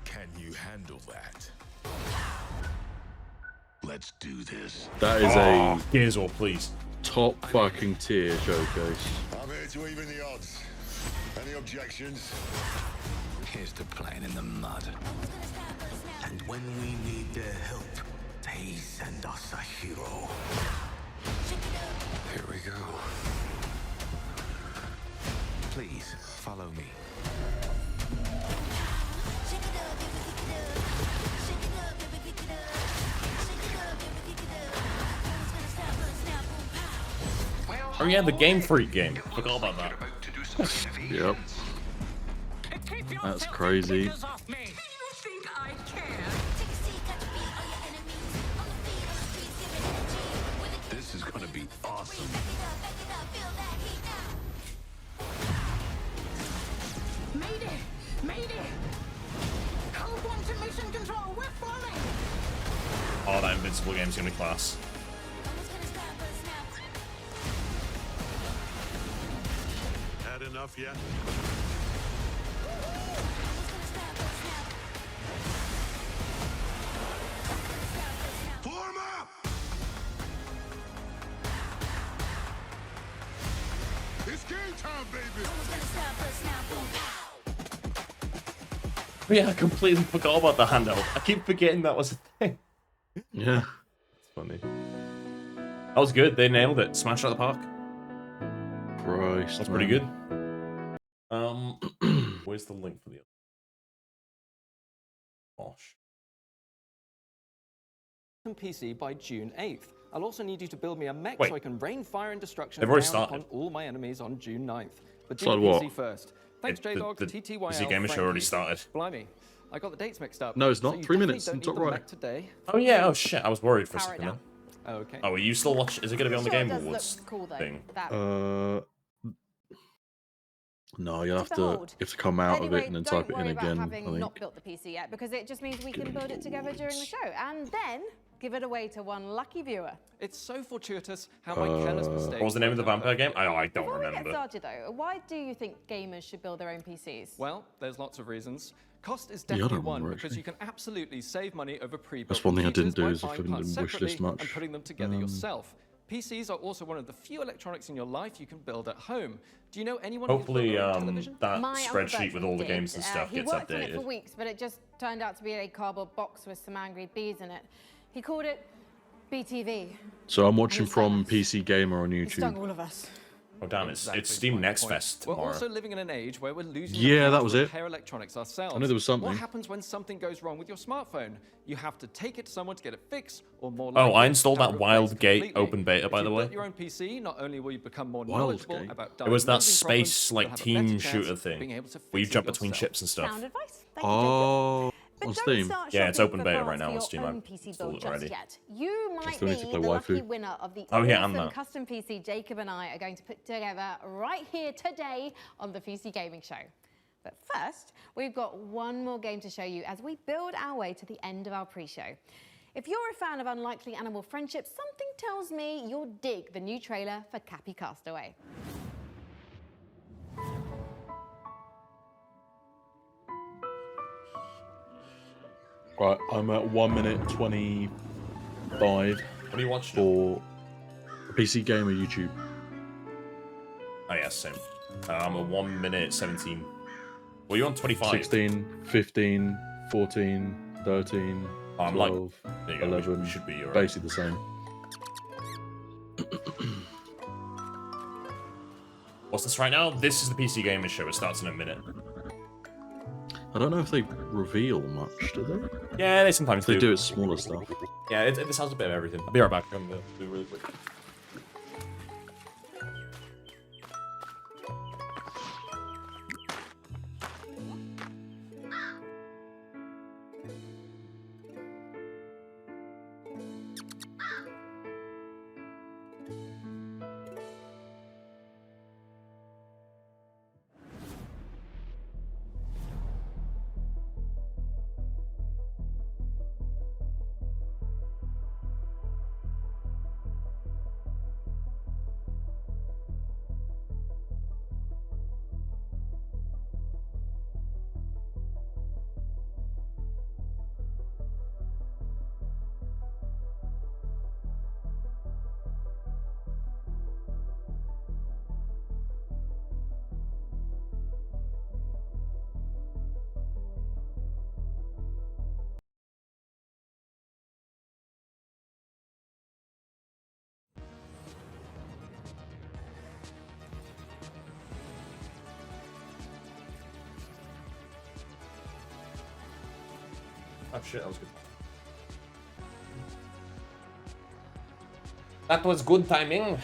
Can you handle that? Let's do this. That is Oh, Gears War, please. top fucking tier showcase. I'm here to even the odds. Any objections? Here's to playing in the mud. And when we need their help, they send us a hero. Here we go. Please follow me. Oh yeah, the Game Freak game. Forgot about that. Yep. That's crazy. This is gonna be awesome. Mayday! Mayday! Code 1 to mission control, we're falling! Oh, that Invincible game's gonna be class. Had enough yet? Form up! It's game time, baby! But yeah, I completely forgot about the handheld. I keep forgetting that was a thing. Yeah. It's funny. That was good. They nailed it. Smash out of the park. Christ. That's pretty man. good. Where's the link for the other? Gosh. PC by June 8th. I'll also need you to build me a mech Wait. so I can rain fire and destruction They've already down started. upon all my enemies on June 9th. But do Started the what? PC first. Thanks, J-Dog, The TTYL, PC Gamer Show already Frankie. started. Blimey, I got the dates mixed up. No, it's So not. you 3 definitely minutes. don't It's need not the right. mech today. Oh yeah, oh shit, I was worried for a Power it second down. then. Okay. Oh, are you still watching? Is it going to be on the Sure, Game it does Awards look cool though. thing? That No, you have to behold. come out of Anyway, it and then don't type it in worry about again. having I think. not built the PC yet, because it just means we can build it together during the show, and then give it away to one lucky viewer. It's so fortuitous how my careless mistake. What was the name of the vampire game? I don't Before we remember. get started, though, why do you think gamers should build their own PCs? Well, there's lots of reasons. Cost is Yeah, I don't definitely one remember, because actually. you can absolutely save money over pre-built That's one thing I didn't computers do by is I buying didn't parts wish this separately much. and putting them together yourself. PCs are also one of the few electronics in your life you can build at home. Do you know anyone Hopefully, who's built their own television? that My Uncle spreadsheet with all the did. games and stuff He gets worked on it for updated. weeks, but it just turned out to be a cardboard box with some angry bees in it. He called it BTV. So I'm watching from PC Gamer on He stung YouTube. all of us. Oh damn, it's Exactly Steam my Next point. Fest We're tomorrow. also living in an age where we're losing Yeah, the that power was to it. repair electronics ourselves. I knew there was something. What happens when something goes wrong with your smartphone? You have to take it to someone to get it fixed, or more Oh, likely, I installed have that it replaced Wildgate completely. open beta, by If the you way. built your own PC, not only will you become more knowledgeable Wildgate? about It was that diagnosing problems, space you'll like have a team better shooter chance of being thing able to where you fix it jump between yourself. ships and stuff. Sound advice? Thank you, Oh, But on don't Steam. start Yeah, it's shopping open for beta parts right now for on your Steam. own I've PC installed build it already. just yet. You might still need to be play the lucky waifu. winner of the Oh, yeah, and awesome that. custom PC Jacob and I are going to put together right here today on the PC Gaming Show. But first, we've got one more game to show you as we build our way to the end of our pre-show. If you're a fan of Unlikely Animal Friendship, something tells me you'll dig the new trailer for Cappy Castaway. Right, I'm at 1 minute 25 What are you watching? for PC Gamer YouTube. Oh yeah, same. I'm at 1 minute 17. Well, you're on 25. 16, 15, 14, 13, I'm 12, there you go, 11. we should be alright. Basically the same. What's this right now? This is the PC Gamer Show. It starts in a minute. I don't know if they reveal much, do they? Yeah, they sometimes They do it smaller stuff. Yeah, this has a bit of everything. I'll be right back. I'm gonna do really quick. Oh shit, that was good. That was good timing.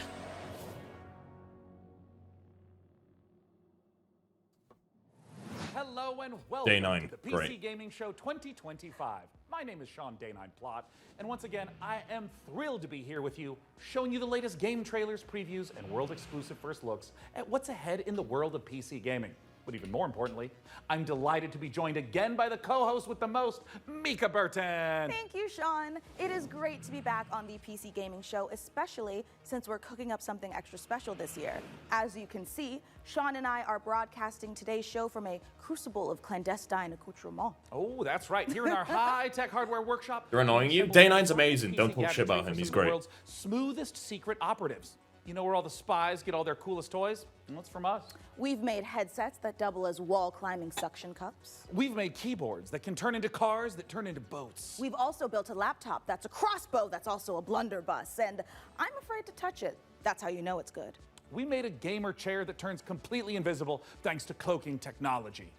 Hello and welcome Day 9, to the PC great. Gaming Show 2025. My name is Sean Day 9 Plot, and once again, I am thrilled to be here with you, showing you the latest game trailers, previews, and world-exclusive first looks at what's ahead in the world of PC gaming. But even more importantly, I'm delighted to be joined again by the co-host with the most, Mika Burton. Thank you, Sean. It is great to be back on the PC Gaming Show, especially since we're cooking up something extra special this year. As you can see, Sean and I are broadcasting today's show from a crucible of clandestine accoutrement. Oh, that's right. Here in our high-tech hardware workshop. You're annoying you? Day 9's amazing. Don't talk shit about him. He's great. World's smoothest secret operatives. You know where all the spies get all their coolest toys? Well, it's from us. We've made headsets that double as wall-climbing suction cups. We've made keyboards that can turn into cars that turn into boats. We've also built a laptop that's a crossbow that's also a blunderbuss, and I'm afraid to touch it. That's how you know it's good. We made a gamer chair that turns completely invisible thanks to cloaking technology.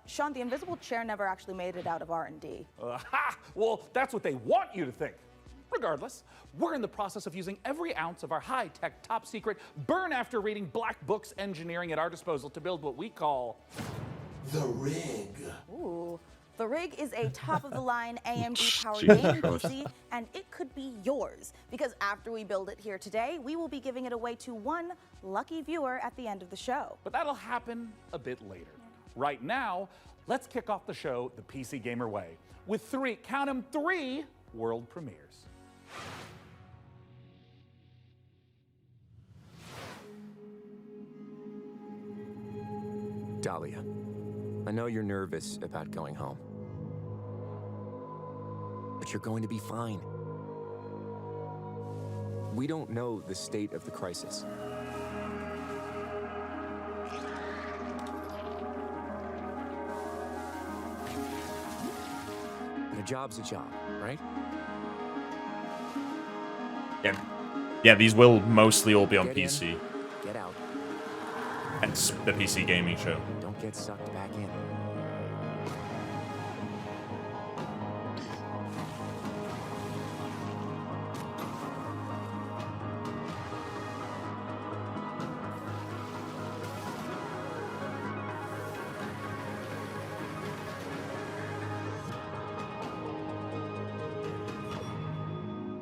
Sean, the invisible chair never actually made it out of R&D. Ha! Well, that's what they want you to think. Regardless, we're in the process of using every ounce of our high-tech, top-secret, burn-after-reading black books engineering at our disposal to build what we call The rig. Ooh, The rig is a top-of-the-line AMD-powered Jesus gaming Christ. PC, and it could be yours. Because after we build it here today, we will be giving it away to one lucky viewer at the end of the show. But that'll happen a bit later. Right now, let's kick off the show the PC Gamer way with count 'em, three world premieres. Dahlia, I know you're nervous about going home, but you're going to be fine. We don't know the state of the crisis. But a job's a job, right? Yeah, these will mostly all be on Get in, PC. get out. Hence the PC gaming show. Don't get sucked back in.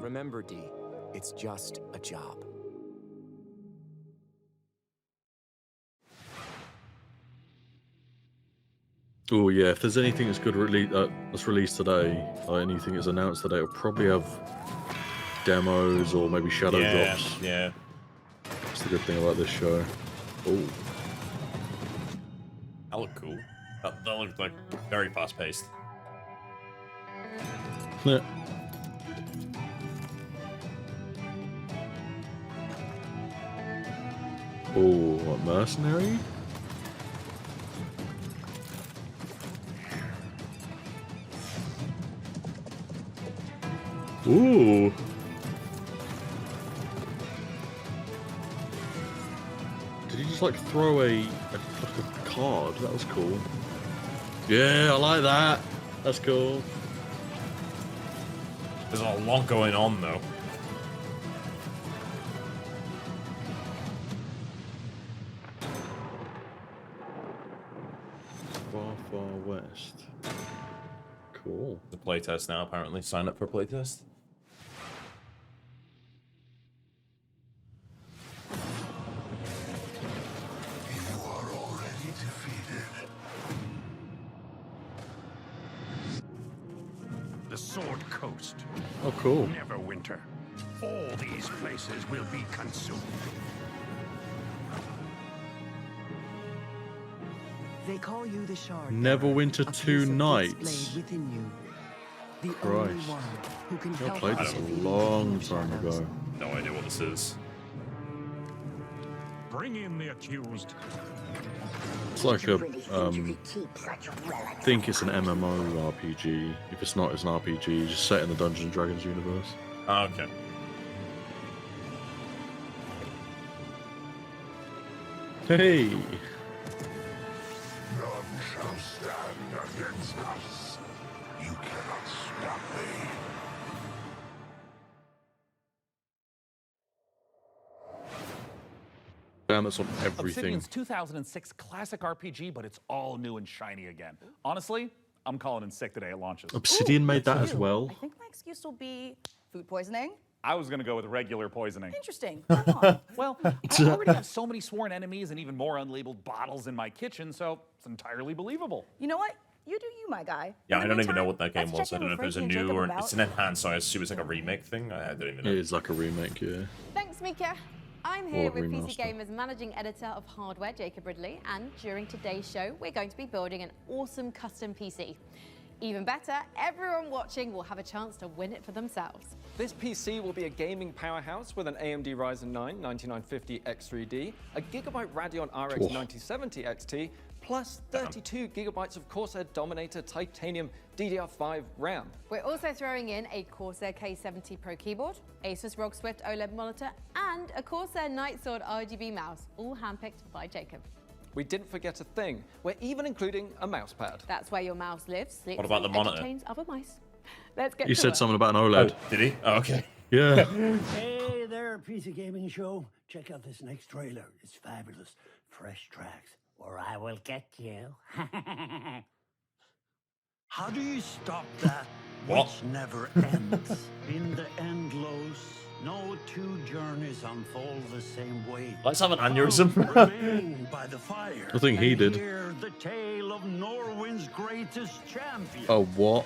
Remember, D, it's just a job. Oh yeah, if there's anything that's good that's released today, or anything that's announced today, it'll probably have demos or maybe shadow drops. Yeah. That's the good thing about this show. Oh, That looked cool. That looked like very fast paced. yeah. Oh, what, mercenary? Ooh. Did he just like throw a card? That was cool. Yeah, I like that. That's cool. There's a lot going on though. Far west. Cool. The playtest now, apparently. Sign up for a playtest. You are already defeated. The Sword Coast. Oh, cool. Neverwinter. All these places will be consumed. They call you the Shard. Neverwinter 2 Nights. Displayed within you. The Christ. only one who can I help played us this a defeat long time ago. No idea what this is. Bring in the accused. It's like a, I think it's an MMO RPG. If it's not, it's an RPG, just set in the Dungeons and Dragons universe. Oh, okay. Hey! None shall stand against us. You cannot stop me. Damn, it's on everything. Obsidian's 2006 classic RPG, but it's all new and shiny again. Honestly, I'm calling in sick the day it launches. Obsidian made that as well. I think my excuse will be food poisoning. I was gonna go with regular poisoning. Interesting. Come on. Well, I already have so many sworn enemies and even more unlabeled bottles in my kitchen, so it's entirely believable. You know what? You do you, my guy. Yeah, In I the don't even know meantime, what that game let's was. I check don't know in if it was a with Frankie and new or Jacob it's an enhanced, so I assume it's like a remake thing. I don't even know. It is like a remake, yeah. Thanks, Mika. I'm here Or with remaster. PC Gamer's managing editor of hardware, Jacob Ridley, and during today's show, we're going to be building an awesome custom PC. Even better, everyone watching will have a chance to win it for themselves. This PC will be a gaming powerhouse with an AMD Ryzen 9 9950 X3D, a Gigabyte Radeon RX 9070 XT, plus 32 gigabytes of Corsair Dominator Titanium DDR5 RAM. We're also throwing in a Corsair K70 Pro keyboard, Asus ROG Swift OLED monitor, and a Corsair Nightsword RGB mouse, all handpicked by Jacob. We didn't forget a thing. We're even including a mouse pad. That's where your mouse lives, sleeps, What about the and monitor? entertains other mice. Let's get He to said it. something about an OLED. Oh, did he? Oh, okay. Yeah. Hey there, PC Gaming Show. Check out this next trailer. It's fabulous. Fresh tracks, or I will get you. How do you stop that What? which never ends? In the endless, no two journeys unfold the same way. Let's have an aneurysm. Remain by the fire. I think he and did. Hear the tale of Norwind's greatest champion. Oh, what?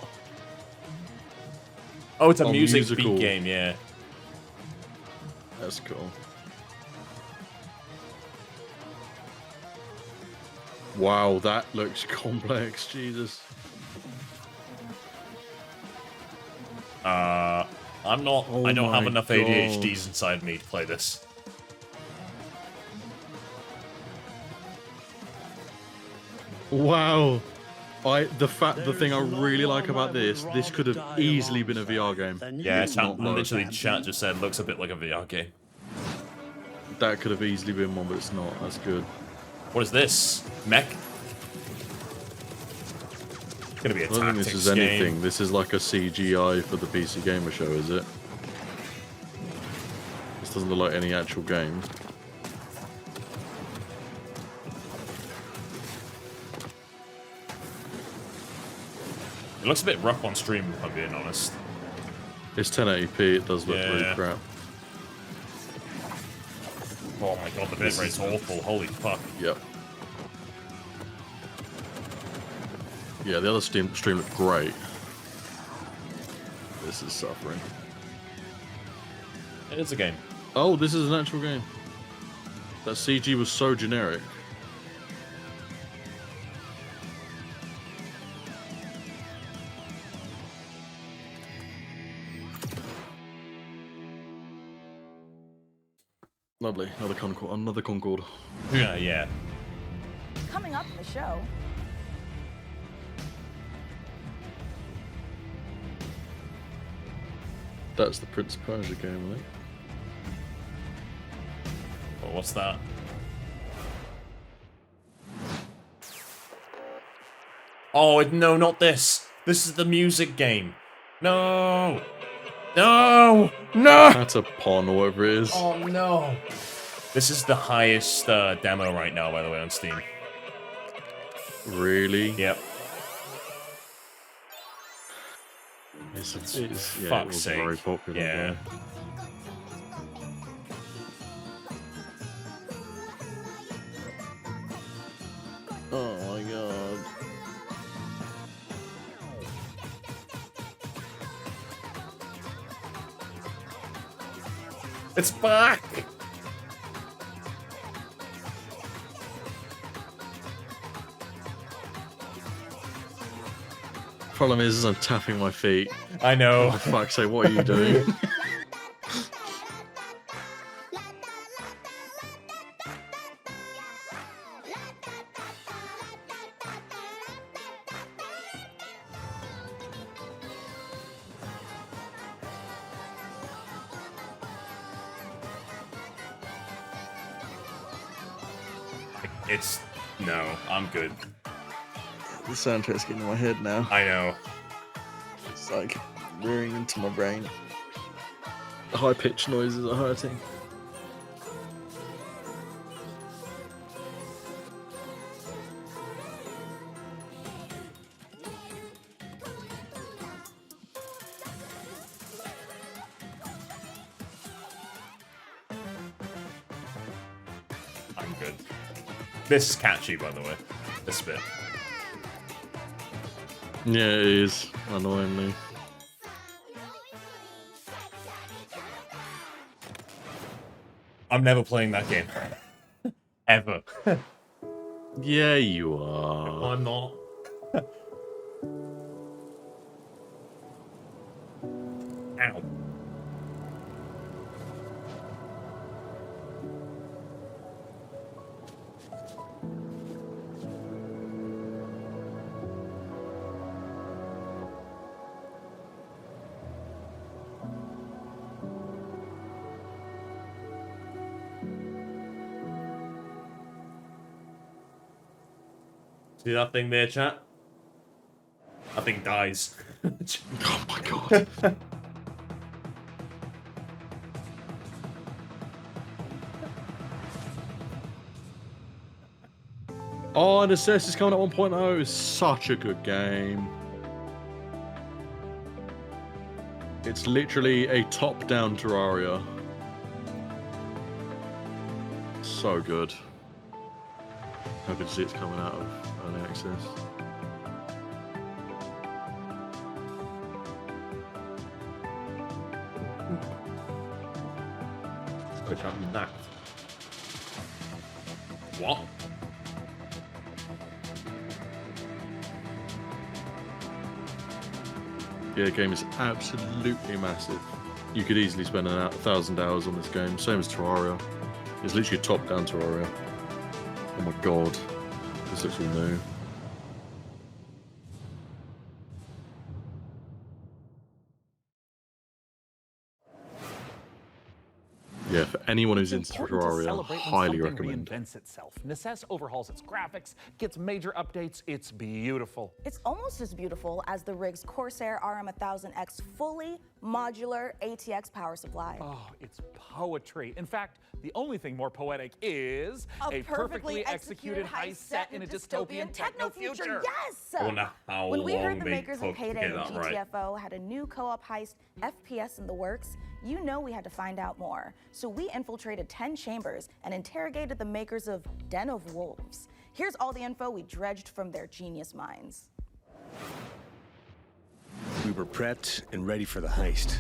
Oh, it's a Oh, music musical. beat game, yeah. That's cool. Wow, that looks complex. Jesus. I'm not. Oh I don't have my enough God. ADHDs inside me to play this. Wow. The thing I really like about this could have easily been a VR game. Yeah, Not though. literally chat just said looks a bit like a VR game. That could have easily been one, but it's not. That's good. What is this? Mech? It's gonna be a I don't think tactics this is anything. game. This is like a CGI for the PC Gamer Show, is it? This doesn't look like any actual game. It looks a bit rough on stream, if I'm being honest. It's 1080p. It does look really Yeah. crap. Oh my god, the bitrate's awful. Holy fuck. Yep. Yeah, the other stream looked great. This is suffering. It is a game. Oh, this is an actual game. That CG was so generic. Lovely. Another Concorde. Another Concorde. Yeah, yeah. Coming up in the show, That's the Prince of Persia game, I think. Oh, what's that? Oh, no, not this. This is the music game. No! No! No! That's a pawn or whatever it is. Oh, no. This is the highest demo right now, by the way, on Steam. Really? Yep. It's yeah, it Fuck's was sake. very popular. Yeah. Oh my god. It's back! Problem is I'm tapping my feet. I know. Oh, for fuck's sake, what are you doing? It's... No, I'm good. The soundtrack's getting in my head now. I know. It's like rearing into my brain. The high-pitched noises are hurting. I'm good. This is catchy, by the way. This bit. Yeah, it is, annoyingly. I'm never playing that game. Ever. Yeah, you are. I'm not. Ow. See that thing there, chat? That thing dies. Oh my god. Oh, and Assess is coming at 1.0. It's such a good game. It's literally a top-down Terraria. So good. Happy to see it's coming out of early access. Which I'm not. What? Yeah, the game is absolutely massive. You could easily spend 1,000 hours on this game, same as Terraria. It's literally a top-down Terraria. Oh my god, this looks all new. Yeah, for anyone who's into Terraria, highly recommend. Reinvents itself. Necess overhauls its graphics, gets major updates. It's beautiful. It's almost as beautiful as the rig's Corsair RM1000X fully modular ATX power supply. Oh, it's poetry. In fact, the only thing more poetic is a perfectly executed heist set in a dystopian techno future. Yes! I wonder how When we heard long the they makers of took to Payday get and that right. GTFO had a new co-op heist FPS in the works, you know we had to find out more. So we infiltrated 10 chambers and interrogated the makers of Den of Wolves. Here's all the info we dredged from their genius minds. We were prepped and ready for the heist.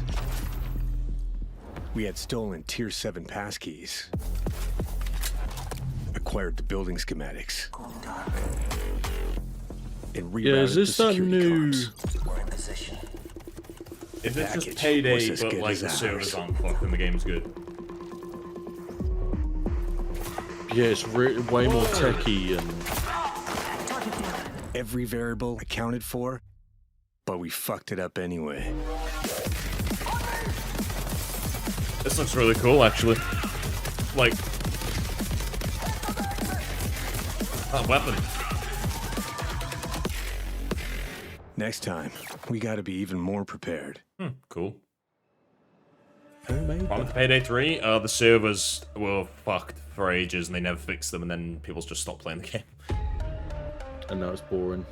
We had stolen Tier 7 passkeys, acquired the building schematics, and rerouted Yeah, is this the that security new? comms. We're in position. If it's just Package Payday, was as but good like as the ours. servers aren't fucked, then the game's good. Yeah, it's way more techy and Every variable accounted for, but we fucked it up anyway. This looks really cool, actually. Like, that weapon. Next time, we gotta be even more prepared. Cool. Problem with Payday 3, the servers were fucked for ages and they never fixed them, and then people just stopped playing the game. And now it's boring.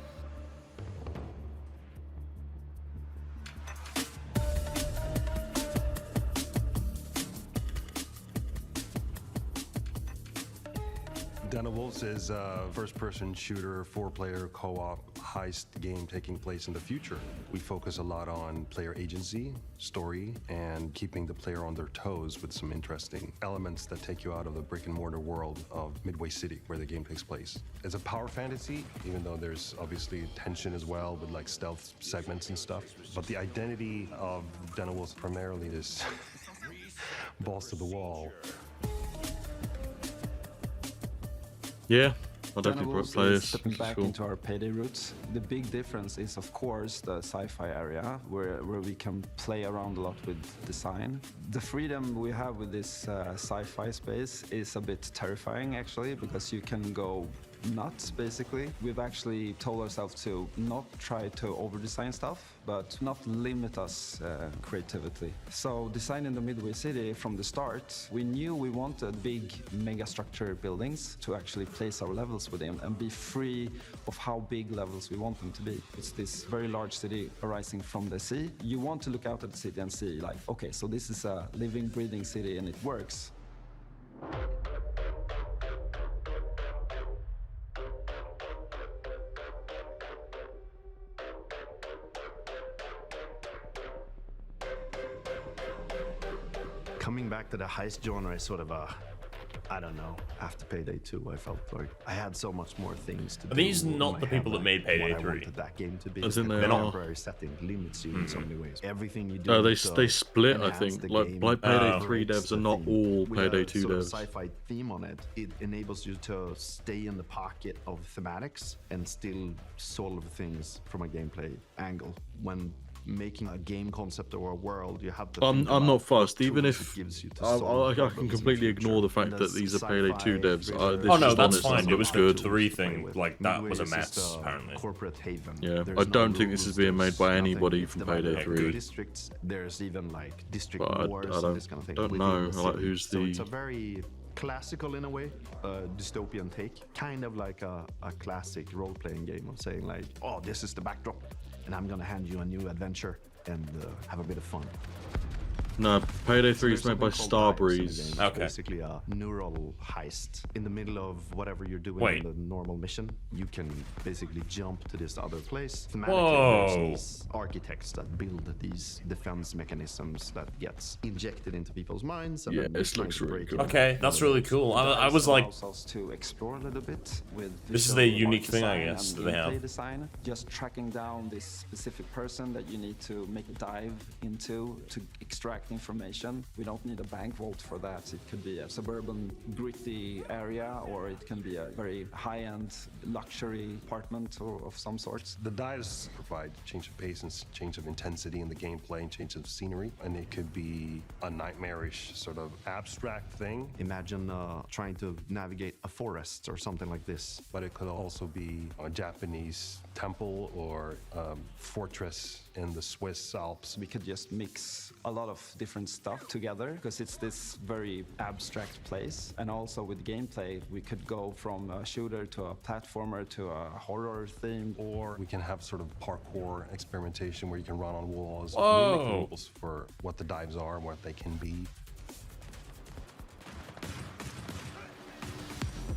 Den of Wolves is a first-person shooter, four-player co-op heist game taking place in the future. We focus a lot on player agency, story, and keeping the player on their toes with some interesting elements that take you out of the brick-and-mortar world of Midway City, where the game takes place. It's a power fantasy, even though there's obviously tension as well with like stealth segments and stuff. But the identity of Den of Wolves primarily is balls to the wall. Yeah, I Den don't of think Wolves play is this. stepping back Cool. into our Payday roots. The big difference is, of course, the sci-fi area, where we can play around a lot with design. The freedom we have with this sci-fi space is a bit terrifying, actually, because you can go nuts, basically. We've actually told ourselves to not try to over-design stuff, but not limit us creativity. So designing the Midway City from the start, we knew we wanted big mega-structure buildings to actually place our levels within and be free of how big levels we want them to be. It's this very large city arising from the sea. You want to look out at the city and see, like, okay, so this is a living, breathing city and it works. Coming back to the heist genre is sort of a, I don't know, after Payday 2, I felt like I had so much more things to do. Are these not in the my people head, that made Payday what 3? I wanted that game to be. As in The they are. contemporary setting limits you in so many ways. Everything you do. Oh, they to split, I enhance think. the Like game Payday 3 creates devs the are not theme. all With Payday a 2 sort of devs. sci-fi theme on it, it enables you to stay in the pocket of thematics and still solve things from a gameplay angle. When making a game concept or a world, you have to I'm think about not fussed, what even tools if it gives you to I solve can problems in completely the future. ignore the fact And that these are Payday 2 sci-fi devs. thriller This Oh is no, that's honest, fine. that It was looks good. good. The re-thing, like, that Midway was a is mess, just a apparently. corporate haven. Yeah, There's I no don't think this is rules, being made there's by nothing. anybody It's from divided Payday into 3. districts. There's even like district But I wars don't- and this kind of thing. don't within know, the like, city. who's So it's the- a very classical in a way, dystopian take, kind of like a classic role-playing game of saying like, oh, this is the backdrop, and I'm gonna hand you a new adventure. and have a bit of fun. No, Payday 3 is So made by there's something called dives in the Starbreeze. game. It's basically a neural heist. In the middle of whatever you're doing Wait. in the normal mission, you can basically jump to this other place. Whoa. Thematically, there's these architects that build these defense mechanisms that gets injected into people's minds. And Yeah, then this you're looks trying to really break cool. it. Okay, that's really cool. I was like, allows us to explore a little bit with this is visual the unique art thing, I design guess, and that they have. gameplay design. Just tracking down this specific person that you need to make a dive into to extract information. We don't need a bank vault for that. It could be a suburban gritty area, or it can be a very high-end luxury apartment or of some sort. The dives provide change of pace and change of intensity in the gameplay and change of scenery, and it could be a nightmarish sort of abstract thing. Imagine trying to navigate a forest or something like this. But it could also be a Japanese temple or fortress in the Swiss Alps. We could just mix a lot of different stuff together because it's this very abstract place. And also with gameplay, we could go from a shooter to a platformer to a horror theme. Or we can have sort of parkour experimentation where you can run on walls, Whoa. mimic rules for what the dives are and what they can be.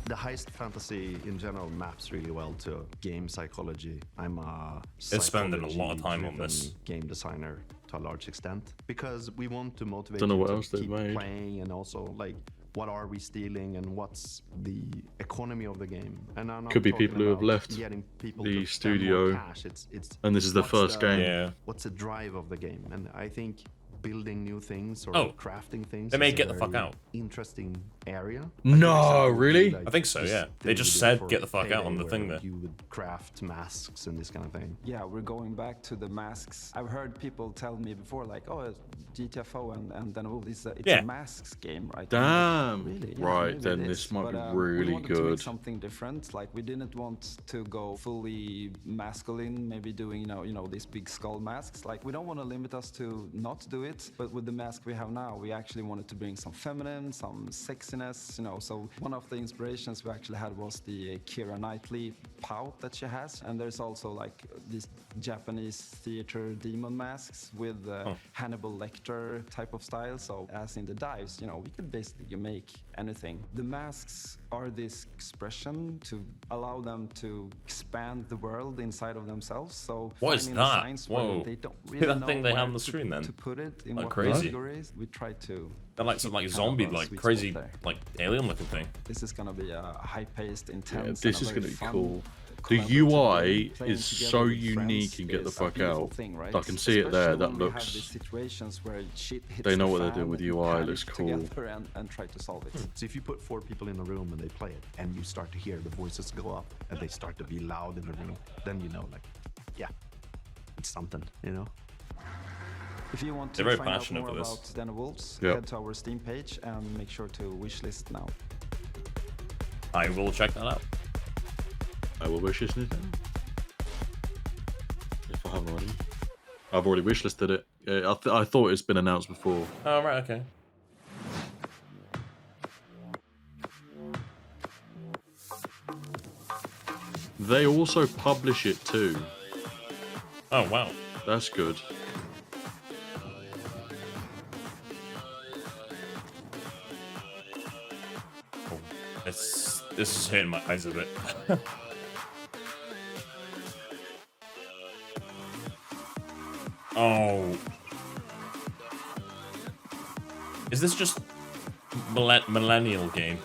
The heist fantasy in general maps really well to game psychology. I'm a It's spending a lot of time on psychology-driven this. game designer to a large extent because we want to motivate Don't know you what to else they've keep made. playing, and also like what are we stealing and what's the economy of the game. And I'm not Could be talking people who have about left getting people the to spend more studio, cash. It's and this is the what's first game. Yeah. What's the drive of the game? And I think building new things or Oh, crafting things. they may is a get the fuck very out. Interesting area. No, really? I think so, yeah. They just said get the fuck out on the thing there. You would craft masks and this kind of thing. Yeah, we're going back to the masks. I've heard people tell me before, like, oh, GTFO and then it's Yeah. a masks game, right? Damn. Really? Yeah, Right, maybe then it this is. might But, be we really wanted to make good. something different. Like, we didn't want to go fully masculine, maybe doing, you know, these big skull masks. Like, we don't want to limit us to not do it, but with the mask we have now, we actually wanted to bring some feminine, some sexiness, you know. So one of the inspirations we actually had was the Keira Knightley pout that she has, and there's also like these Japanese theater demon masks with Hannibal Lecter type of style. So as in the dives, you know, we could basically make anything. The masks are this expression to allow them to expand the world inside of themselves. So What is finding that? designs where Whoa. they don't That really thing know they have where on the screen then? to put it in Like what crazy. categories. We try to They're like some keep like kind of zombie, a like sweet crazy, spot there. like alien looking thing. This is gonna be a high-paced, Yeah, intense. this and is a going to very be fun, cool. The collaborative UI game. Playing is together so with unique friends and get the is a fuck beautiful out. thing, right? I can see it there. Especially That when we have looks. these situations where shit hits They know the what they're fan doing with and you UI. It panic looks cool. together and try to solve it. So if you put 4 people in a room and they play it, and you start to hear the voices go up, and they start to be loud in the room, then you know, like, yeah, it's something, you know? If you want They're to very find out passionate more for this. about Den of Wolves, Yep. head to our Steam page and make sure to wishlist now. I will check that out. I will wishlist it if I haven't already. I've already wishlisted it. Yeah, I thought it's been announced before. Oh, right, okay. They also publish it too. Oh, wow. That's good. This is hitting my eyes a bit. Oh. Is this just millennial game?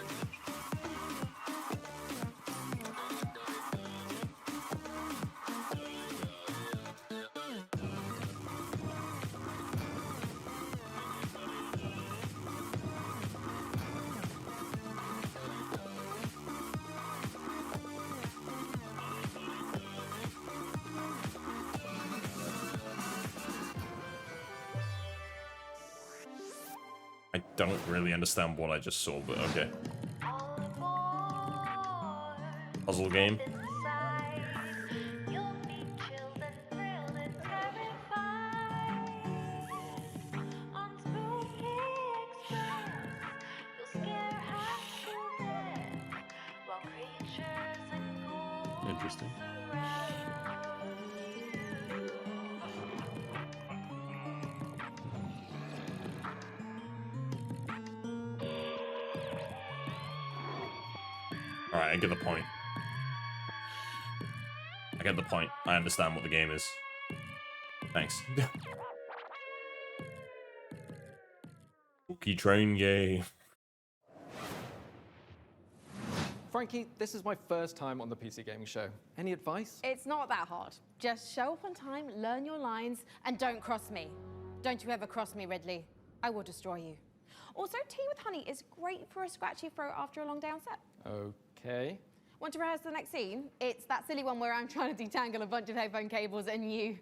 I don't really understand what I just saw, but okay. Puzzle game. Interesting. Alright, I get the point. I get the point. I understand what the game is. Thanks. Spooky train game. Frankie, this is my first time on the PC Gaming Show. Any advice? It's not that hard. Just show up on time, learn your lines, and don't cross me. Don't you ever cross me, Ridley. I will destroy you. Also, tea with honey is great for a scratchy throat after a long day on set. Okay. Want to rehearse the next scene? It's that silly one where I'm trying to detangle a bunch of headphone cables and you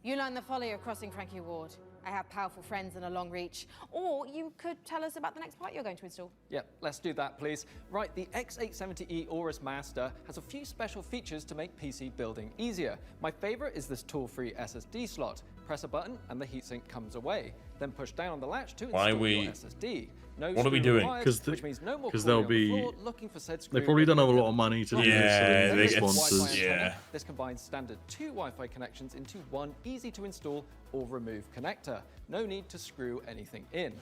learn the folly of crossing Frankie Ward. I have powerful friends and a long reach. Or you could tell us about the next part you're going to install. Yeah, let's do that, please. Right, the X870E Aorus Master has a few special features to make PC building easier. My favorite is this tool-free SSD slot. Press a button and the heatsink comes away. Then push down on the latch to install your SSD. No what are we screw doing? required, which means no more they'll crawling on the be. floor looking for said screw They probably don't have a when lot of money to do Yeah, this. they get sponsors. yeah. This combines standard 2 Wi-Fi connections into one easy to install or remove connector. No need to screw anything in.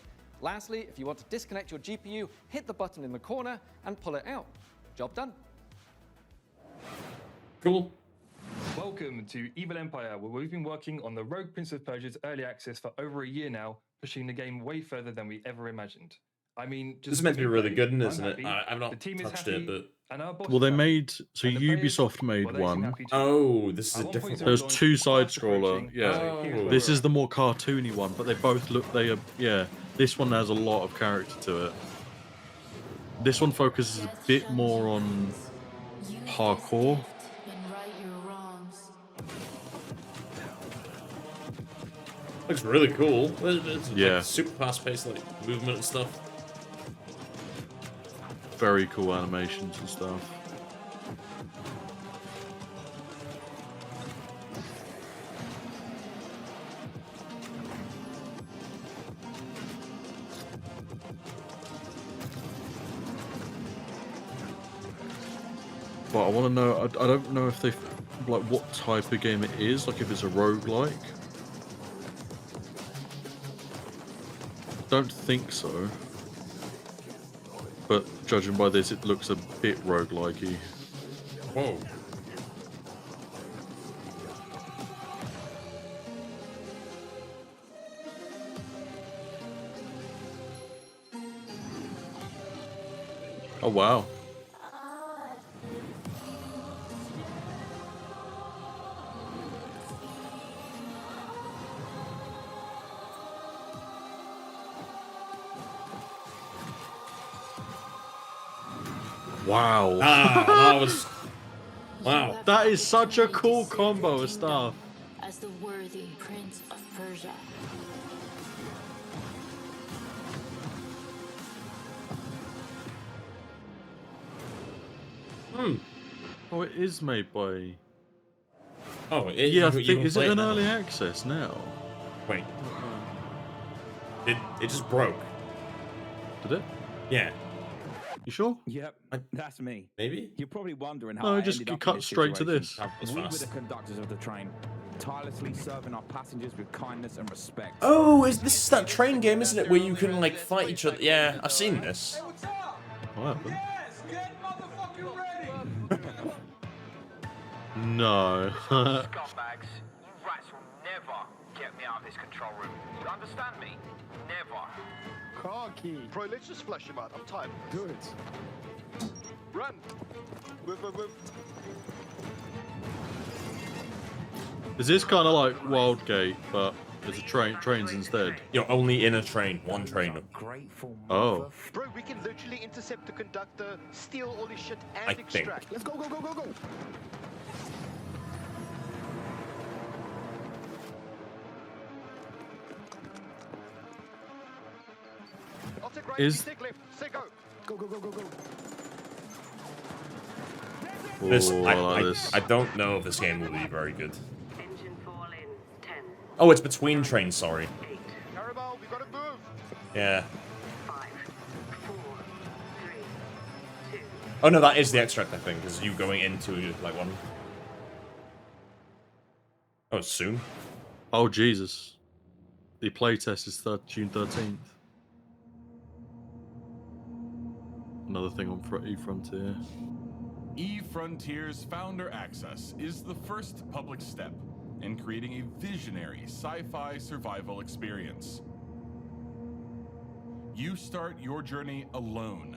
Lastly, if you want to disconnect your GPU, hit the button in the corner and pull it out. Job done. Cool. Welcome to Evil Empire, where we've been working on the Rogue Prince of Persia's early access for over a year now, pushing the game way further than we ever imagined. I mean, This is meant to be really good, isn't it? I've not touched it, but Well, they made so Ubisoft made one. Oh, this is a different. There's two side scroller. Yeah, this is the more cartoony one, but they both look. They are. Yeah, this one has a lot of character to it. This one focuses a bit more on parkour. Looks really cool. It's Yeah. like super fast-paced, like movement and stuff. Very cool animations and stuff. But I want to know. I don't know if they like what type of game it is. Like if it's a roguelike. Don't think so. But judging by this, it looks a bit roguelike-y. Whoa. Oh wow. Wow. That was... Wow. That is such a cool combo of stuff. As the worthy Prince of Persia. Oh, it is made by... Oh, yeah, I think, is it an early access now? Wait. It just broke. Did it? Yeah. You sure? Yep, that's me. Maybe? You're probably wondering how No, I just ended up in cut this straight to situation. this. We were the conductors of the train, tirelessly serving our passengers with kindness and respect. Oh, this is that train game, isn't it? Where you can, like, fight each other. Yeah, I've seen this. What happened? No. Scumbags, you rats will never get me out of this control room. You understand me? Never. Car key. Bro, let's just flush him out. I'm tired. Do it. Run. Move, move, move. Is this kind of like Wildgate, but there's a trains instead? You're only in a train, one train. Oh. Bro, we can literally intercept the conductor, steal all his shit, and I think. extract. Let's go, go, go, go, go. I'll take right, Is- you take left. Say go. Go, go, go, go, go. This, Oh, I like this. I don't know if this game will be very good. Oh, it's between trains, sorry. Carabao, we gotta move. Yeah. Oh no, that is the extract, I think, is you going into, like, one. Oh, it's soon? Oh, Jesus. The playtest is June 13th. another thing on eFrontier. eFrontier's Founder Access is the first public step in creating a visionary sci-fi survival experience. You start your journey alone,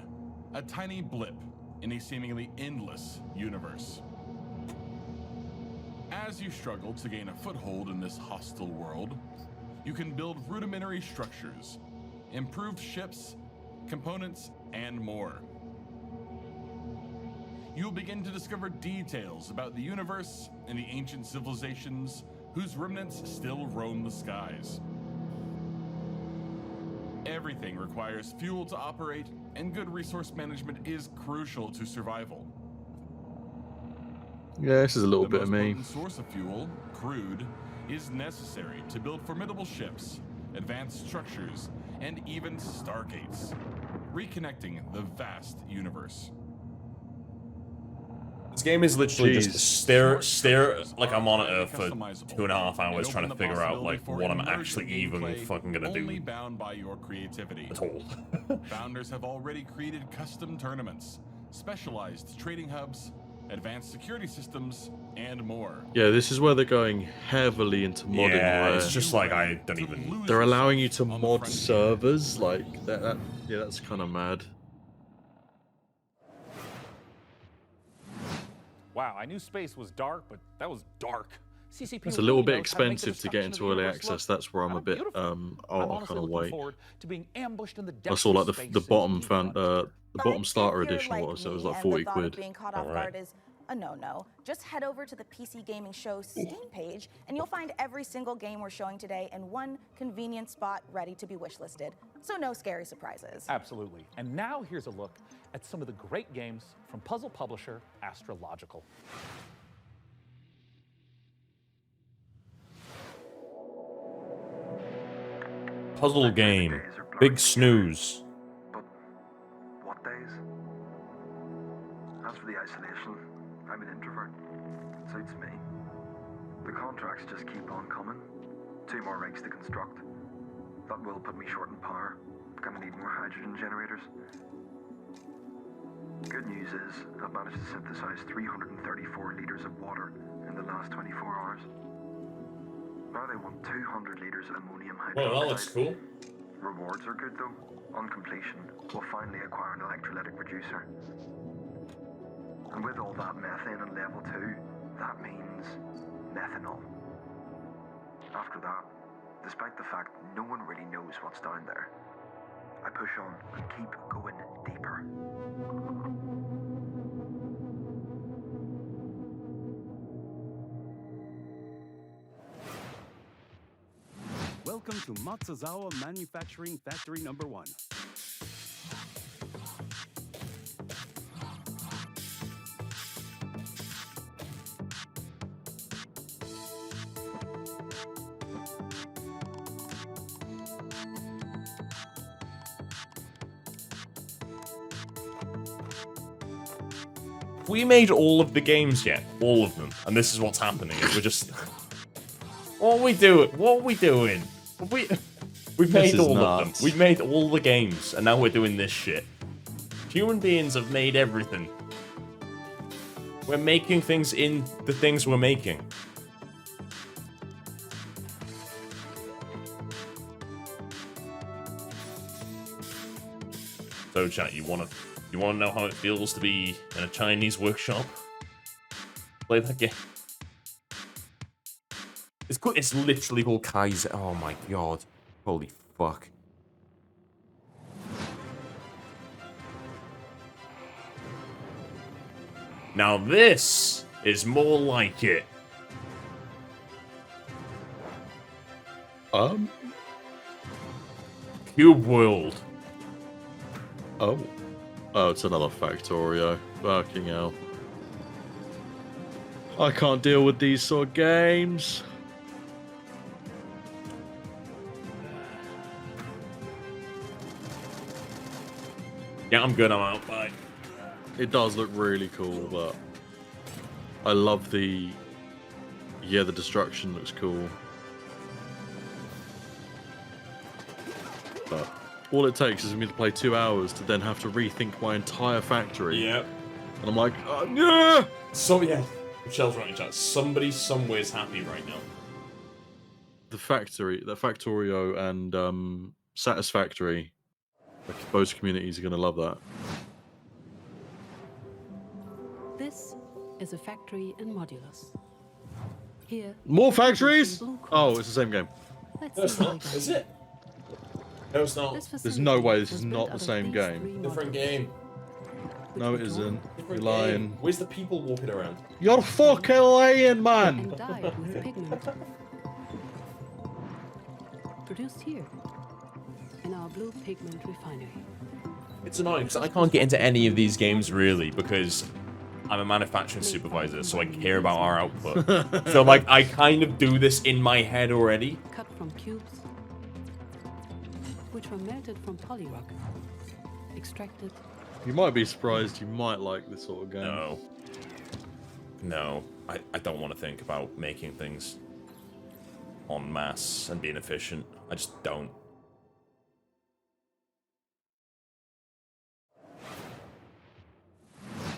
a tiny blip in a seemingly endless universe. As you struggle to gain a foothold in this hostile world, you can build rudimentary structures, improved ships, components, and more. You'll begin to discover details about the universe and the ancient civilizations whose remnants still roam the skies. Everything requires fuel to operate, and good resource management is crucial to survival. Yeah, this is a little The bit of most me. potent source of fuel, crude, is necessary to build formidable ships, advanced structures, and even stargates, reconnecting the vast universe. This game is literally Jeez. just stare like I'm on it for 2.5 hours trying to figure out like what I'm actually even fucking gonna Only do bound by your creativity. at all. Founders have already created custom tournaments, specialized trading hubs, advanced security systems, and more. Yeah, this is where they're going heavily into modding. Yeah, where it's just like I don't even. they're allowing you to mod servers like that. Yeah, that's kind of mad. Wow, I knew space was dark, but that was dark. CCP It's a little bit really knows how to make the expensive to get destruction of into the early universe access. look That's where I'm a bit beautiful. I'm I'll honestly kind of looking wait. forward to being ambushed in the I depths saw of like the space bottom in fan the bottom starter edition Like or so it was me, like and 40 the thought of quid. being caught off guard is a no-no. Just head over to the PC Gaming Show Steam page, and you'll find every single game we're showing today in one convenient spot ready to be wishlisted. So no scary surprises. Absolutely. And now here's a look at some of the great games from puzzle publisher Astrological. Puzzle game. Big snooze. What days? As for the isolation, I'm an introvert. Suits me. The contracts just keep on coming. 2 more rigs to construct. That will put me short in power. Gonna need more hydrogen generators. Good news is, I've managed to synthesize 334 liters of water in the last 24 hours. Now they want 200 liters of ammonium hydroxide. Well, that looks cool. Rewards are good though. On completion, we'll finally acquire an electrolytic reducer. And with all that methane on level 2, that means methanol. After that, despite the fact no one really knows what's down there, I push on and keep going deeper. Welcome to Matsuzawa Manufacturing Factory Number 1. We made all of the games yet, all of them, and this is what's happening. We're just, what are we doing? What are we doing? We've made all of them. We've made all the games, and now we're doing this shit. Human beings have made everything. We're making things in the things we're making. So, chat, you wanna know how it feels to be in a Chinese workshop? Play that game. It's literally called Kaiser. Oh my god. Holy fuck. Now this is more like it. Cube World. Oh, it's another Factorio. Fucking hell. I can't deal with these sort of games. Yeah, I'm good. I'm out. Bye. It does look really cool, but I love the... Yeah, the destruction looks cool. But all it takes is for me to play 2 hours to then have to rethink my entire factory. Yep. And I'm like, yeah. So yeah, Michelle's right in chat. Somebody somewhere's happy right now. The factory, the Factorio and Satisfactory, like, both communities are gonna love that. This is a factory in Modulus. Here. More factories? Oh, it's the same game. No, it's not. Is it? No, it's not. There's no way this is not the same game. Different game. No, it isn't. Different You're lying. game. Where's the people walking around? You're fucking lying, man. And dyed with pigment. Produced here in our blue pigment refinery. It's annoying because I can't get into any of these games really because I'm a manufacturing supervisor, so I care about our output. So like, I kind of do this in my head already. Cut from cubes, which were melted from polyrock, extracted. You might be surprised. You might like this sort of game. No. No. I don't want to think about making things en masse and being efficient. I just don't.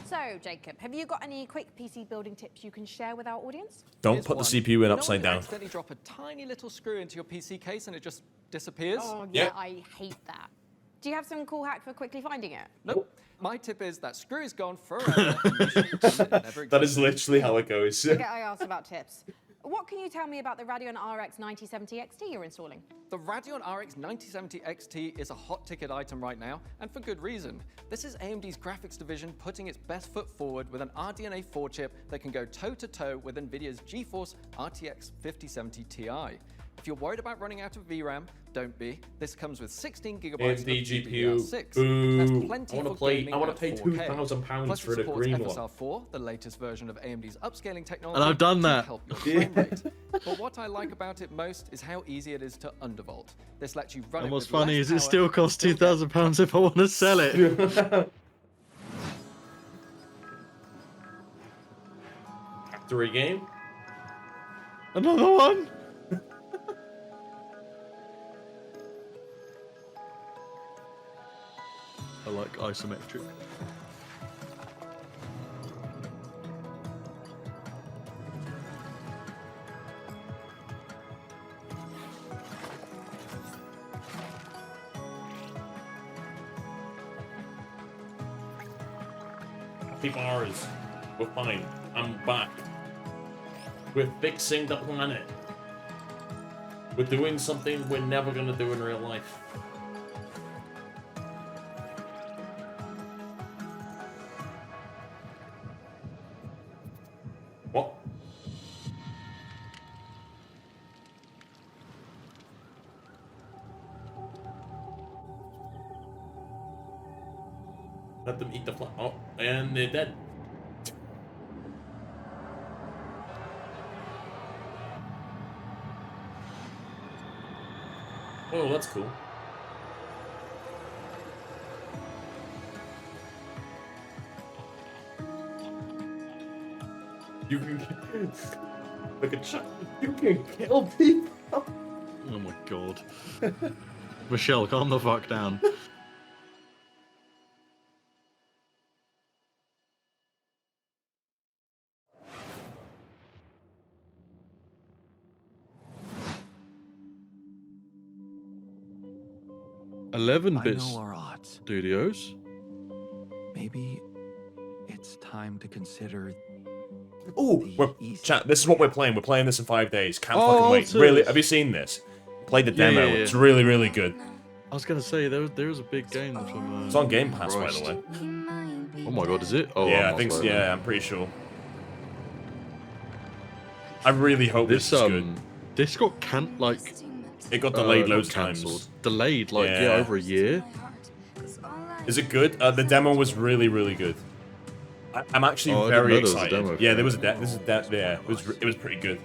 So, Jacob, have you got any quick PC building tips you can share with our audience? Don't Here's put the one. CPU in You know upside when you down. accidentally drop a tiny little screw into your PC case and it just disappears? Oh, yeah, I hate that. Do you have some cool hack for quickly finding it? Nope. My tip is that screw is gone forever. And you should pretend it never That is literally how it goes. Okay, I asked about tips. What can you tell me about the Radeon RX 9070 XT you're installing? The Radeon RX 9070 XT is a hot ticket item right now, and for good reason. This is AMD's graphics division putting its best foot forward with an RDNA 4 chip that can go toe-to-toe with NVIDIA's GeForce RTX 5070 Ti. If you're worried about running out of VRAM, don't be. This comes with 16 gigabytes AMD of GPU. GDDR6. Boo. That's plenty I wanna for play- gaming I wanna at pay 4K. £2,000 Plus, for it the supports green one. FSR4, the latest version of AMD's upscaling technology. And I've done to that. help your frame rate. But what I like about it most is how easy it is to undervolt. This lets you run And it what's with funny less is it power, still costs £2,000 if I want to sell it. Factory game. Another one. I like isometric. Happy bars. We're fine. I'm back. We're fixing the planet. We're doing something we're never gonna do in real life. What? Let them eat the fly. Oh, and they're dead. Oh, that's cool. You can look at Chuck. You can kill people. Oh my god. Michelle, calm the fuck down. I 11-bit know our odds. studios. Maybe it's time to consider. Oh, chat. This is what we're playing. We're playing this in 5 days. Can't Oh, fucking wait. Alters. Really? Have you seen this? Played the demo. Yeah. It's really, really good. I was gonna say there's a big game from. It's on Game Pass, by Christ. the way. Oh my god, is it? Oh, yeah, I'm I think. not So, yeah, I'm pretty sure. I really hope this is good. This got It got delayed not loads of cancelled. times. Delayed over a year. Is it good? The demo was really, really good. I'm actually Oh, I didn't very know there was a excited. demo for Yeah, it. there was a this is that. Yeah, it was pretty good.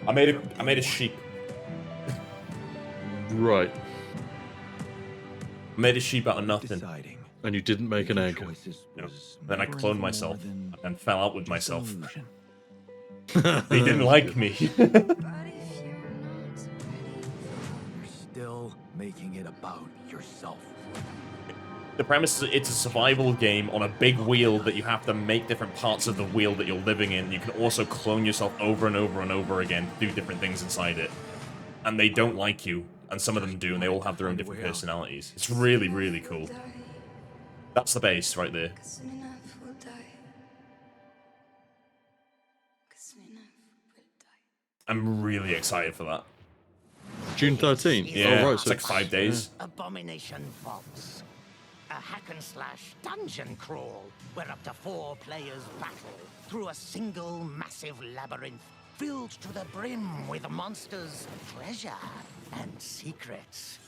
I made a sheep. Right. I made a sheep out of nothing. And you didn't make an egg. No. Then I cloned myself and fell out with myself. They didn't like me. still making it about yourself. The premise is it's a survival game on a big wheel that you have to make different parts of the wheel that you're living in. You can also clone yourself over and over and over again to do different things inside it. And they don't like you, and some of them do, and they all have their own different personalities. It's really, really cool. That's the base right there. I'm really excited for that. June 13th? Yeah, oh, right, it's so like 5 days. Abomination Vaults. A hack-and-slash dungeon crawl where up to 4 players battle through a single massive labyrinth filled to the brim with monsters, treasure, and secrets.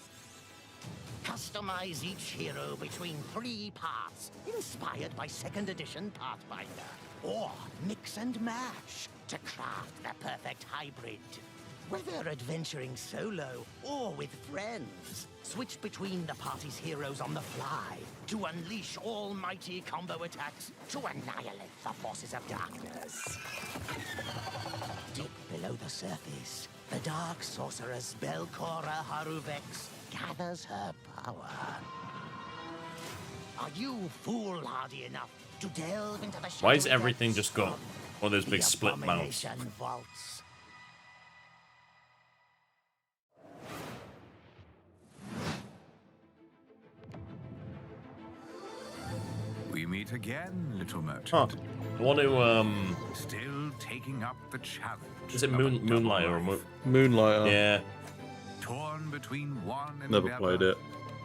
Customize each hero between 3 parts, inspired by 2nd edition Pathfinder. Or mix and match to craft the perfect hybrid. Whether adventuring solo or with friends, switch between the party's heroes on the fly to unleash almighty combo attacks to annihilate the forces of darkness. Deep below the surface, the dark sorceress Belcora Haruvex gathers her power. Are you foolhardy enough to delve into the shadowy Why is everything depths just got of one of those the big split mouths? Abomination Vaults? We meet again, little merchant. Huh. I want to, Still taking up the challenge. Is it of a Moonlight double or life. Moonlighter. Yeah. Torn between one Never endeavor played it.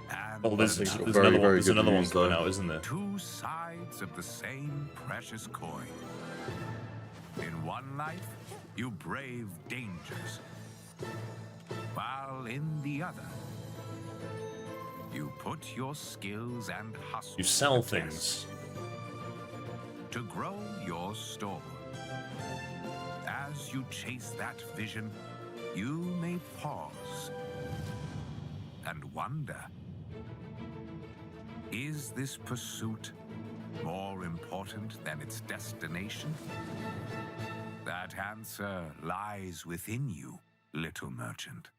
and Oh, there's another. another one. There's good another one reviews, coming though. out, isn't there? 2 sides of the same precious coin. In one life, you brave dangers, while in the other, you put your skills and hustle You sell to things. test to grow your store. As you chase that vision, you may pause and wonder, is this pursuit more important than its destination? That answer lies within you, little merchant.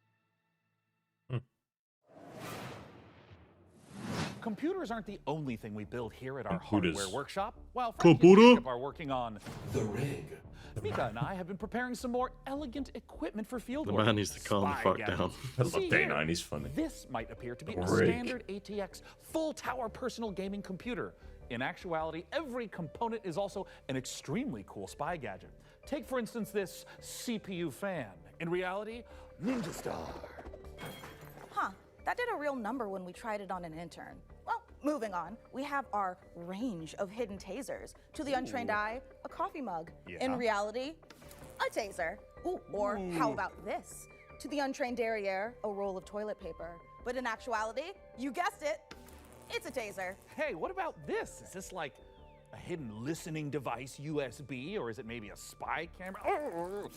Computers aren't the only thing we build here at our Computers. hardware workshop. While Frank and Jacob are working on the rig, Mika and I have been preparing some more elegant equipment for field The work. man needs to calm the Spy fuck gadgets. down. I love See Day here, 9, he's funny. This might appear to be The a rig. standard ATX full tower personal gaming computer. In actuality, every component is also an extremely cool spy gadget. Take, for instance, this CPU fan. In reality, Ninja Star. Huh, that did a real number when we tried it on an intern. Well, moving on, we have our range of hidden tasers. To the untrained eye, a coffee mug. Yeah. In reality, a taser. Ooh, or how about this? To the untrained derriere, a roll of toilet paper. But in actuality, you guessed it, it's a taser. Hey, what about this? Is this like a hidden listening device, USB, or is it maybe a spy camera? Oh.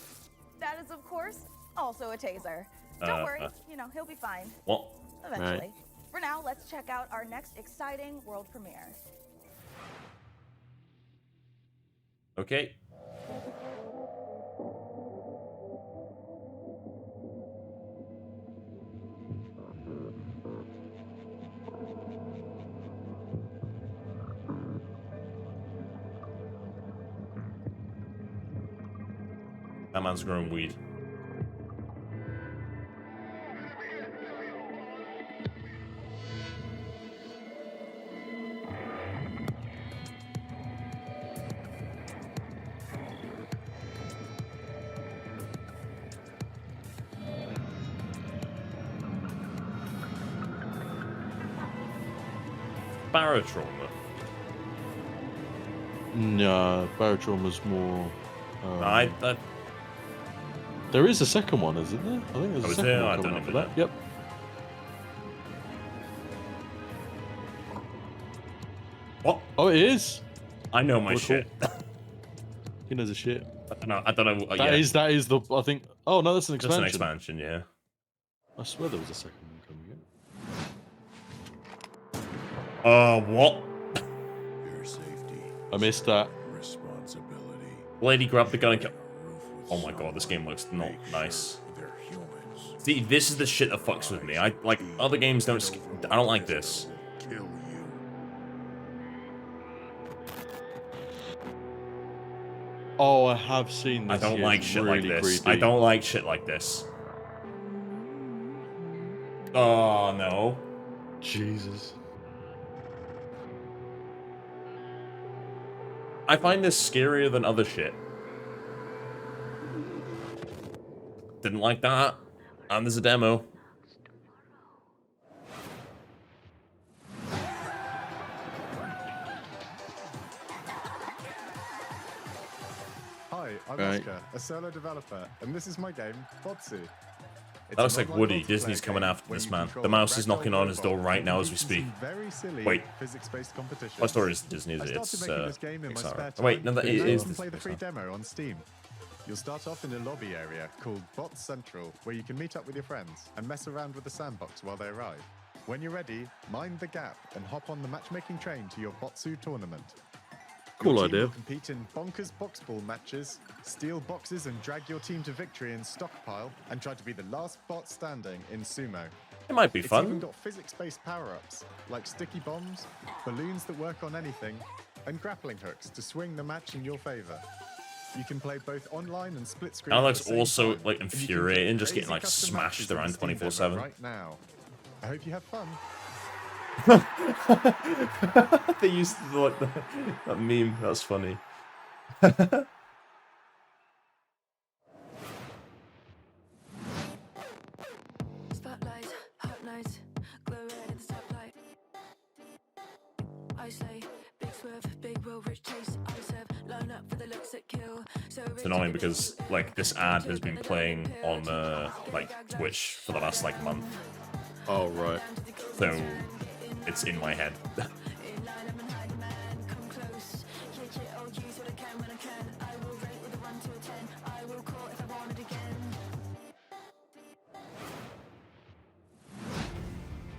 That is, of course, also a taser. Don't worry, you know, he'll be fine. What? Eventually. Right. For now, let's check out our next exciting world premiere. Okay. That man's growing weed. Barotrauma. No, Barotrauma's more. There is a second one, isn't there? I think there's Oh, a is second there? I one don't coming up for even that. know. Yep. What? Oh, it is. I know my Cool. shit. He knows a shit. I don't know. That is the. I think. Oh no, that's an Just an expansion. expansion, yeah. I swear there was a second one coming in. What? Your safety. I missed that. Responsibility. Lady grabbed the gun and kept... Oh my god, this game looks not nice. They're humans. See, this is the shit that fucks with me. I like other games don't. I don't like this. Kill you. Oh, I have seen this. I don't like shit really like this. creepy. I don't like shit like this. Oh no. Jesus. I find this scarier than other shit. Didn't like that. And there's a demo. Hi, I'm Right. Oscar, a solo developer, and this is my game, Botsu. It's That looks an like online Woody. multiplayer Disney's coming game after where this you man. control The a mouse is ragdoll knocking on his door robot right now and as we compete speak. in some very silly Wait. physics-based competitions. My story is Disney. I started It's making this game in my spare Pixar. time, Wait, no, that but it now is you can Disney play the free Pixar. demo on Steam. You'll start off in a lobby area called Bots Central, where you can meet up with your friends and mess around with the sandbox while they arrive. When you're ready, mind the gap and hop on the matchmaking train to your Botsu tournament. Cool Your team idea. will compete in bonkers boxball matches, steal boxes and drag your team to victory in stockpile, and try to be the last bot standing in sumo. It might be It's fun. even got physics-based power-ups, like sticky bombs, balloons that work on anything, and grappling hooks to swing the match in your favor. You can play both online and split screen. That at the looks same also time, like and you can infuriating, get just getting crazy like custom smashed matches in the around Steam demo 24/7. right now. I hope you have fun. They used to like that meme. That's funny. Spotlight, hot nights, glow red in the stoplight. I slay, big swerve, big will, rich taste. I serve, line up for the looks that kill. So It's annoying because like this ad has been playing on like Twitch for the last like month. Oh right. So it's in my head.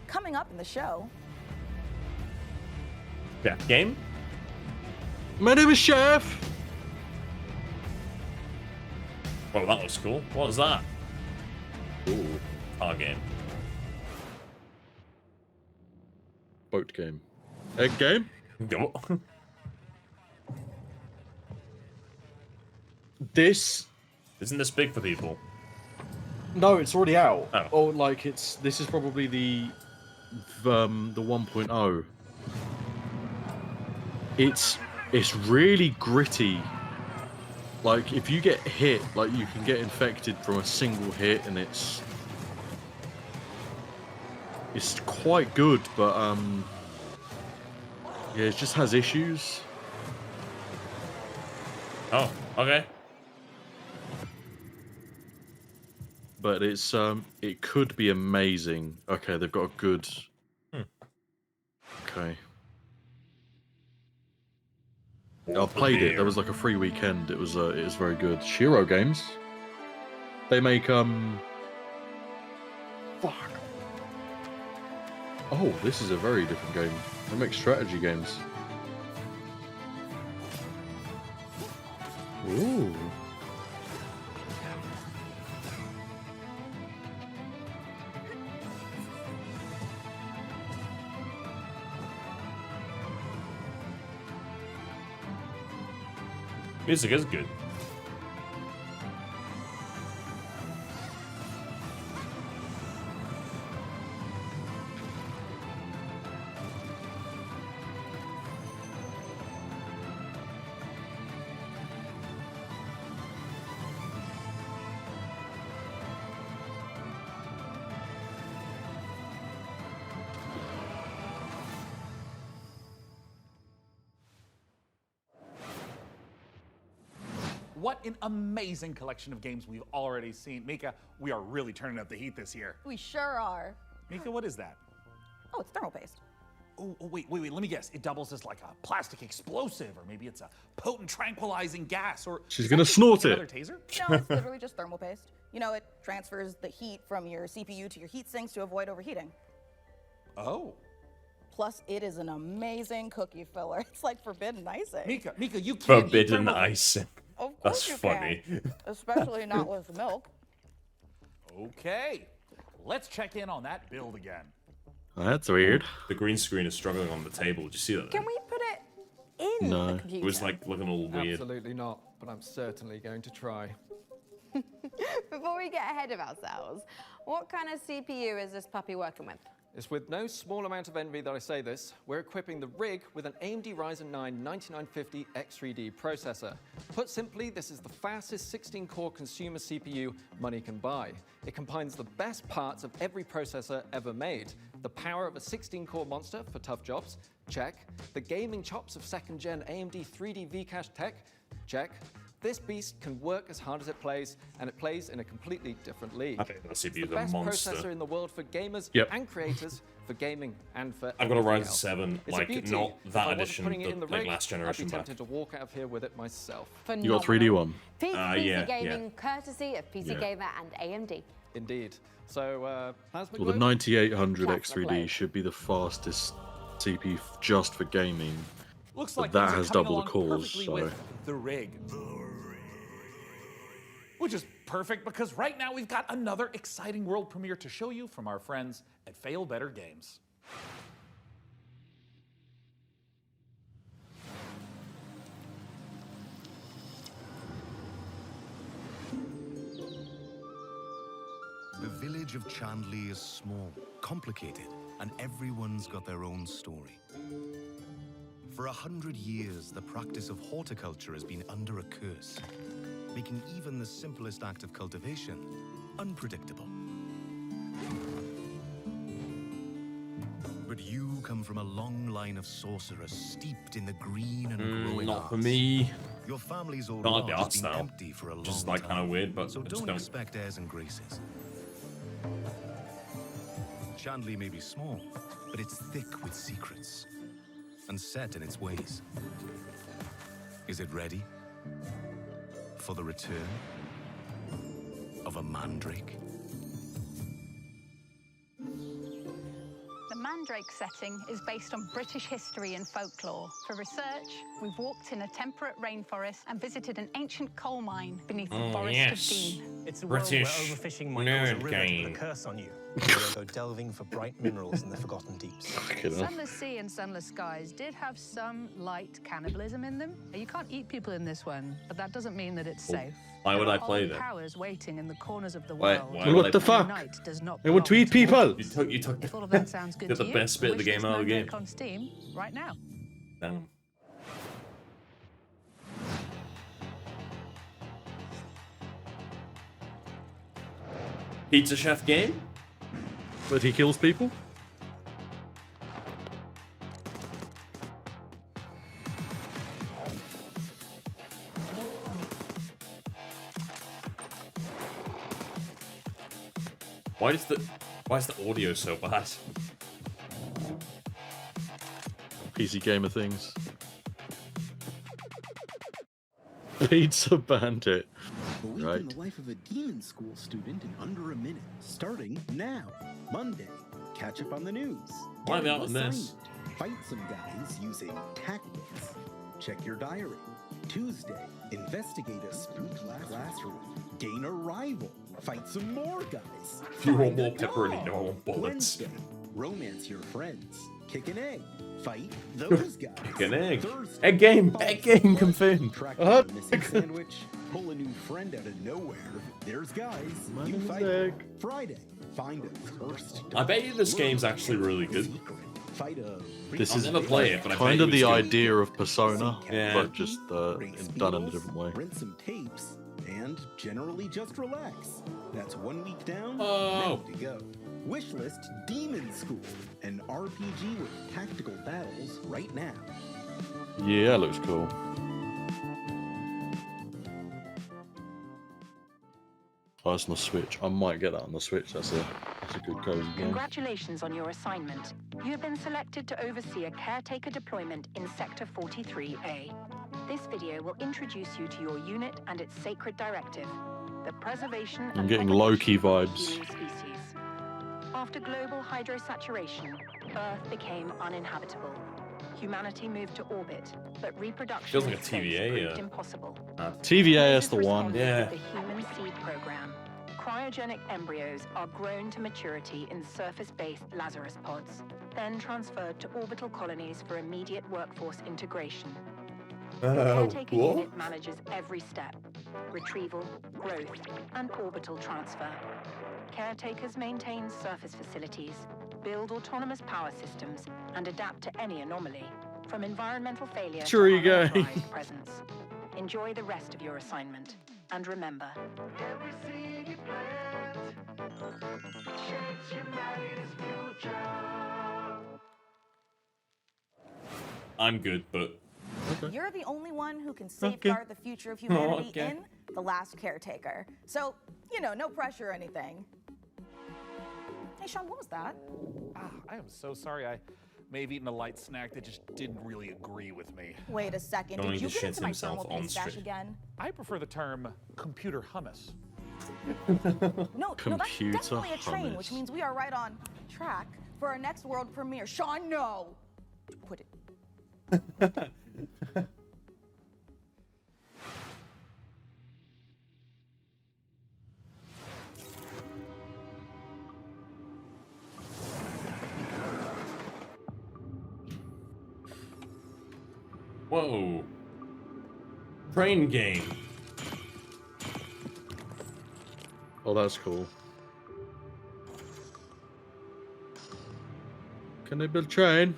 Coming up in the show, Yeah, game. My name is Chef. Well, that looks cool. What is that? Ooh, car game. Boat game. Egg game. Go. This Isn't this big for people? No, it's already out. Oh. Or like this is probably the 1.0. It's really gritty. Like if you get hit, like you can get infected from a single hit, and it's quite good, but yeah, it just has issues. Oh, okay. But it's it could be amazing. Okay, they've got a good. Okay. I played it. There was like a free weekend. It was very good. Shiro Games. They make Fuck. Oh, this is a very different game. They make strategy games. Ooh. Music is good. What an amazing collection of games we've already seen. Mika, we are really turning up the heat this year. we sure are. Mika, what is that? Oh, it's thermal paste. Oh, wait, let me guess. It doubles as like a plastic explosive, or maybe it's a potent tranquilizing gas, or... She's gonna snort another it. taser? No, it's literally just thermal paste. You know, it transfers the heat from your CPU to your heat sinks to avoid overheating. Oh. Plus, it is an amazing cookie filler. It's like forbidden icing. Mika, you can't eat Forbidden thermal- icing. Of course That's you funny. can. Especially not with milk. Okay, let's check in on that build again. That's weird. The green screen is struggling on the table. Did you see that? Can we put it in No. the computer? It was like looking all weird. Absolutely not, but I'm certainly going to try. Before we get ahead of ourselves, what kind of CPU is this puppy working with? It's with no small amount of envy that I say this. We're equipping the rig with an AMD Ryzen 9 9950 X3D processor. Put simply, this is the fastest 16-core consumer CPU money can buy. It combines the best parts of every processor ever made. The power of a 16-core monster for tough jobs, check. The gaming chops of second-gen AMD 3D V-Cache tech, check. This beast can work as hard as it plays, and it plays in a completely different league. I think that CPU It's is the a best monster. processor in the world for gamers Yep. and creators, for gaming and for I've got a everything Ryzen else. 7, It's a like beauty. not If I that wasn't edition, putting it in the but like rig, last I'd generation be back. tempted to walk out of here with it myself. You got 3D one. PC yeah, gaming, courtesy of PC Yeah. Gamer and AMD. Indeed. So, how's Well, the 9800 X3D should be the fastest CPU just for gaming. Looks But like that things are has coming double the along cores, perfectly so. with the rig. Which is perfect because right now we've got another exciting world premiere to show you from our friends at Fail Better Games. The village of Chandley is small, complicated, and everyone's got their own story. For 100 years, the practice of horticulture has been under a curse, making even the simplest act of cultivation unpredictable. But you come from a long line of sorcerers steeped in the green and growing Not for arts. me. Your family's old Don't like the lodge art has been style. empty for a long Just like time. kind of weird, but So I just don't don't. expect airs and graces. Chandley may be small, but it's thick with secrets and set in its ways. Is it ready for the return of a mandrake? The Mandrake setting is based on British history and folklore. For research, we've walked in a temperate rainforest and visited an ancient coal mine beneath the Forest yes. of Dean. It's a world where British overfishing might cause a nerd river to game. put a curse on you. You'll go delving for bright minerals in the forgotten deeps. Sunless sea and sunless skies did have some light cannibalism in them. You can't eat people in this one, but that doesn't mean that it's safe. Why would There I are play holy then? powers waiting in the corners of the Why- world. why would What the I- fuck? Night does not I want to eat people! You took If all of that sounds good Get to the you, best bit of the wish game this out of the Mandrake game. on Steam right now. Damn. Pizza Chef game? But he kills people? Why is the audio so bad? PC gamer things. Pizza Bandit. A week Right. in the life of a demon school student in under a minute. Starting now. Monday, catch up on the news. Why Get are they out in this? assignment. Fight some guys using tactics. Check your diary. Tuesday, investigate a spooky classroom. Gain a rival. Fight some more guys. If you want Find a more pepperoni, dog. no, I want bullets. Wednesday, romance your friends. Kick an egg. Fight those guys. Kick an egg. Thursday, Egg game. fight Egg game confirmed. Track down a missing sandwich, pull a new friend out of nowhere. There's guys. You fight. Friday, find a cursed I bet you this game's actually really good. fight a This I'll is never play it, but I bet kind you of it's the good. idea of Persona, Yeah. but just done in a different way. rent some tapes, and generally just relax. That's 1 week down, Oh. now to go. Wishlist Demon School, an RPG with tactical battles right now. Yeah, looks cool. Oh, it's on the Switch. I might get that on the Switch. That's a good cozy game. Congratulations on your assignment. You have been selected to oversee a caretaker deployment in Sector 43A. This video will introduce you to your unit and its sacred directive, the preservation I'm and getting propagation Loki of vibes. human species. After global hydrosaturation, Earth became uninhabitable. Humanity moved to orbit, but reproduction Feels like a in space TVA, proved yeah. impossible. TVA is the one. Yeah. The Human Seed Program, Cryogenic embryos are grown to maturity in surface-based Lazarus pods, then transferred to orbital colonies for immediate workforce integration. The caretaker unit manages every step: retrieval, growth, and orbital transfer. Caretakers maintain surface facilities, build autonomous power systems, and adapt to any anomaly, from environmental failure to unauthorized presence. Enjoy the rest of your assignment, and remember, every seed you plant shapes humanity's future. I'm good, but... You're the only one who can safeguard the future of humanity in The Last Caretaker. So, you know, no pressure or anything. Hey, Sean, what was that? I am so sorry. I may have eaten a light snack that just didn't really agree with me. Wait a second. Did you get into my thermal paste stash again? I prefer the term computer hummus. No, that's definitely a train, which means we are right on track for our next world premiere. Sean, no! Put it. Whoa. Train game. Oh, that's cool. Can they build a train?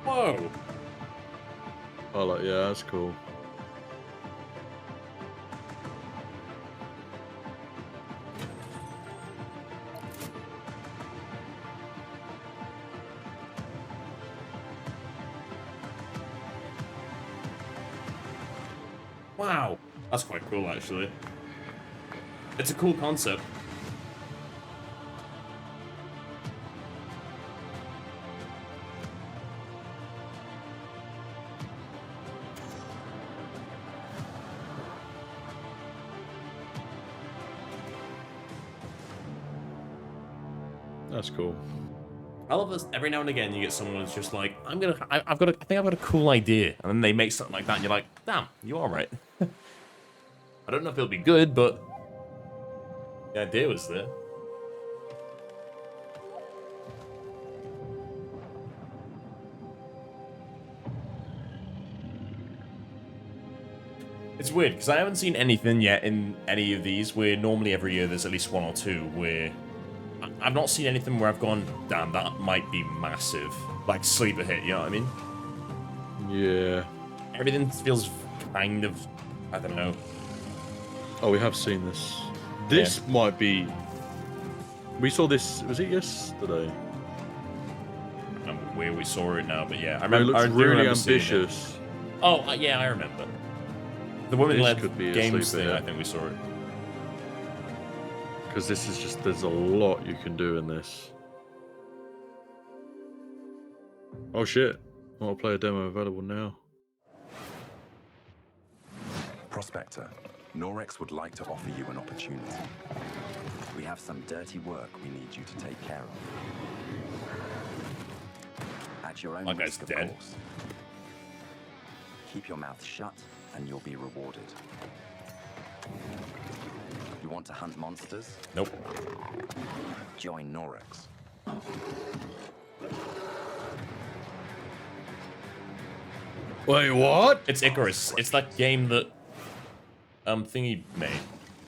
Whoa. Oh, like, yeah, that's cool. Wow. That's quite cool, actually. It's a cool concept. That's cool. I love this. Every now and again, you get someone who's just like, I think I've got a cool idea, and then they make something like that, and you're like, damn, you are right. I don't know if it'll be good, but the idea was there. It's weird because I haven't seen anything yet in any of these where normally every year there's at least one or two where I've not seen anything where I've gone, damn, that might be massive. Like sleeper hit, you know what I mean? Yeah. Everything feels kind of, I don't know. Oh, we have seen this. This might be... We saw this, was it yesterday? I don't remember where we saw it now, but yeah. I It remember, looks really ambitious. Oh, yeah, I remember. The women-led could be a games sleeper thing, hit. I think we saw it. Because this is just, there's a lot you can do in this. Oh shit. Multiplayer demo available now. Prospector, Norex would like to offer you an opportunity. We have some dirty work we need you to take care of. At your own risk, of course. Keep your mouth shut and you'll be rewarded. You want to hunt monsters? Nope. Join Norex. Wait, what? It's Icarus. It's that game that Thingy made.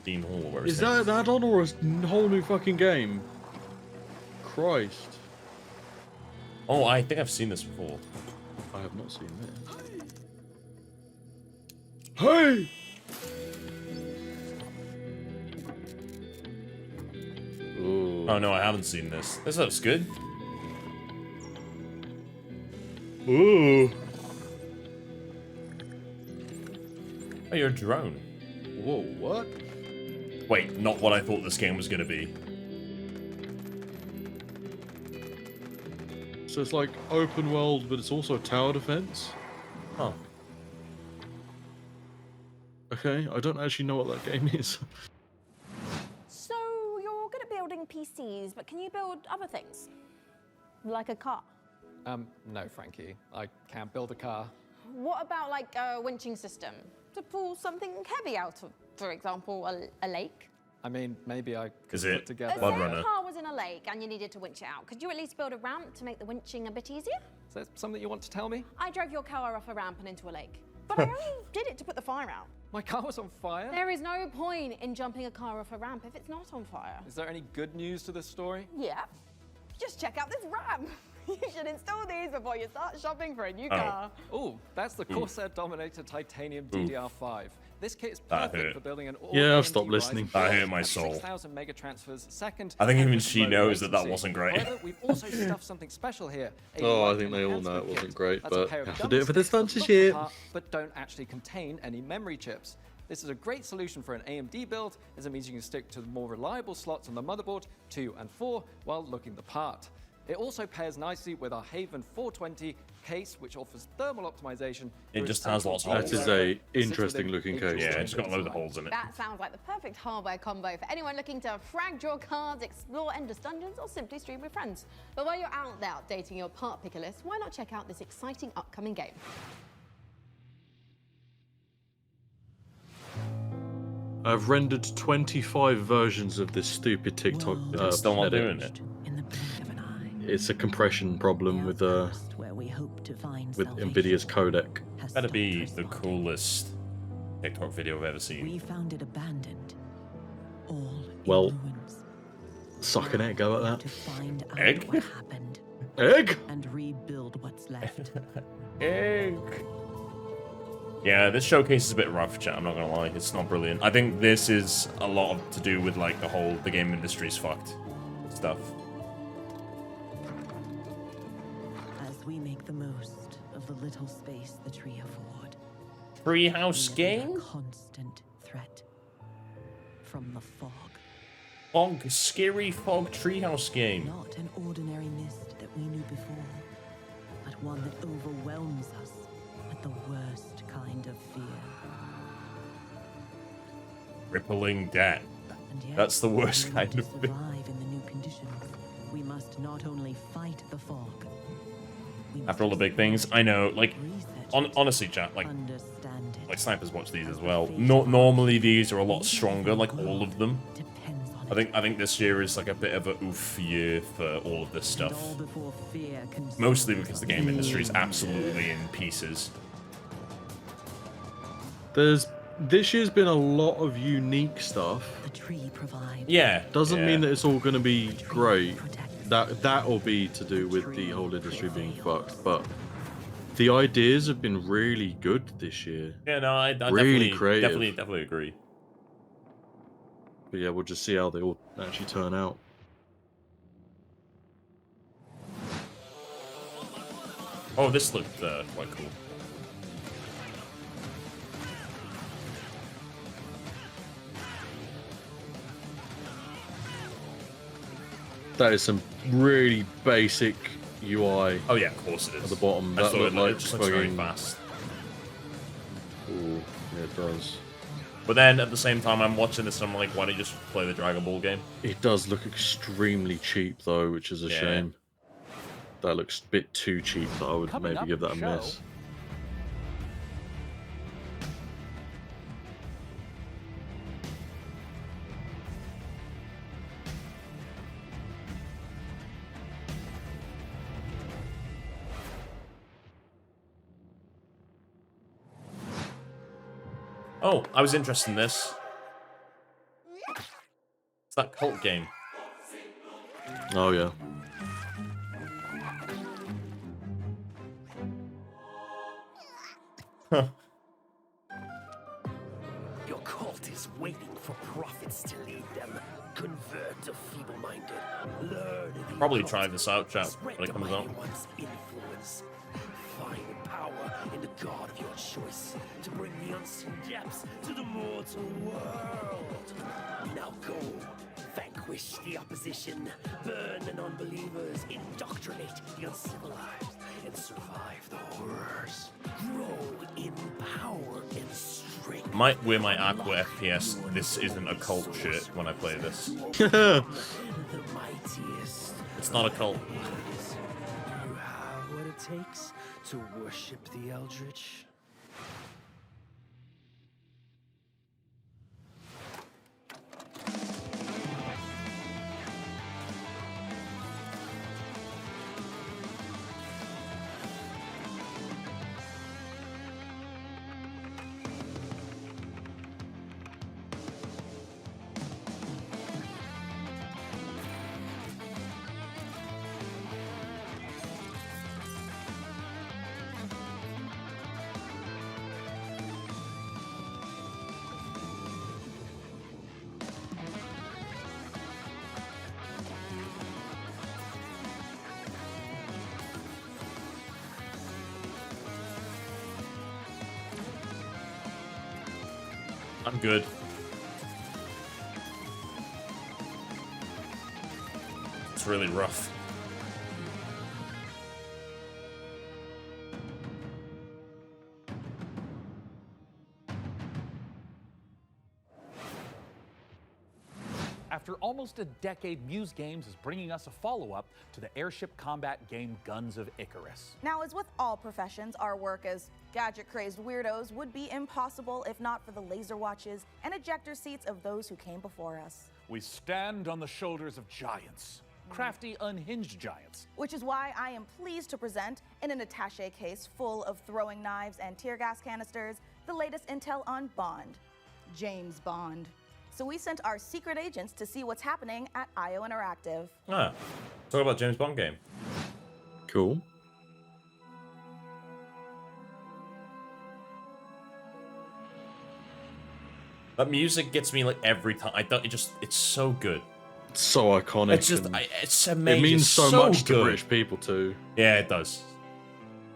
Dean Hall, where Is that an add-on or a whole new fucking game? Christ. Oh, I think I've seen this before. I have not seen this. Hey! Ooh. Oh no, I haven't seen this. This looks good. Ooh. Oh, you're a drone. Whoa, what? Wait, not what I thought this game was gonna be. So it's like open world, but it's also tower defense? Oh. Okay, I don't actually know what that game is. So you're good at building PCs, but can you build other things? Like a car? No, Frankie. I can't build a car. What about like a winching system to pull something heavy out of, for example, a lake? I mean, maybe I could Is put it together... Say a car was in a lake and you needed to winch it out. Could you at least build a ramp to make the winching a bit easier? Is that something you want to tell me? I drove your car off a ramp and into a lake. But I only did it to put the fire out. My car was on fire? There is no point in jumping a car off a ramp if it's not on fire. Is there any good news to this story? Yeah. Just check out this ramp. You should install these before you start shopping for a new car. Oh, that's the Corsair Dominator Titanium DDR5. This kit is That perfect hurt. for building an Yeah, I've stopped listening. That hurt my soul. 6,000 mega transfers second. I think and even with she low knows that that latency. wasn't great. However, we've also stuffed something special here. a Oh, I light think they all know it enhancement wasn't kit. great, That's a but pair of have to dummy do it for the sticks that look the sponsorship. part, but don't actually contain any memory chips. This is a great solution for an AMD build, as it means you can stick to the more reliable slots on the motherboard 2 and 4 while looking the part. It also pairs nicely with our Haven 420 case, which offers thermal optimization. It just has lots of holes. That is a interesting looking case. Yeah, it's got loads of holes in it. That sounds like the perfect hardware combo for anyone looking to frag draw cards, explore endless dungeons, or simply stream with friends. But while you're out there updating your part picker list, why not check out this exciting upcoming game? I've rendered 25 versions of this stupid TikTok. Still not edit. doing it. It's a compression problem with Nvidia's codec. Better be the coolest TikTok video I've ever seen. We found it abandoned. All Well, suck an egg, go at that. to find out Egg? what happened Egg? and rebuild what's left. Egg. Yeah, this showcase is a bit rough, chat. I'm not gonna lie, it's not brilliant. I think this is a lot of to do with like the game industry's fucked stuff. As we make the most of the little space the tree afford. Treehouse game? Constant threat from the fog. Fog, scary fog treehouse game. Not an ordinary mist that we knew before, but one that overwhelms us with the worst kind of fear. Rippling debt. And yet, That's the worst in kind order of to thing. survive in the new conditions, we must not only fight the fog. We After all the big things, I know, like, honestly, chat, like snipers watch these as well. Normally these are a lot stronger, like all of them. I think this year is like a bit of a oof year for all of this stuff. Mostly because the game industry is absolutely in pieces. This year's been a lot of unique stuff. The tree provides. Yeah. Doesn't yeah. mean that it's all going to be great. That'll be to do with the whole industry being fucked, but the ideas have been really good this year. Yeah, no, I really creative. definitely agree. But yeah, we'll just see how they all actually turn out. Oh, this looked quite cool. That is some really basic UI. Oh yeah, of course it is. At the bottom, I that thought looked it like just looks very fucking fast. Ooh, yeah, it does. But then at the same time, I'm watching this and I'm like, why don't you just play the Dragon Ball game? It does look extremely cheap though, which is a Yeah. shame. That looks a bit too cheap. That I would Coming maybe up give that a in the show. miss. Oh, I was interested in this. It's that cult game. Oh yeah. Huh. Your cult is waiting for prophets to lead them. Convert the feeble-minded. Learn the Probably occult. try this out, chat, Spread when it the comes mighty out. one's influence. Find power in the god of your choice to bring the unseen depths to the mortal world. Now go. Vanquish the opposition. Burn the non-believers. Indoctrinate the uncivilized. and survive the horrors. Grow in power and strength. Might wear my Aqua FPS. This isn't a cult shirt when I play this. The mightiest. It's not a cult. You have what it takes to worship the Eldritch. I'm good. It's really rough. After almost a decade, Muse Games is bringing us a follow-up to the airship combat game Guns of Icarus. Now, as with all professions, our work as gadget-crazed weirdos would be impossible if not for the laser watches and ejector seats of those who came before us. We stand on the shoulders of giants, crafty, unhinged giants. Which is why I am pleased to present, in an attaché case full of throwing knives and tear gas canisters, the latest intel on Bond, James Bond. So we sent our secret agents to see what's happening at IO Interactive. Ah, talk about James Bond game. Cool. That music gets me like every time. It's so good. It's so iconic. It's just, it's amazing. It means It's so much to British people too. Yeah, it does.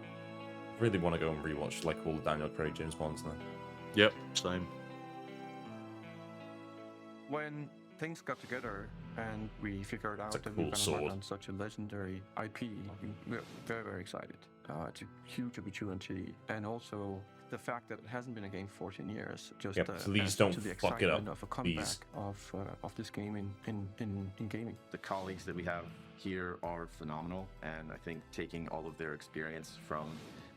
I really want to go and rewatch like all the Daniel Craig James Bonds now. Yep, same. When things got together and we figured out that cool we were going to work sword. on such a legendary IP, we're very, very excited. It's a huge opportunity, and also the fact that it hasn't been a game for 14 years just please adds don't to the fuck it up, excitement of a comeback please. of this game in gaming. The colleagues that we have here are phenomenal, and I think taking all of their experience from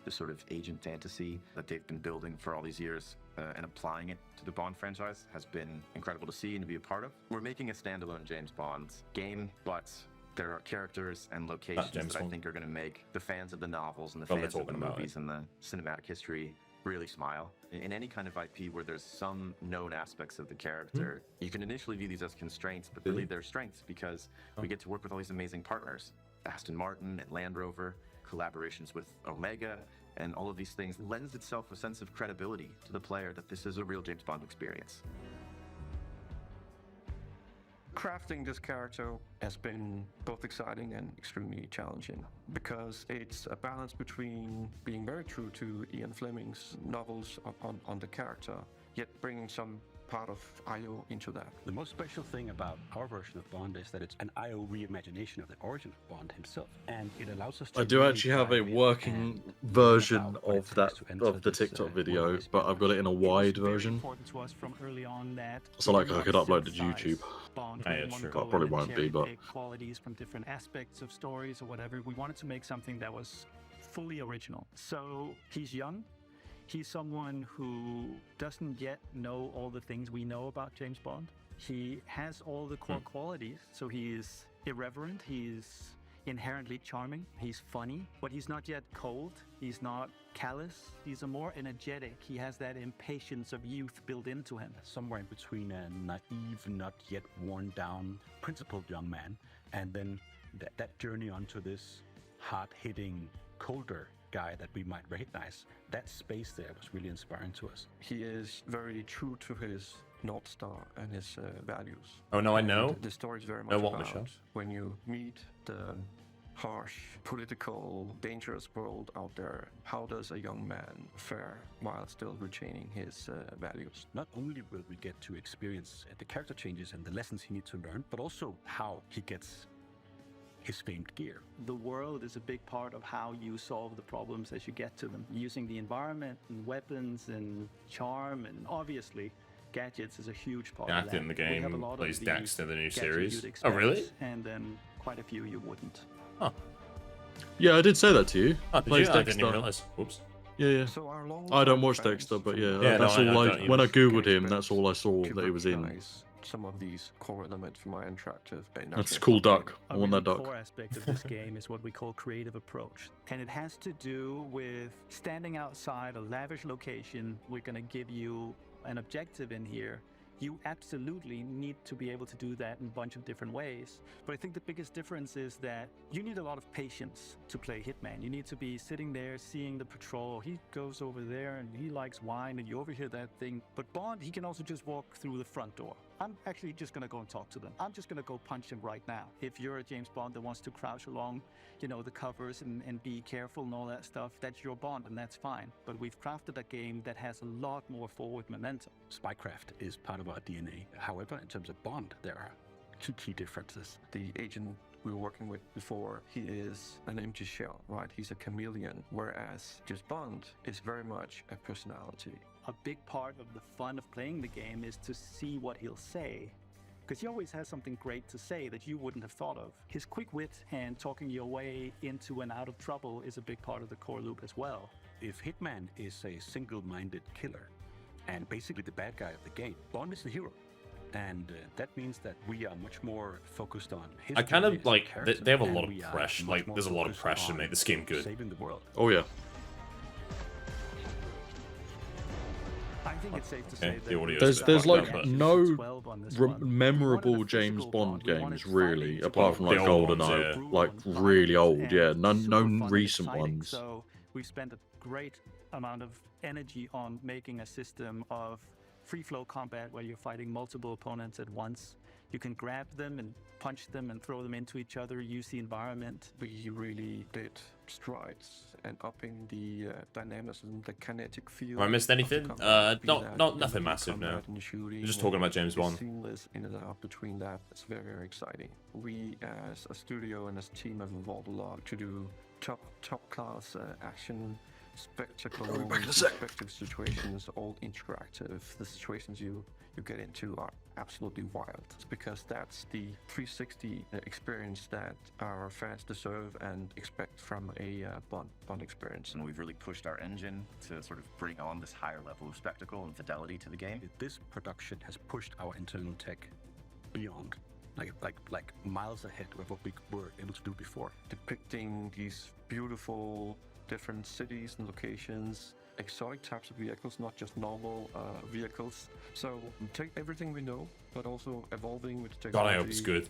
the sort of agent fantasy that they've been building for all these years and applying it to the Bond franchise has been incredible to see and to be a part of. We're making a standalone James Bond game, but there are characters and locations that I think are going to make the fans of the novels and the fans of the movies and the cinematic history really smile. In any kind of IP where there's some known aspects of the character, you can initially view these as constraints, but really they're strengths because we get to work with all these amazing partners. Aston Martin and Land Rover, collaborations with Omega, and all of these things lends itself a sense of credibility to the player that this is a real James Bond experience. Crafting this character has been both exciting and extremely challenging because it's a balance between being very true to Ian Fleming's novels on the character, yet bringing some part of IO into that. The most special thing about our version of Bond is that it's an IO reimagination of the origin of Bond himself, and it allows us to. I do actually have a working version of the TikTok video, but I've got it in a wide version. So like I could upload to YouTube. Yeah, sure. That probably won't be, but qualities from different aspects of stories or whatever. We wanted to make something that was fully original. So he's young. He's someone who doesn't yet know all the things we know about James Bond. He has all the core qualities. So he is irreverent. He's inherently charming. He's funny, but he's not yet cold. He's not callous. He's a more energetic. He has that impatience of youth built into him. Somewhere in between a naive, not yet worn down, principled young man, and then that journey onto this hard-hitting, colder guy that we might recognize. That space there was really inspiring to us. He is very true to his North Star and his values. Oh no, I know. And the story is very much about when you meet the harsh, political, dangerous world out there, how does a young man fare while still retaining his values? Not only will we get to experience the character changes and the lessons he needs to learn, but also how he gets his famed gear. The world is a big part of how you solve the problems as you get to them, using the environment and weapons and charm, and obviously gadgets is a huge part of that. Actor in the We have a game lot of plays the Dexter in the new gadgets series. you'd Oh, expect, really? And then quite a few you wouldn't. Huh. Yeah, I did say that to you. Oh, He did plays you? I didn't even Dexter. realize. Whoops. Yeah. So our long I don't time watch fans Dexter, but from yeah, Yeah, that's no, all I I. don't When I either. googled him, that's all I saw to that he was in. recognize some of these core elements from our interactive. That's a cool duck. I A want really that duck. core aspect of this game is what we call creative approach. And it has to do with standing outside a lavish location. We're going to give you an objective in here. You absolutely need to be able to do that in a bunch of different ways. But I think the biggest difference is that you need a lot of patience to play Hitman. You need to be sitting there seeing the patrol. He goes over there and he likes wine and you overhear that thing. But Bond, he can also just walk through the front door. I'm actually just going to go and talk to them. I'm just going to go punch him right now. If you're a James Bond that wants to crouch along, you know, the covers and be careful and all that stuff, that's your Bond and that's fine. But we've crafted a game that has a lot more forward momentum. Spycraft is part of our DNA. However, in terms of Bond, there are two key differences. The agent we were working with before, he is an empty shell, right? He's a chameleon, whereas just Bond is very much a personality. A big part of the fun of playing the game is to see what he'll say, because he always has something great to say that you wouldn't have thought of. His quick wit and talking your way into and out of trouble is a big part of the core loop as well. If Hitman is a single-minded killer and basically the bad guy of the game, Bond is the hero. And that means that we are much more focused on his I kind journey of as a like character, they have a and lot of we are pressure. much Like more there's a lot of focused pressure to on make this game good. saving the world. Oh yeah. I think it's safe to Okay, say the audio There's is there's fucked like up, but- no memorable James Bond games really, apart from like The old ones, GoldenEye, yeah. like really old. Yeah, no super fun and recent exciting. ones. So we've spent a great amount of energy on making a system of free flow combat where you're fighting multiple opponents at once. You can grab them and punch them and throw them into each other, use the environment. We really did strides and upping the dynamism, the kinetic feel. Have I missed of the anything? combat, be Not that nothing in massive, no. combat and shooting We're just talking about James and Bond. Seamless in and out between that. It's very, very exciting. We as a studio and as a team have evolved a lot to do top class action, spectacle, spectacle situations, all interactive. The situations you get into are absolutely wild. It's because that's the 360 experience that our fans deserve and expect from a Bond experience. And we've really pushed our engine to sort of bring on this higher level of spectacle and fidelity to the game. This production has pushed our internal tech beyond, like miles ahead of what we were able to do before. Depicting these beautiful different cities and locations, exotic types of vehicles, not just normal vehicles. So take everything we know, but also evolving with the God, I technology hope it's good.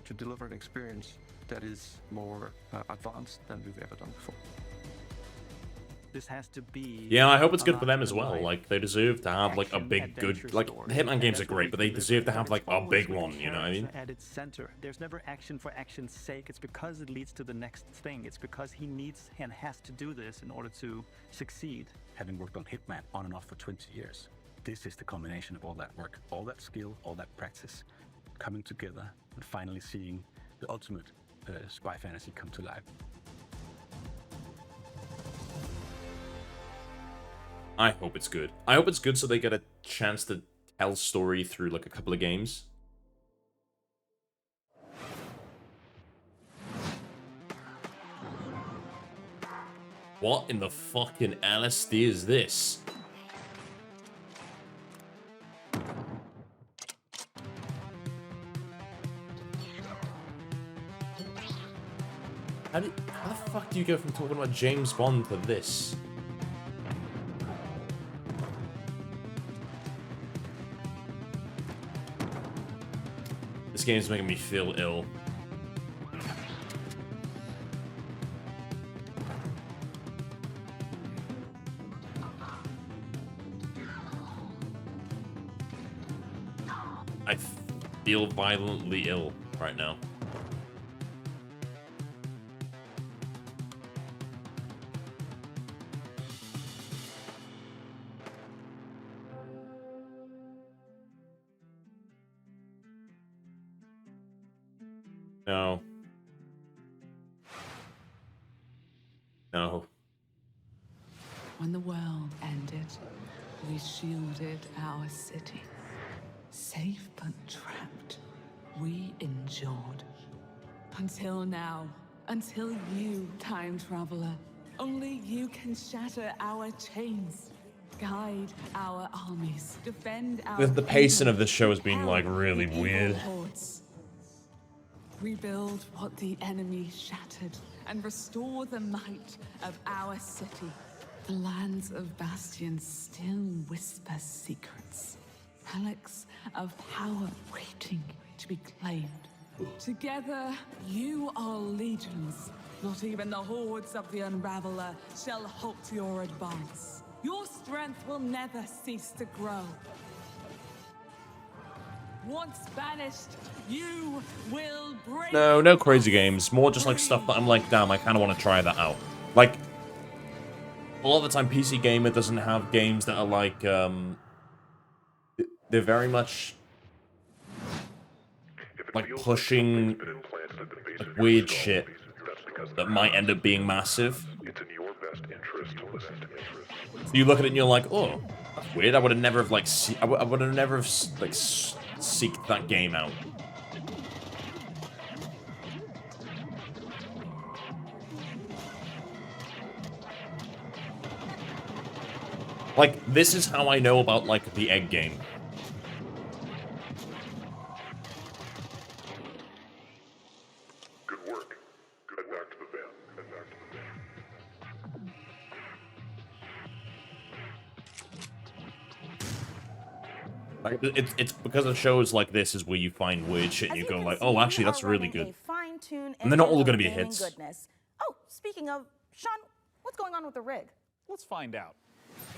to deliver an experience that is more advanced than we've ever done before. This has to be. Yeah, I hope it's good a for them as well. larger-than-life Like they deserve to have like a action big adventure good like story. the Hitman And games are that's what great, we but they deliver. deserve to have But like it's a always big with the one, you know what I mean? character at its center. There's never action for action's sake. It's because it leads to the next thing. It's because he needs and has to do this in order to succeed. Having worked on Hitman on and off for 20 years, this is the combination of all that work, all that skill, all that practice, coming together and finally seeing the ultimate spy fantasy come to life. I hope it's good. I hope it's good so they get a chance to tell story through like a couple of games. What in the fucking LSD is this? How the fuck do you go from talking about James Bond to this? This game's making me feel ill. I feel violently ill right now. No. No. When the world ended, we shielded our city. Safe but trapped, we endured. Until now, until you, time traveler. Only you can shatter our chains, guide our armies, defend our The pacing kingdom, of this show has been like repel really the evil weird. hordes. Rebuild what the enemy shattered and restore the might of our city. The lands of Bastion still whisper secrets. Relics of power waiting to be claimed. Together, you are legions. Not even the hordes of the Unraveler shall halt your advance. Your strength will never cease to grow. Once banished, you will break. No crazy games. More just like stuff that I'm like, damn, I kind of want to try that out. Like, a lot of the time, PC Gamer doesn't have games that are like, they're very much like pushing like, weird shit that might end up being massive. So you look at it and you're like, oh, that's weird. I would have never have like, I would have never have like seeked that game out. Like, this is how I know about, like, the egg game. Good work. Head back to the van. Head back to the van. Like, it's because of shows like this is where you find weird shit and you go like, oh, actually, that's really good. And they're not all going to be hits. Goodness. Oh, speaking of, Sean, what's going on with the rig? Let's find out.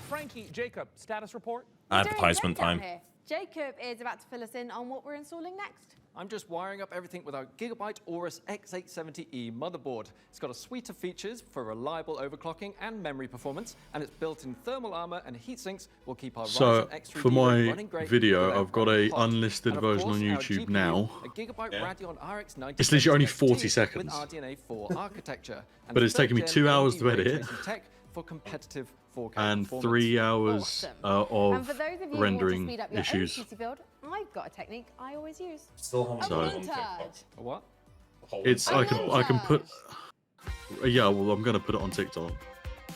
Frankie, Jacob, status report? Advertisement time. Here. Jacob is about to fill us in on what we're installing next. I'm just wiring up everything with our Gigabyte Aorus X870E motherboard. It's got a suite of features for reliable overclocking and memory performance, and its built-in thermal armor and heat sinks will keep our So, Ryzen X3D for my running great video, without I've got running a hot. unlisted And of version course, on our YouTube GPU, now. A Gigabyte Radeon RX 90 It's literally only 40 with seconds. RDNA 4 architecture. And But it's taken me 2 hours to edit it. Tech for competitive 4K And performance. 3 hours And of for those of you rendering who want to speed up your issues. own PC build, I've got a technique I always use. Still haven't So- put it on montage. A what? It's I can put. Yeah, well, I'm gonna put it on TikTok.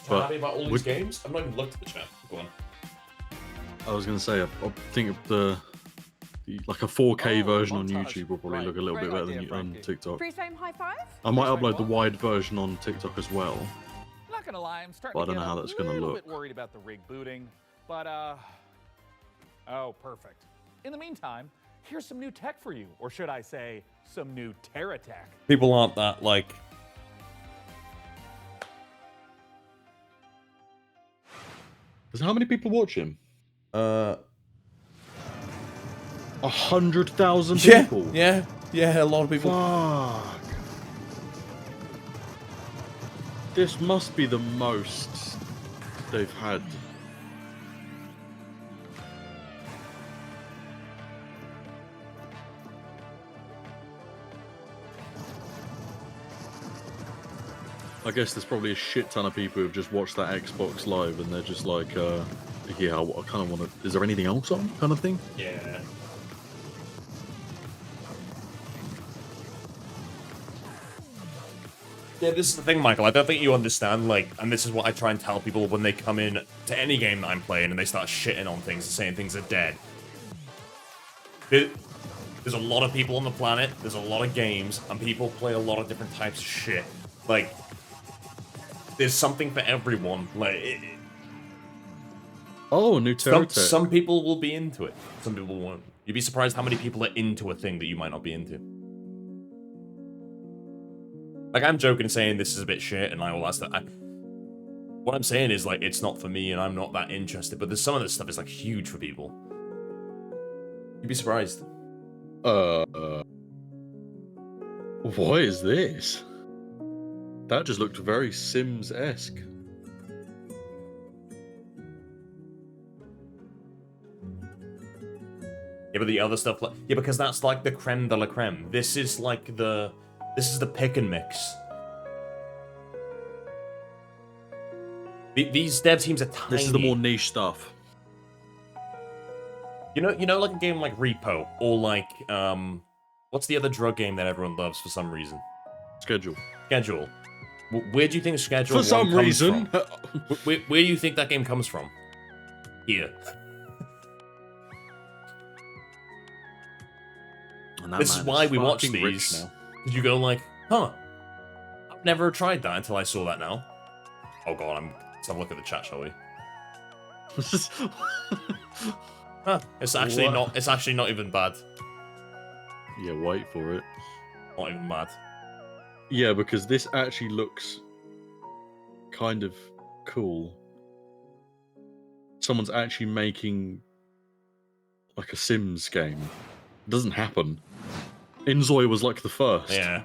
But happy about all these games? I've not even looked at the chat. Go on. I was gonna say, I think like a 4K version on YouTube will probably look a little bit better than on TikTok. Freeze-frame high five? I might upload the wide version on TikTok as well. Not gonna lie, I'm starting But I to don't get know how a that's gonna little look. bit worried about the rig booting, but oh, perfect. In the meantime, here's some new tech for you, or should I say, some new Terra tech. People aren't that, like... How many people watch him? 100,000 people. Yeah, a lot of people. Fuck. This must be the most they've had. I guess there's probably a shit ton of people who've just watched that Xbox Live and they're just like, yeah, I kind of want to. Is there anything else on? Kind of thing. Yeah. Yeah, this is the thing, Michael. I don't think you understand, like, and this is what I try and tell people when they come in to any game that I'm playing and they start shitting on things and saying things are dead. There's a lot of people on the planet, there's a lot of games, and people play a lot of different types of shit. Like, there's something for everyone. Like, oh, new Terra tech. Some people will be into it. Some people won't. You'd be surprised how many people are into a thing that you might not be into. Like, I'm joking saying this is a bit shit and like all that stuff. What I'm saying is, like, it's not for me and I'm not that interested, but there's some of this stuff is, like, huge for people. You'd be surprised. What is this? That just looked very Sims-esque. Yeah, but the other stuff, like, yeah, because that's like the creme de la creme. This is like the pick and mix. These dev teams are tiny. This is the more niche stuff. You know, like a game like Repo or like what's the other drug game that everyone loves for some reason? Schedule. Schedule. Where do you think Schedule For some comes reason. from? Where do you think that game comes from? Here. This is why we watch these. Because you go like, huh, I've never tried that until I saw that now. Oh god, let's have a look at the chat, shall we? Huh, it's actually not even bad. Yeah, wait for it. Not even bad. Yeah, because this actually looks kind of cool. Someone's actually making like a Sims game. It doesn't happen. Inzoi was like the first. Yeah.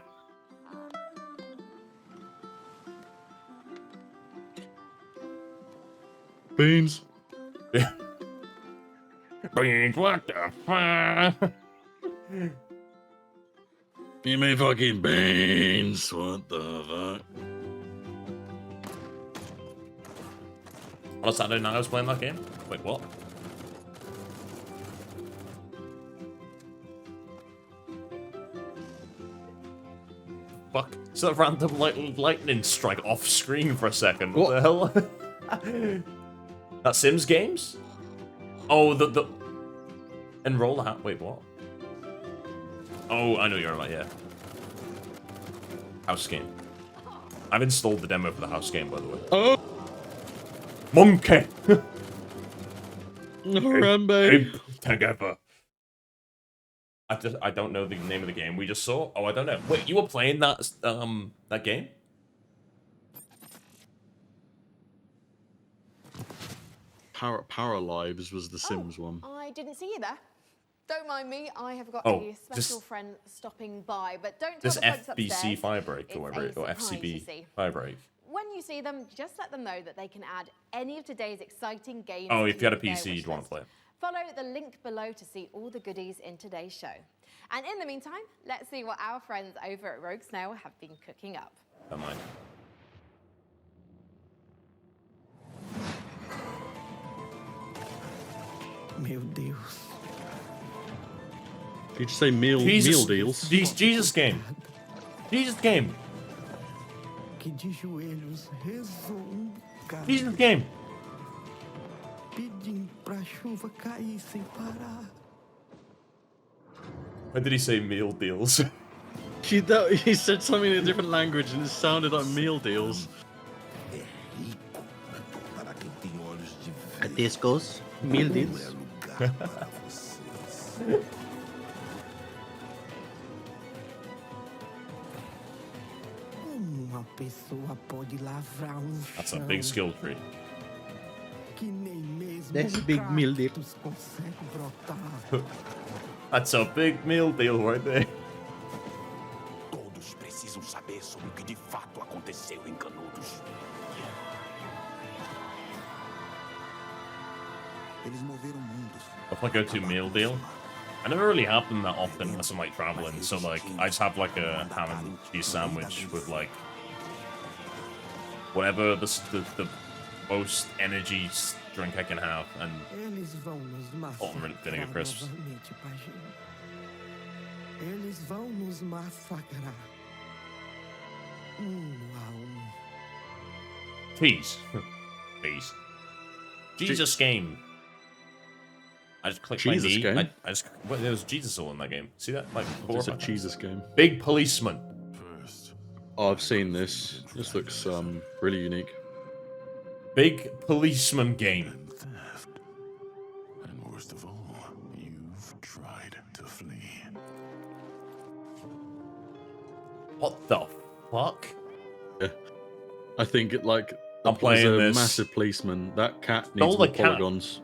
Beans. Beans, what the fuck? You mean fucking beans? What the fuck? On a Saturday night I was playing that game? Wait, what? Fuck. So that random lightning strike off screen for a second. What the hell? That Sims games? Oh, the enroll the hat. Wait, what? Oh, I know you're about, yeah. House game. I've installed the demo for the house game, by the way. Oh! Monkey! Harambe! Together. I don't know the name of the game we just saw. Oh, I don't know. Wait, you were playing that that game? Paralives was the Sims one. I didn't see you there. Don't mind me, I have got Oh, a special friend stopping by, but don't tell This the folks FBC upstairs. Firebreak or whatever, It's or a surprise, you FCB see. Firebreak. When you see them, just let them know that they can add any of today's exciting games. Oh, if you had a to their PC, wish you'd want to list. play it. Follow the link below to see all the goodies in today's show. And in the meantime, let's see what our friends over at Rogue Snail have been cooking up. Don't mind. Meu Deus. Did you say meal deals? Jesus game. Jesus game. Que de joelhos rezou, cara. Jesus game. Pedindo pra chuva cair sem parar. When did he say meal deals? He said something in a different language and it sounded like meal deals. At Disco's meal deals. Uma pessoa pode lavrar That's a big skill tree. que nem mesmo That's a big meal deal. consegue brotar. That's a big meal deal right there. Todos precisam saber sobre o que de fato aconteceu em Canudos. Eles moveram mundos. What's my go-to meal deal? I never really have them that often unless I'm like traveling, so like I just have like a ham and cheese sandwich with like whatever the most energy drink I can have and Eles vão nos salt and vinegar massacrar crisps. novamente, Pajé. Eles vão nos massacrar. Cheese. Cheese. Jesus game. I just clicked my Jesus knee. game? I just well, there was Jesus all in that game. See that? Like It's a Jesus game. Big policeman. Oh, I've seen this. This looks really unique. Big policeman game. And worst of all, you've tried to flee. What the fuck? Yeah. I think it like I'm playing a this. massive policeman. That cat Stole needs the more cat. polygons.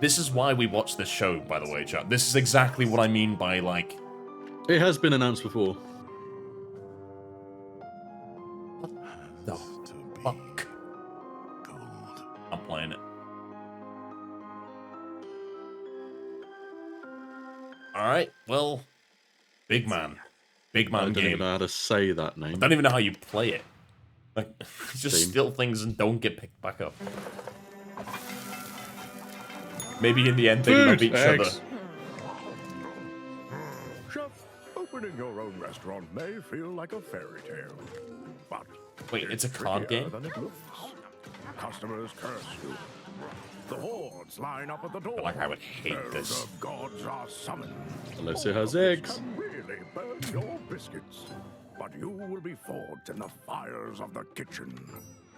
This is why we watch this show, by the way, chat. This is exactly what I mean by, like... It has been announced before. The fuck? I'm playing it. Alright, well, Big Man. Big Man I don't game. even know how to say that name. I don't even know how you play it. Like, just Steam. steal things and don't get picked back up. Maybe in the end they love each other. Chef, opening your own restaurant may feel like a fairy tale, but Wait, it's a card trickier game? than it looks. Customers curse you. The hordes line up at the door. I feel like I would hate this. The gods are summoned. Unless it has eggs. Can really burn your biscuits, but you will be forged in the fires of the kitchen.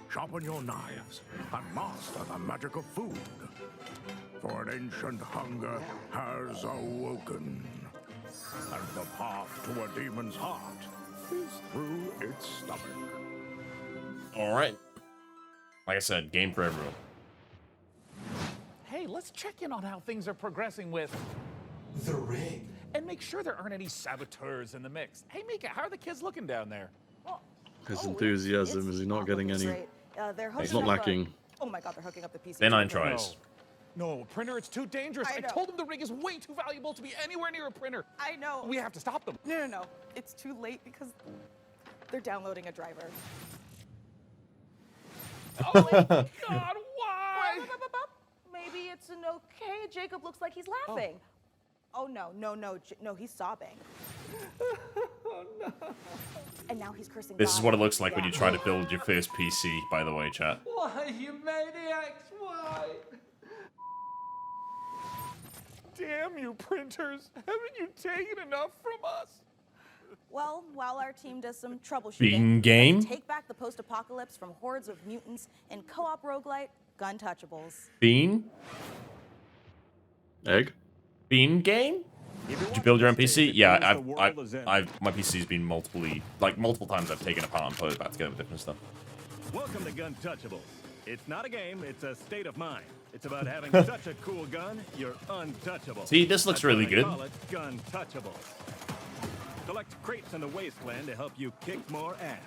Sharpen your knives and master the magic of food. For an ancient hunger has awoken, and the path to a demon's heart is through its stomach. Alright. Like I said, game for everyone. Hey, let's check in on how things are progressing with the rig. And make sure there aren't any saboteurs in the mix. Hey, Mika, how are the kids looking down there? His enthusiasm, is he not getting any? He's not lacking. Oh my god, they're hooking up the PC. They're 9 tries. No, printer, it's too dangerous. I told them the rig is way too valuable to be anywhere near a printer. I know. We have to stop them. No. It's too late because they're downloading a driver. Oh my god, why? Maybe it's an okay. Jacob looks like he's laughing. Oh, no, he's sobbing. Oh no. And now he's cursing This is God. what it looks like when you try to build your first PC, by the way, chat. Why, you maniacs, why? Damn you, printers. Haven't you taken enough from us? Well, while our team does some troubleshooting, Bean game? let's take back the post-apocalypse from hordes of mutants in co-op roguelite Gun Touchables. Bean? Egg? Bean game? Did you build your own PC? Yeah, my PC's been multiple times I've taken it apart and put it back together with different stuff. Welcome to Gun Touchables. It's not a game, it's a state of mind. It's about having such a cool gun, you're untouchable. See, this looks really good. Call it Gun Touchables. Collect crates in the wasteland to help you kick more ass.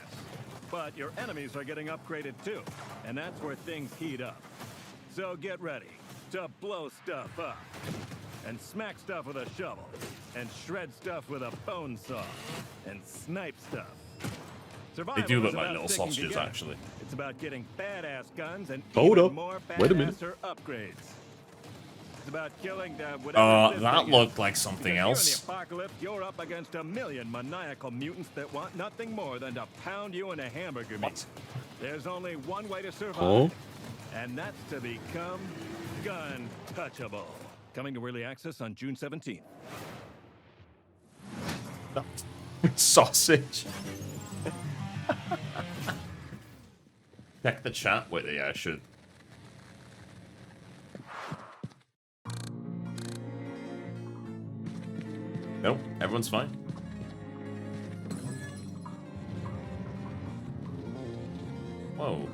But your enemies are getting upgraded too, and that's where things heat up. So get ready to blow stuff up, and smack stuff with a shovel, and shred stuff with a bone saw, and snipe stuff. They do look Survival like is little about sticking sausages, together. actually. It's about getting badass guns and Hold even up. more Wait a minute. badasser upgrades. It's about killing whatever That looked like something else. In the apocalypse, you're up against a million maniacal mutants that want nothing more than to pound you into hamburger meat. There's only one way to survive, Oh. and that's to become Gun Touchable. Coming to early access on June 17th. Sausage. Check the chat. Wait, yeah, I should. Nope, everyone's fine. Whoa.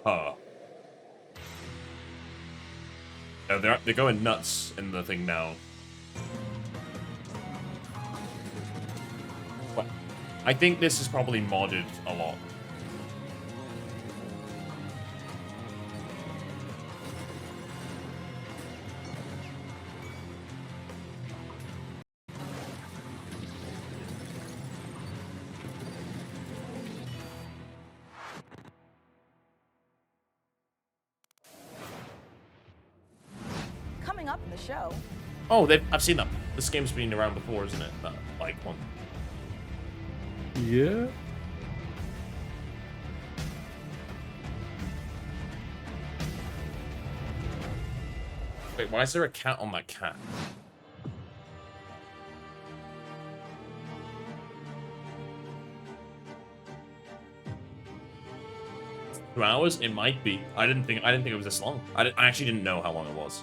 Oh, they're going nuts in the thing now. Well, I think this is probably modded a lot. Coming up in the show. Oh, I've seen that. This game's been around before, isn't it? That like one. Yeah. Wait, why is there a cat on that cat? Two hours? It might be. I didn't think it was this long. I actually didn't know how long it was.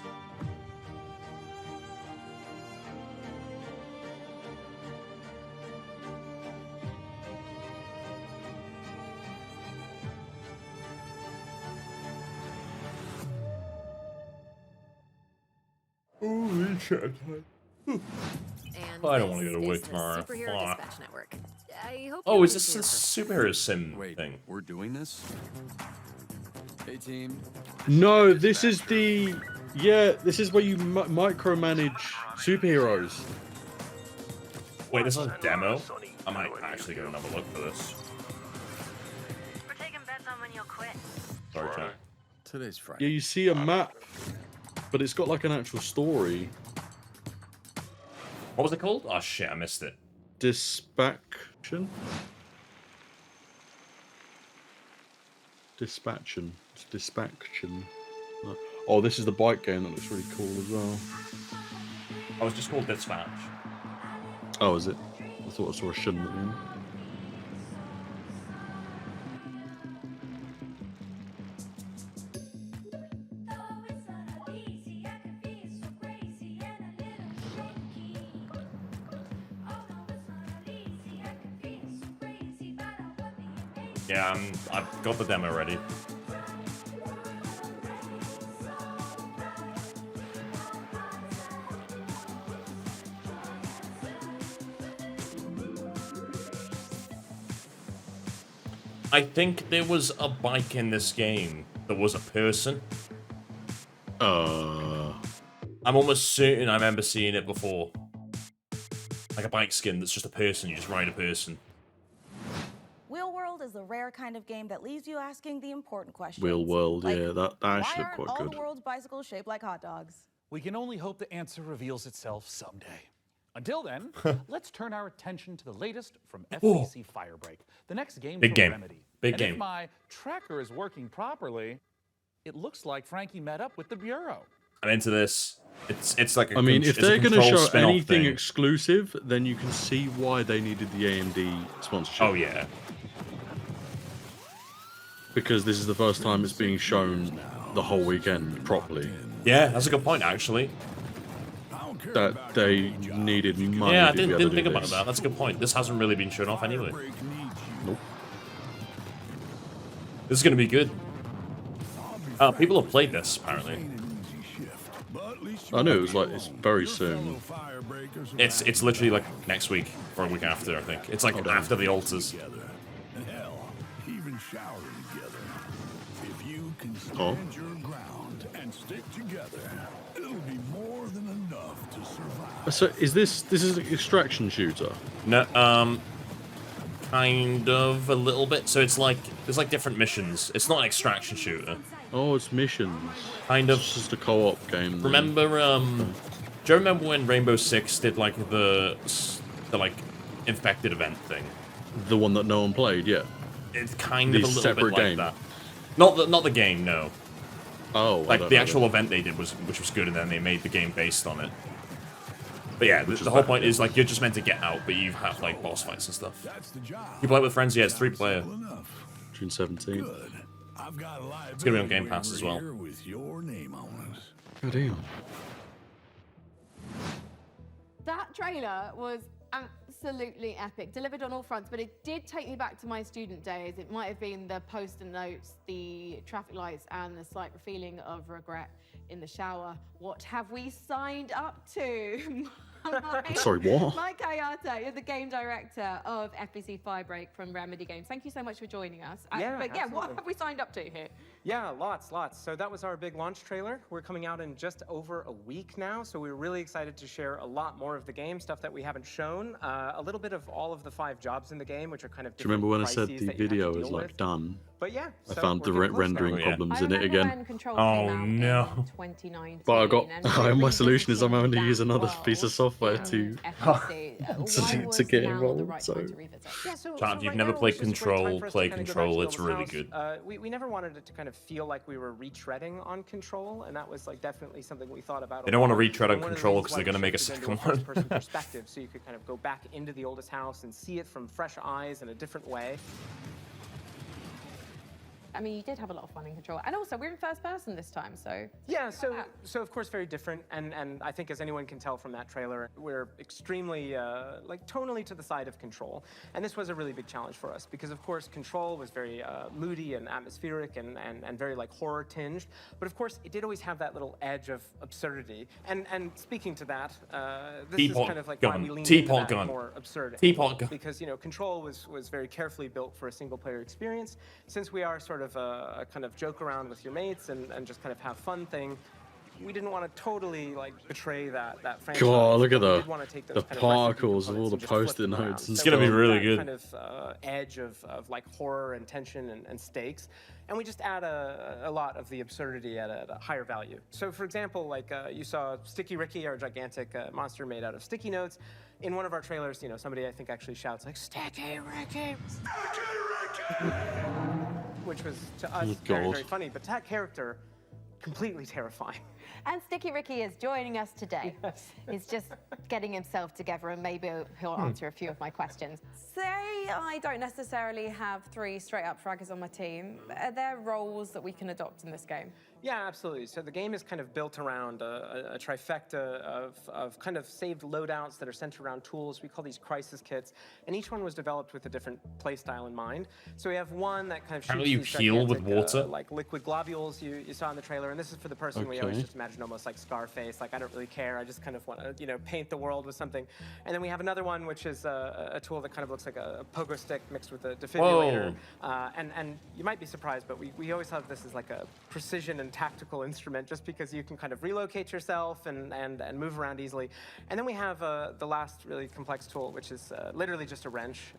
Holy shit. And I don't want to go to work tomorrow. Superhero Fuck. Dispatch Network. I hope Oh, you're is this a superhero sim thing? We're doing this? Hey, team. No, this is the... Yeah, this is where you micromanage superheroes. Wait, this is a demo? I might actually go and have a look for this. We're taking bets on when you'll quit. Sorry, chat. Today's Friday. Yeah, you see a map, but it's got like an actual story. What was it called? Oh shit, I missed it. Dispatching? Dispatching. It's dispatching. Oh, this is the bike game that looks really cool as well. Oh, it's just called Dispatch. Oh, is it? I thought I saw a shouldn't at the end. Yeah, I've got the demo ready. I think there was a bike in this game that was a person. I'm almost certain I remember seeing it before. Like a bike skin that's just a person, you just ride a person. Wheel World is the rare kind of game that leaves you asking the important questions. Wheel World, Like, yeah, that actually why looked quite aren't all good. the world's bicycles shaped like hot dogs? We can only hope the answer reveals itself someday. Until then, let's turn our attention to the latest from FCC Firebreak, the next game Big from game. Remedy. Big and game. If my tracker is working properly, it looks like Frankie met up with the Bureau. I'm into this. It's like a I mean, if it's a they're going to Control show spin-off anything thing. exclusive, then you can see why they needed the AMD sponsorship. Oh yeah. Because this is the first time it's being shown the whole weekend properly. Yeah, that's a good point actually. That they needed money. Yeah, I to be able didn't to think do about this. that. That's a good point. This hasn't really been shown off anyway. Nope. This is going to be good. People have played this apparently. I knew it was like it's very soon. It's literally like next week or a week after, I think. It's like after the altars. Even showering together. If you can stand your ground and stick together, it'll be more than enough to survive. So is this is an extraction shooter? No, kind of a little bit. So it's like there's like different missions. It's not an extraction shooter. Oh, it's missions. Kind of. It's just a co-op game. Then. Remember, do you remember when Rainbow Six did like the like infected event thing? The one that no one played, yeah. It's kind of a little separate bit like game. that. Not the game, no. Oh, like the actual event they did which was good, and then they made the game based on it. But yeah, the whole point is like you're just meant to get out, but you have like boss fights and stuff. You play it with friends, yeah, it's 3-player. June 17th. It's gonna be on Game Pass as well. With your name on it. God damn. That trailer was absolutely epic, delivered on all fronts, but it did take me back to my student days. It might have been the post-it notes, the traffic lights, and the slight feeling of regret in the shower. What have we signed up to? Sorry, what? Mike Kayata, you're the game director of FBC Firebreak from Remedy Games. Thank you so much for joining us. But yeah, what absolutely. have we signed up to here? Yeah, lots. So that was our big launch trailer. We're coming out in just over a week now, so we're really excited to share a lot more of the game, stuff that we haven't shown, a little bit of all of the 5 jobs in the game, which are kind of Do you remember when I said crises the that you have to video deal is like with. done? But yeah, I so found the we're getting close rendering now. problems I in it remember again. when Control Oh, came no. out in 2019. But I got and my solution is I'm having to use that another world piece of software in to FBC. Why was to get now the involved. right So time to revisit? Yeah, so Chat, if you've right never now played it's just a great time Control, for us to play kinda go back Control. to It's Elvis really House. good. We never wanted it to kind of feel like we were retreading on Control, and that was like definitely something we thought about. They don't want to lot. retread on And one of the Control reasons because why they're going to we make a shifted second into one. first-person perspective, so you could kind of go back into the oldest house and see it from fresh eyes in a different way. I mean, you did have a lot of fun in Control. And also, we're in first person this time, so... Yeah, so of course very different, and I think as anyone can tell from that trailer, we're extremely, like, tonally to the side of Control. And this was a really big challenge for us, because of course Control was very moody and atmospheric and very, like, horror tinged. But of course, it did always have that little edge of absurdity. And speaking to that, this is kind of like why we leaned into that more absurdity. Teapot gun. Because, you know, Control was very carefully built for a single-player experience. Since we are sort of a kind of joke around with your mates and just kind of have fun thing, we didn't want to totally, like, betray that franchise. God, look at the particles of all the post-it notes. It's gonna be really good. Kind of edge of like horror and tension and stakes, and we just add a lot of the absurdity at a higher value. So, for example, like you saw Sticky Ricky, our gigantic monster made out of sticky notes. In one of our trailers, you know, somebody I think actually shouts like "Sticky Ricky, Sticky Ricky," which was to us very funny, but to that character, completely terrifying. And Sticky Ricky is joining us today. Yes. He's just getting himself together, and maybe he'll answer a few of my questions. Say I don't necessarily have 3 straight-up fraggers on my team. Are there roles that we can adopt in this game? Yeah, absolutely. So the game is kind of built around a trifecta of kind of saved loadouts that are centered around tools. We call these crisis kits, and each one was developed with a different play style in mind. So we have one that kind of shoots you these heal with gigantic, water? like liquid globules you saw in the trailer, and this is for the person we always just imagine almost like Scarface, like I don't really care, I just kind of want to, you know, paint the world with something. And then we have another one which is a tool that kind of looks like a pogo stick mixed with a defibrillator. And you might be surprised, but we always have this as like a precision and tactical instrument, just because you can kind of relocate yourself and move around easily. And then we have the last really complex tool, which is literally just a wrench.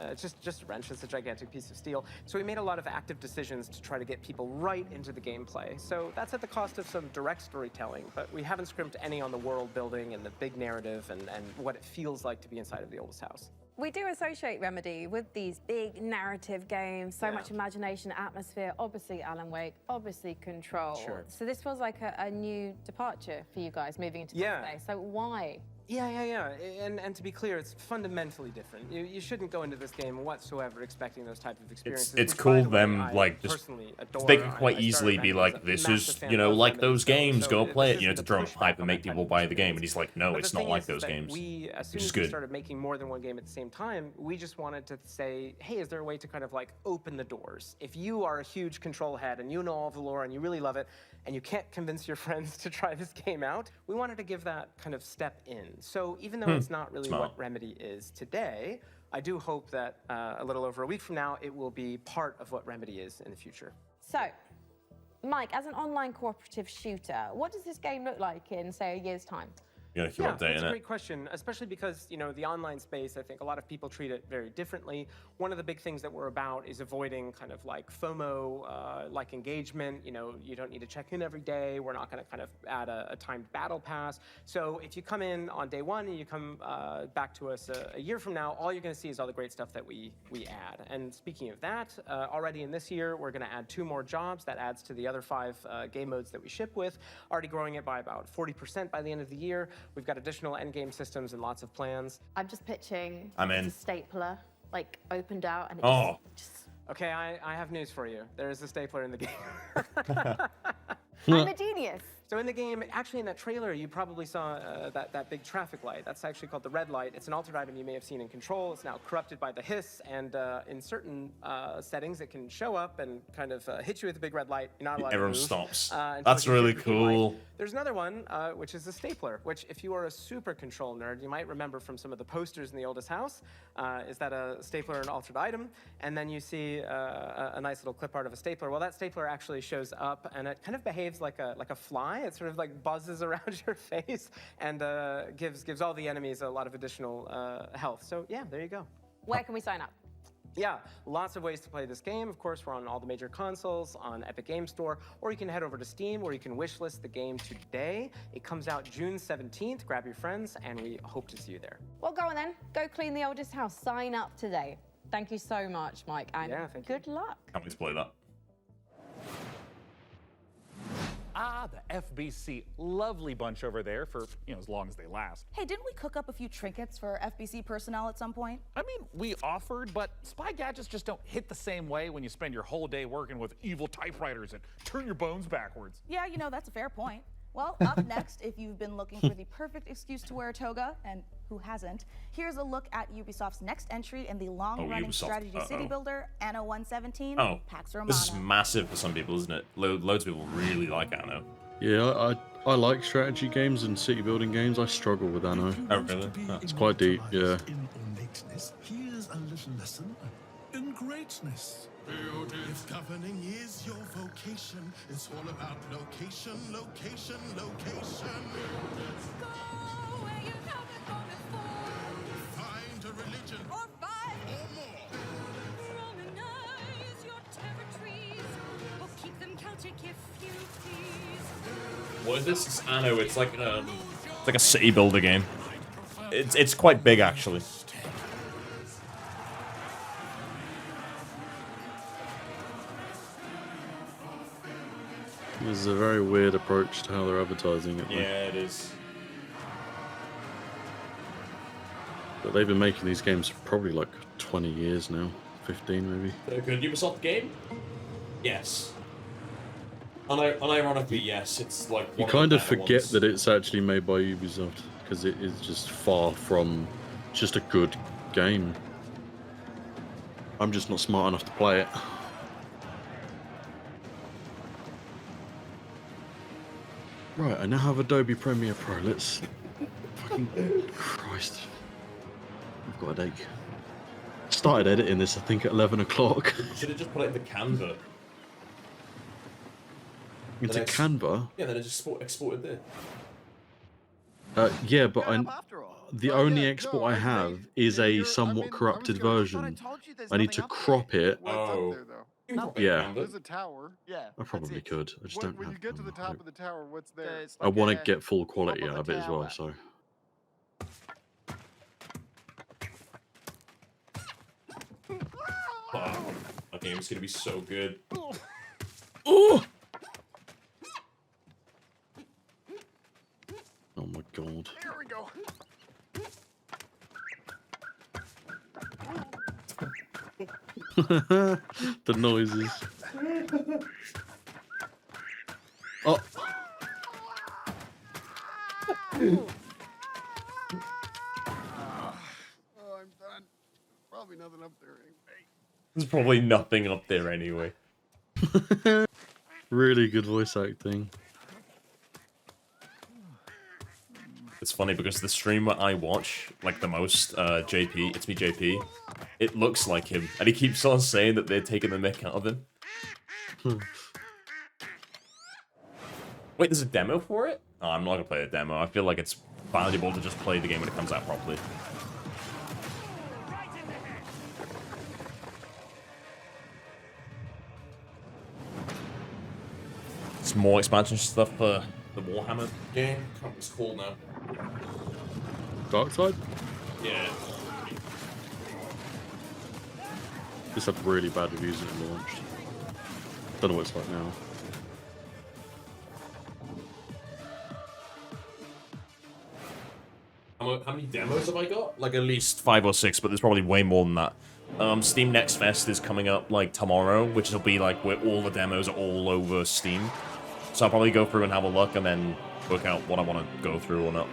It's just a wrench. It's a gigantic piece of steel. So we made a lot of active decisions to try to get people right into the gameplay. So that's at the cost of some direct storytelling, but we haven't scrimped any on the world building and the big narrative and what it feels like to be inside of the oldest house. We do associate Remedy with these big narrative games, so much imagination, atmosphere, obviously Alan Wake, obviously Control. Sure. So this feels like a new departure for you guys moving into this space. So why? Yeah. And to be clear, it's fundamentally different. You shouldn't go into this game whatsoever expecting those type of experiences. It's cool them, like, just... They can quite easily be like, this is, you know, like those games, go play it, you know, to drum hype and make people buy the game. And he's like, no, it's not like those games. As soon as we started making more than one game at the same time, we just wanted to say, hey, is there a way to kind of like open the doors? If you are a huge Control head and you know all of the lore and you really love it, and you can't convince your friends to try this game out, we wanted to give that kind of step in. So even though it's not really what Remedy is today, I do hope that a little over a week from now, it will be part of what Remedy is in the future. So, Mike, as an online cooperative shooter, what does this game look like in, say, a year's time? That's a great question, especially because, you know, the online space, I think a lot of people treat it very differently. One of the big things that we're about is avoiding kind of like FOMO, like engagement. You know, you don't need to check in every day. We're not going to kind of add a timed battle pass. So if you come in on day one and you come back to us a year from now, all you're going to see is all the great stuff that we add. And speaking of that, already in this year, we're going to add 2 more jobs. That adds to the other 5 game modes that we ship with, already growing it by about 40% by the end of the year. We've got additional endgame systems and lots of plans. I'm just pitching a stapler, like, opened out, and it just... Okay, I have news for you. There is a stapler in the game. I'm a genius. So in the game, actually in that trailer, you probably saw that big traffic light. That's actually called the red light. It's an altered item you may have seen in Control. It's now corrupted by the hiss, and in certain settings, it can show up and kind of hit you with a big red light. You're not allowed to Everyone move, stops. That's really cool. There's another one, which is a stapler, which if you are a super Control nerd, you might remember from some of the posters in the oldest house. Is that a stapler, an altered item? And then you see a nice little clip art of a stapler. Well, that stapler actually shows up, and it kind of behaves like a fly. It sort of like buzzes around your face and gives all the enemies a lot of additional health. So yeah, there you go. Where can we sign up? Yeah, lots of ways to play this game. Of course, we're on all the major consoles, on Epic Game Store, or you can head over to Steam where you can wishlist the game today. It comes out June 17th. Grab your friends, and we hope to see you there. Well, go on then. Go clean the oldest house. Sign up today. Thank you so much, Mike, and good luck. Can't wait to play that. Ah, the FBC. Lovely bunch over there for, as long as they last. Hey, didn't we cook up a few trinkets for FBC personnel at some point? I mean, we offered, but spy gadgets just don't hit the same way when you spend your whole day working with evil typewriters and turn your bones backwards. Yeah, that's a fair point. Well, up next, if you've been looking for the perfect excuse to wear a toga, and who hasn't, here's a look at Ubisoft's next entry in the long-running strategy city builder, Anno 117, Pax Romana. This is massive for some people, isn't it? Loads of people really like Anno. Yeah, I like strategy games and city building games. I struggle with Anno. Oh, really? It's quite deep, yeah. In ornateness, here's a little lesson in greatness. If governing is your vocation, it's all about location, location, location. Go where you haven't gone before. Find a religion. Or five. Or more. Romanize your territories. Or keep them Celtic if you please. What is this? It's Anno. It's like a city builder game. It's quite big actually. This is a very weird approach to how they're advertising it. Yeah, it is. But they've been making these games for probably like 20 years now. 15 maybe. A good Ubisoft game? Yes. Unironically, yes. It's like You kind of forget that it's actually made by Ubisoft because it is just far from just a good game. I'm just not smart enough to play it. Right, I now have Adobe Premiere Pro. Let's fucking Christ. I've got a headache. Started editing this, I think, at 11 o'clock. Should have just put it into Canva. Into Canva? Yeah, then it just exported there. Yeah, but the only export I have is a somewhat corrupted version. I need to crop it. Oh. Yeah. There's a tower. Yeah. I probably could. I just don't When have you get to the top of the tower, what's there? I want to get full quality out of it as well, so. Wow. That game's gonna be so good. Oh! Oh my god. There we go. The noises. Oh. Oh, I'm done. Probably nothing up there anyway. There's probably nothing up there anyway. Really good voice acting. It's funny because the streamer I watch, like the most, JP, it's me JP, it looks like him, and he keeps on saying that they're taking the mick out of him. Wait, there's a demo for it? Oh, I'm not gonna play the demo. I feel like it's valuable to just play the game when it comes out properly. It's more expansion stuff for the Warhammer game. I can't remember what it's called now. Dark Side? Yeah. This had really bad reviews when it launched. Don't know what it's like now. How many demos have I got? Like at least 5 or 6, but there's probably way more than that. Steam Next Fest is coming up like tomorrow, which will be like where all the demos are all over Steam. So I'll probably go through and have a look and then work out what I want to go through or not.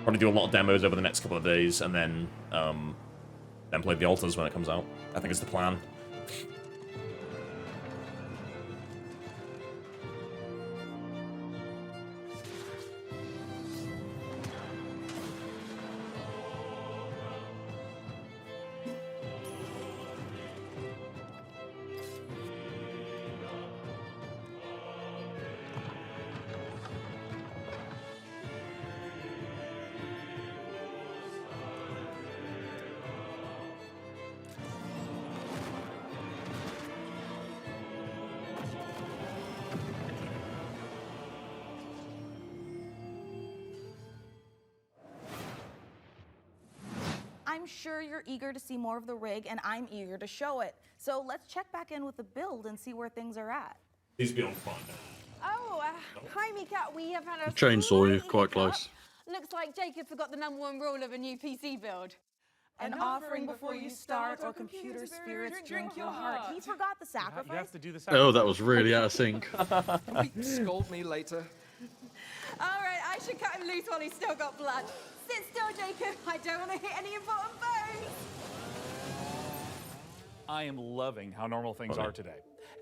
Probably do a lot of demos over the next couple of days and then play the Altars when it comes out. I think it's the plan. I'm sure you're eager to see more of the rig, and I'm eager to show it. So let's check back in with the build and see where things are at. Please be on fun. Oh, hi Mika. We have had a Chainsaw you slight quite hiccup. close. Looks like Jacob forgot the #1 rule of a new PC build. An offering before you start, or computer spirits drink your heart. He forgot the sacrifice. You have to do the sacrifice. Oh, that was really out of sync. Scold me later. All right, I should cut him loose while he's still got blood. Sit still, Jacob. I don't want to hit any important bones. I am loving how normal things are today.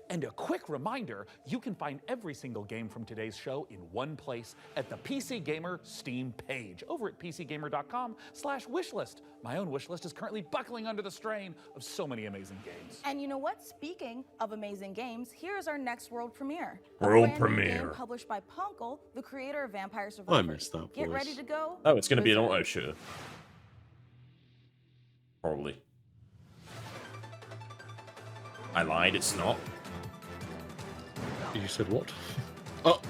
And a quick reminder, you can find every single game from today's show in one place at the PC Gamer Steam page over at pcgamer.com/wishlist. My own wishlist is currently buckling under the strain of so many amazing games. And you know what? Speaking of amazing games, here's our next world premiere. World a brand new premiere. game published by Punkle, the creator of Vampire Survivors. I missed that Get voice. ready to go. Oh, it's going to be an auto shooter. Probably. I lied, it's not. You said what? Oh.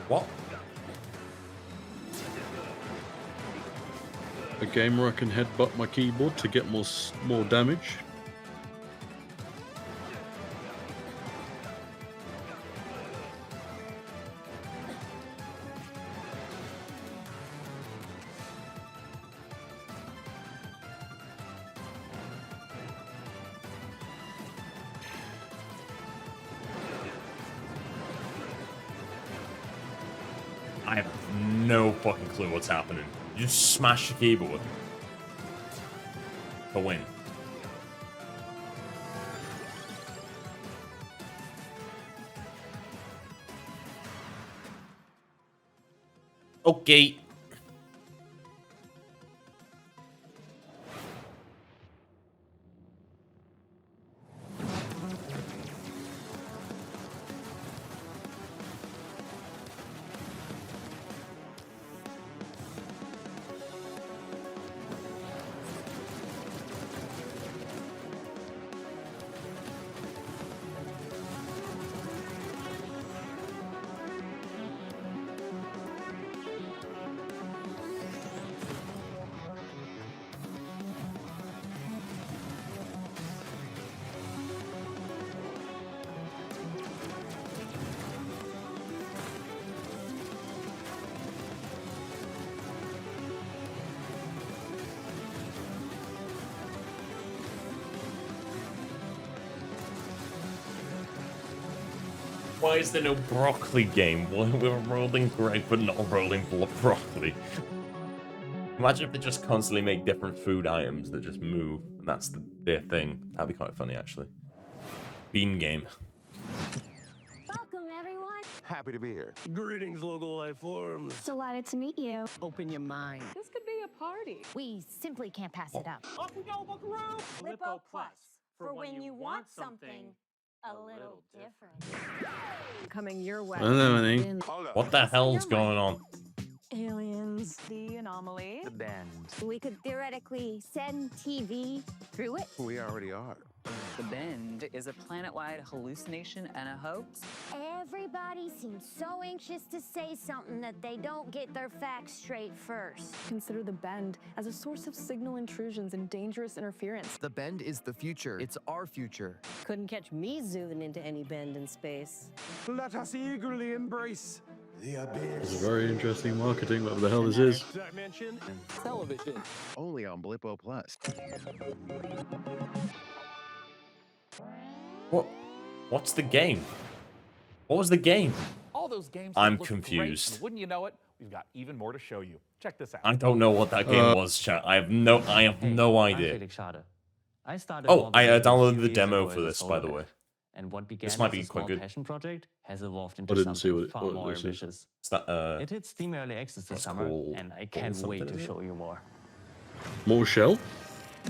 What? A game where I can headbutt my keyboard to get more damage. I have no fucking clue what's happening. You just smash the keyboard. To win. Okay. Why is there no broccoli game? We're rolling grape but not rolling broccoli. Imagine if they just constantly make different food items that just move, and that's their thing. That'd be quite funny, actually. Bean game. Welcome, everyone. Happy to be here. Greetings, local life forms. Delighted to meet you. Open your mind. This could be a party. We simply can't pass it up. Off we go, Buckaroo! Lippo Plus, for when you want something a little different. Coming your way. What the hell's going on? Aliens, the anomaly. The bend. We could theoretically send TV through it. We already are. The Bend is a planet-wide hallucination and a hoax. Everybody seems so anxious to say something that they don't get their facts straight first. Consider the Bend as a source of signal intrusions and dangerous interference. The Bend is the future. It's our future. Couldn't catch me zooming into any bend in space. Let us eagerly embrace the abyss. It's very interesting marketing, whatever the hell this is. Dimension and Television. Only on Blippo Plus. What's the game? What was the game? All those games I'm look great, confused. and wouldn't you know it, we've got even more to show you. Check this out. I don't know what that game was, chat. I have no idea. I started Oh, I downloaded the demo for this, by the way. And what began This might as be a quite small good. passion project has evolved I into didn't see something what far more this is. ambitious. Is that, It hit Steam Early Access this that's summer, called- and I can't something, wait to is it? show you more. More shell?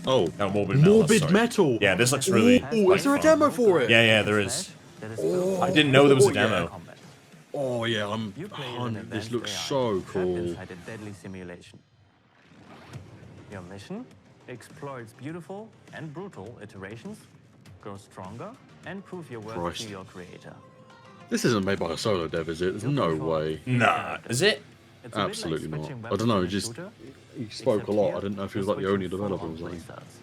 Oh. No, Morbid Metal. Morbid sorry. Metal. Yeah, this looks really. Ooh, is there a demo for it? Yeah, there is. I didn't know there was a demo. Oh yeah, You play in an this advanced looks AI so trapped cool. inside a deadly simulation. Your mission? Explore its beautiful and brutal iterations, grow stronger, and prove your worth Christ. to your creator. This isn't made by a solo dev, is it? There's no way. Nah, is it? It's a bit like Absolutely not. switching I don't know. weapons in a Just shooter, he spoke except a lot. here, I didn't know if he was you're like the only switching developer or full-on something. playstyles.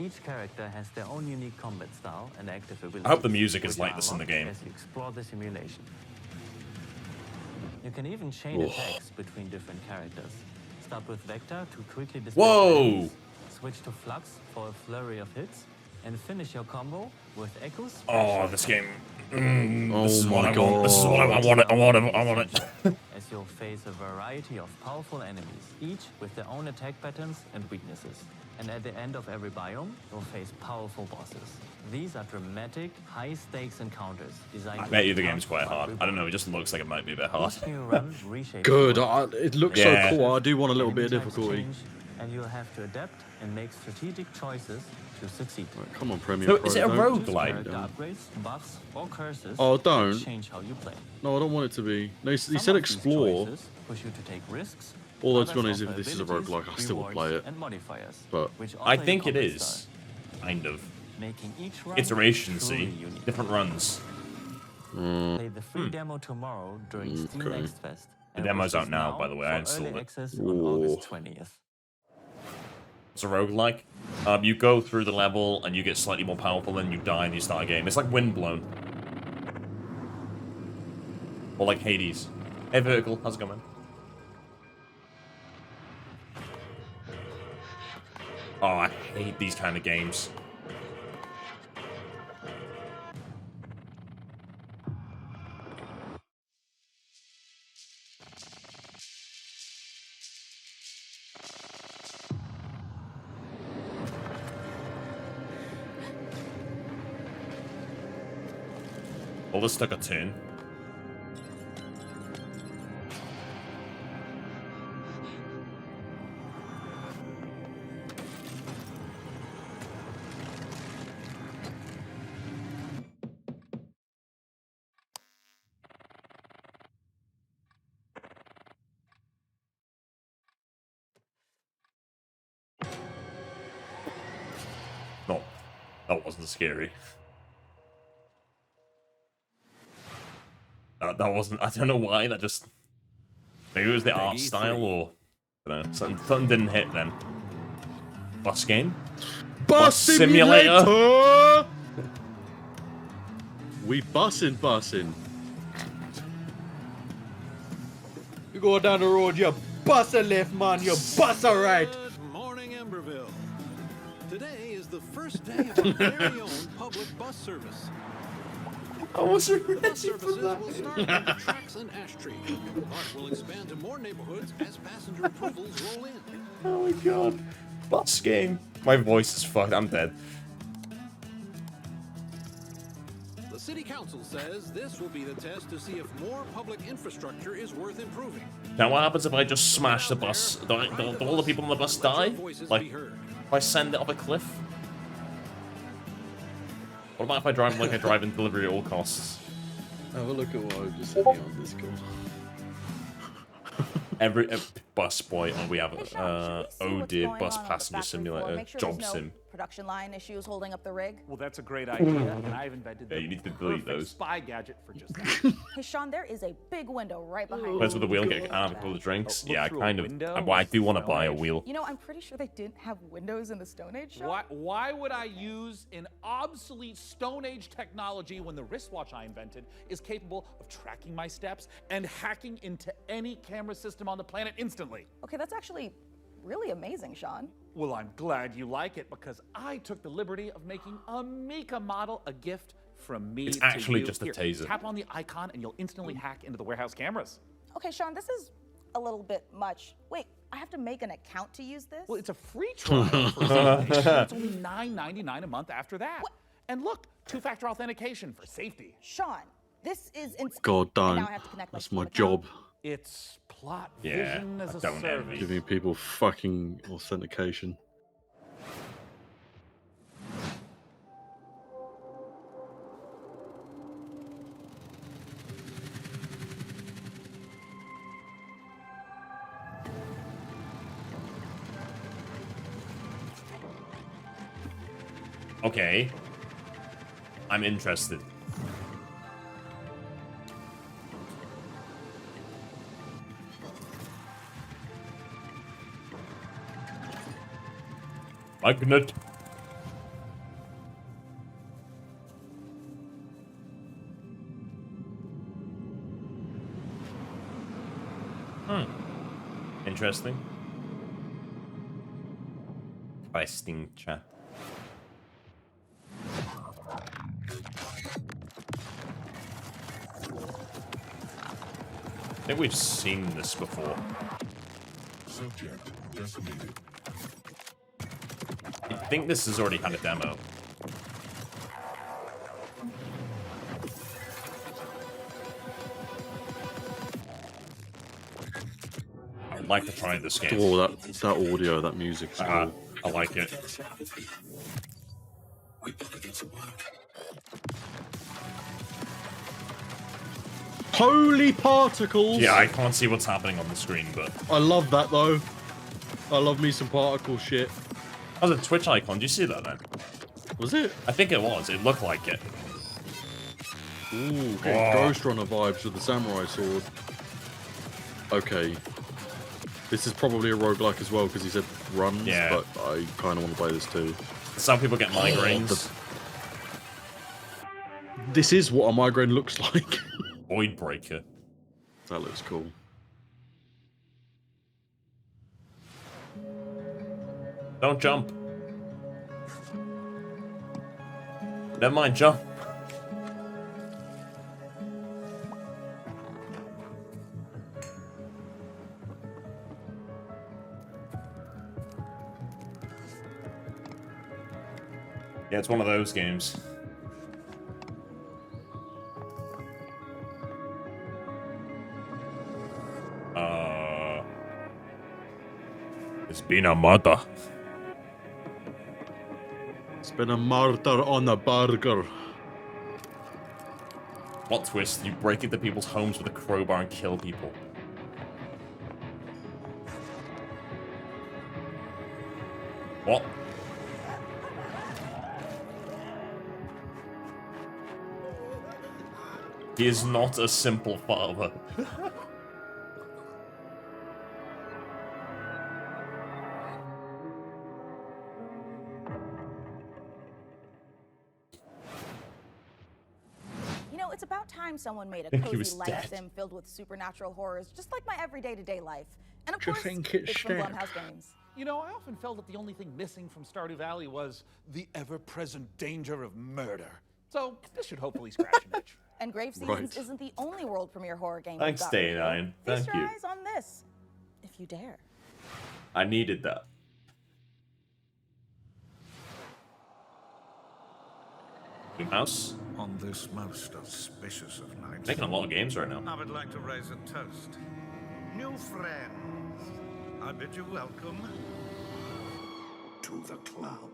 Each character has their own unique combat style and active abilities. I hope the music is which like are this in the unlocked game. as you explore the simulation. You can even chain attacks between different characters. Start with Vector to quickly displace enemies, switch to Flux for a flurry of hits, and finish your combo with Echo's. Oh, this game. Oh This is what my I want. This is what I want. I want it. As you'll face a variety of powerful enemies, each with their own attack patterns and weaknesses. And at the end of every biome, you'll face powerful bosses. These are dramatic, high-stakes encounters designed I bet you the game's quite hard. I don't know, it just looks like it might be a bit hard. Good. It looks so cool. I do want a little bit of difficulty. And you'll have to adapt and make strategic choices to succeed. Right, come on, Premium So, Pro. is it a don't- roguelike? Upgrades, buffs, or curses Oh, don't. change how you play. No, I don't want it to be. No, he Some said of these explore. choices push you to take risks. Although, to Others be honest, if offer this is a abilities, roguelike, I still will play rewards, it. and modifiers, But which I alter think your it combat is. style, Kind of. making each run Iteration, truly see? unique. Different runs. Play the free demo tomorrow during Steam Okay. Next Fest. The and demo's push out this now, by the way. I for installed early it. access on August 20th. It's a roguelike. You go through the level and you get slightly more powerful, then you die and you start a game. It's like Windblown. Or like Hades. Hey, Vertical, how's it going? Oh, I hate these kind of games. Well, this took a turn. No, that wasn't scary. That wasn't. I don't know why. That just. Maybe it was the art style, or I don't know. Something didn't hit then. Bus game. Bus simulator. We bussin'. You go down the road, you bus a left, man. You bus a right. Good morning, Emberville. Today is the first day of our very own public bus service. I wasn't The ready bus for services that. will start on the tracks and Ash Tree, but will expand to more neighborhoods as passenger approvals roll in. Oh my god. Bus game. My voice is fucked. I'm dead. The City Council says this will be the test to see if more public infrastructure is worth improving. Now, what happens if I just smash the bus? Do all the people on the bus die? Like, if I send it off a cliff? What about if I drive like I drive in delivery at all costs? Have a look at what I just sent you on Discord. Every bus boy, and we have Hey, Sean, should we see oh what's dear, going bus on the passenger factory floor? simulator, Make sure job there's no sim. production line issues holding up the rig. Well, that's a great idea, and I've invented Yeah, you need to delete perfect those. spy gadget for just that. Hey, Sean, there is a big window right behind you. Where's with the wheel and get a couple of drinks? Look Yeah, I through a kind of. window? Well, I do want to buy a Stone wheel. You know, I'm pretty sure they didn't have windows in the Stone Age, Sean. Why would I use an obsolete Stone Age technology when the wristwatch I invented is capable of tracking my steps and hacking into any camera system on the planet instantly? Okay, that's actually really amazing, Sean. Well, I'm glad you like it because I took the liberty of making a Mika model a gift from me It's to actually you. just a Here, taser. Tap on the icon and you'll instantly hack into the warehouse cameras. Okay, Sean, this is a little bit much. Wait, I have to make an account to use this? Well, it's a free trial for Zone. It's only $9.99 a month after that. And look, two-factor authentication for safety. Sean, this is insane. God, And don't. now I have to connect That's my my Steam account. job. It's plot Yeah, vision as a don't service. envy. Giving people fucking authentication. Okay. I'm interested. Magnet. Interesting. Interesting chat. I think we've seen this before. Subject decimated. I think this has already had a demo. I'd like to try this game. Oh, that audio, that music's cool. I like it. Holy particles! Yeah, I can't see what's happening on the screen, but... I love that, though. I love me some particle shit. That was a Twitch icon. Did you see that, then? Was it? I think it was. It looked like it. Ooh, getting Ghost Runner vibes with the samurai sword. Okay. This is probably a roguelike as well, because he said runs, but I kind of want to play this too. Some people get migraines. This is what a migraine looks like. Void Breaker. That looks cool. Don't jump. Never mind, jump. Yeah, it's one of those games. It's been a murder. It's been a murder on a burger. What twist? You break into people's homes with a crowbar and kill people. What? He is not a simple father. It's about time someone made a think he cozy was life dead. sim filled with supernatural horrors, just like my everyday to-day life. And of Do you course, think it's it's from dead? Blumhouse Games. You know, I often felt that the only thing missing from Stardew Valley was the ever-present danger of murder. So this should hopefully scratch an itch. And Grave Seasons Right. isn't the only world premiere horror game. Thanks, we've got Day9. for you. Thank Feast you. your eyes on this, if you dare. I needed that. House? On this most auspicious of nights, Making a lot of games right now. I would like to raise a toast. New friends, I bid you welcome to the club.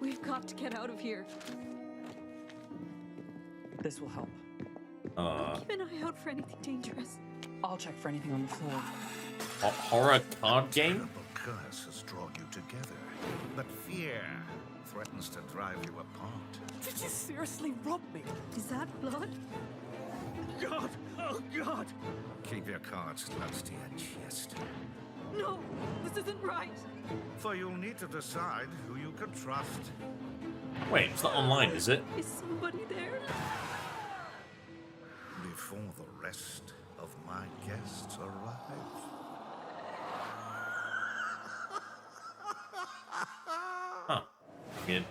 We've got to get out of here. This will help. Keep an eye out for anything dangerous. I'll check for anything on the floor. A horror card game? A curse has drawn you together, but fear threatens to drive you apart. Did you seriously rob me? Is that blood? God! Oh, God! Keep your cards close to your chest. No, this isn't right. For you'll need to decide who you can trust. Wait, it's not online, is it? Is somebody there? Before the rest of my guests arrive. Huh. Good.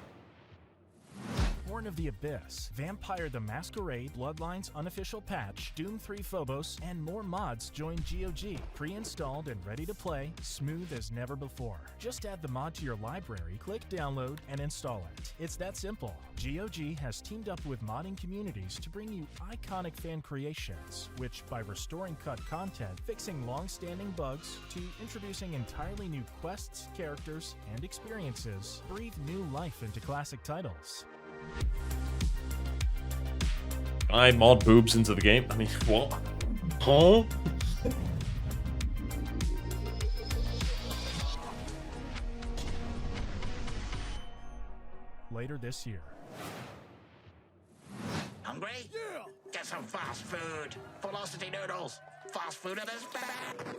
Born of the Abyss, Vampire the Masquerade, Bloodlines Unofficial Patch, Doom 3 Phobos, and more mods join GOG. Pre-installed and ready to play, smooth as never before. Just add the mod to your library, click download, and install it. It's that simple. GOG has teamed up with modding communities to bring you iconic fan creations, which by restoring cut content, fixing long-standing bugs, to introducing entirely new quests, characters, and experiences, breathe new life into classic titles. I mod boobs into the game. I mean, what? Huh? Later this year. Hungry? Yeah! Get some fast food. Velocity noodles. Fast food at its best.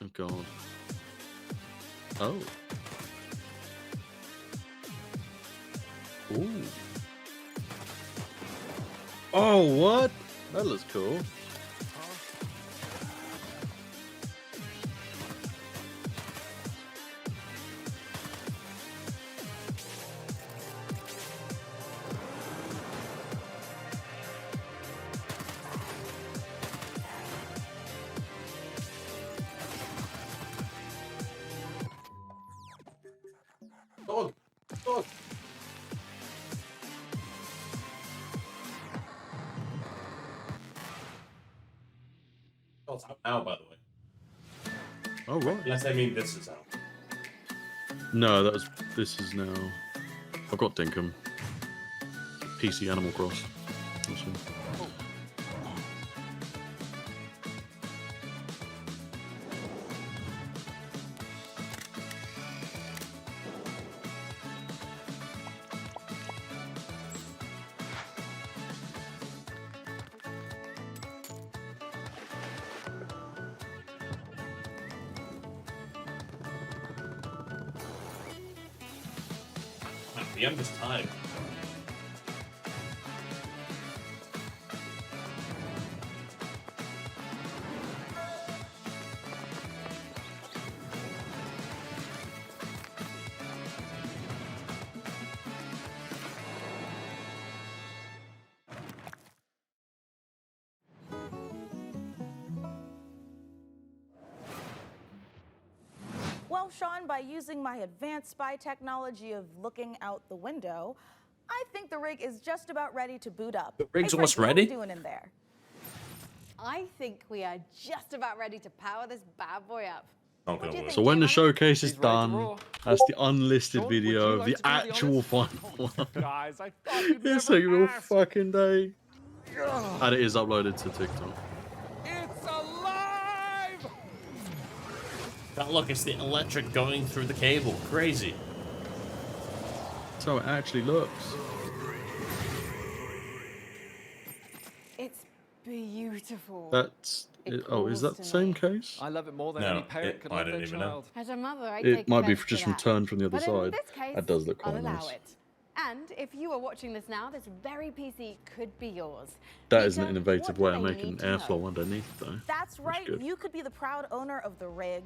Oh, God. Oh. Ooh. Oh, what? That looks cool. fuck? Oh, it's out now, by the way. Oh, right. Unless I mean this is out. No, this is now. I've got Dinkum. PC Animal Cross. Awesome. The end is tied. Well, Sean, by using my advanced spy technology of looking out the window, I think the rig is just about ready to boot up. The rig's hey, almost Frankie, ready? What are we doing in there? I think we are just about ready to power this bad boy up. Not gonna work. So when the showcase is done, that's the unlisted video of the actual final one. Guys, I thought you'd It's never taking all ask. fucking day. And it is uploaded to TikTok. It's alive! That look, it's the electric going through the cable. Crazy. That's how it actually looks. It's beautiful. That's oh, is that the same case? I love it more than No, any parent could I love don't their even know. child. As a mother, I It take might be offense to just from that. turned from the other But in side. this case, That does look I'll quite allow nice. it. And if you are watching this now, this very PC could be yours. That is an Peter, innovative what way do of they making need to know? airflow underneath, though. That's right, good. you could be the proud owner of the rig.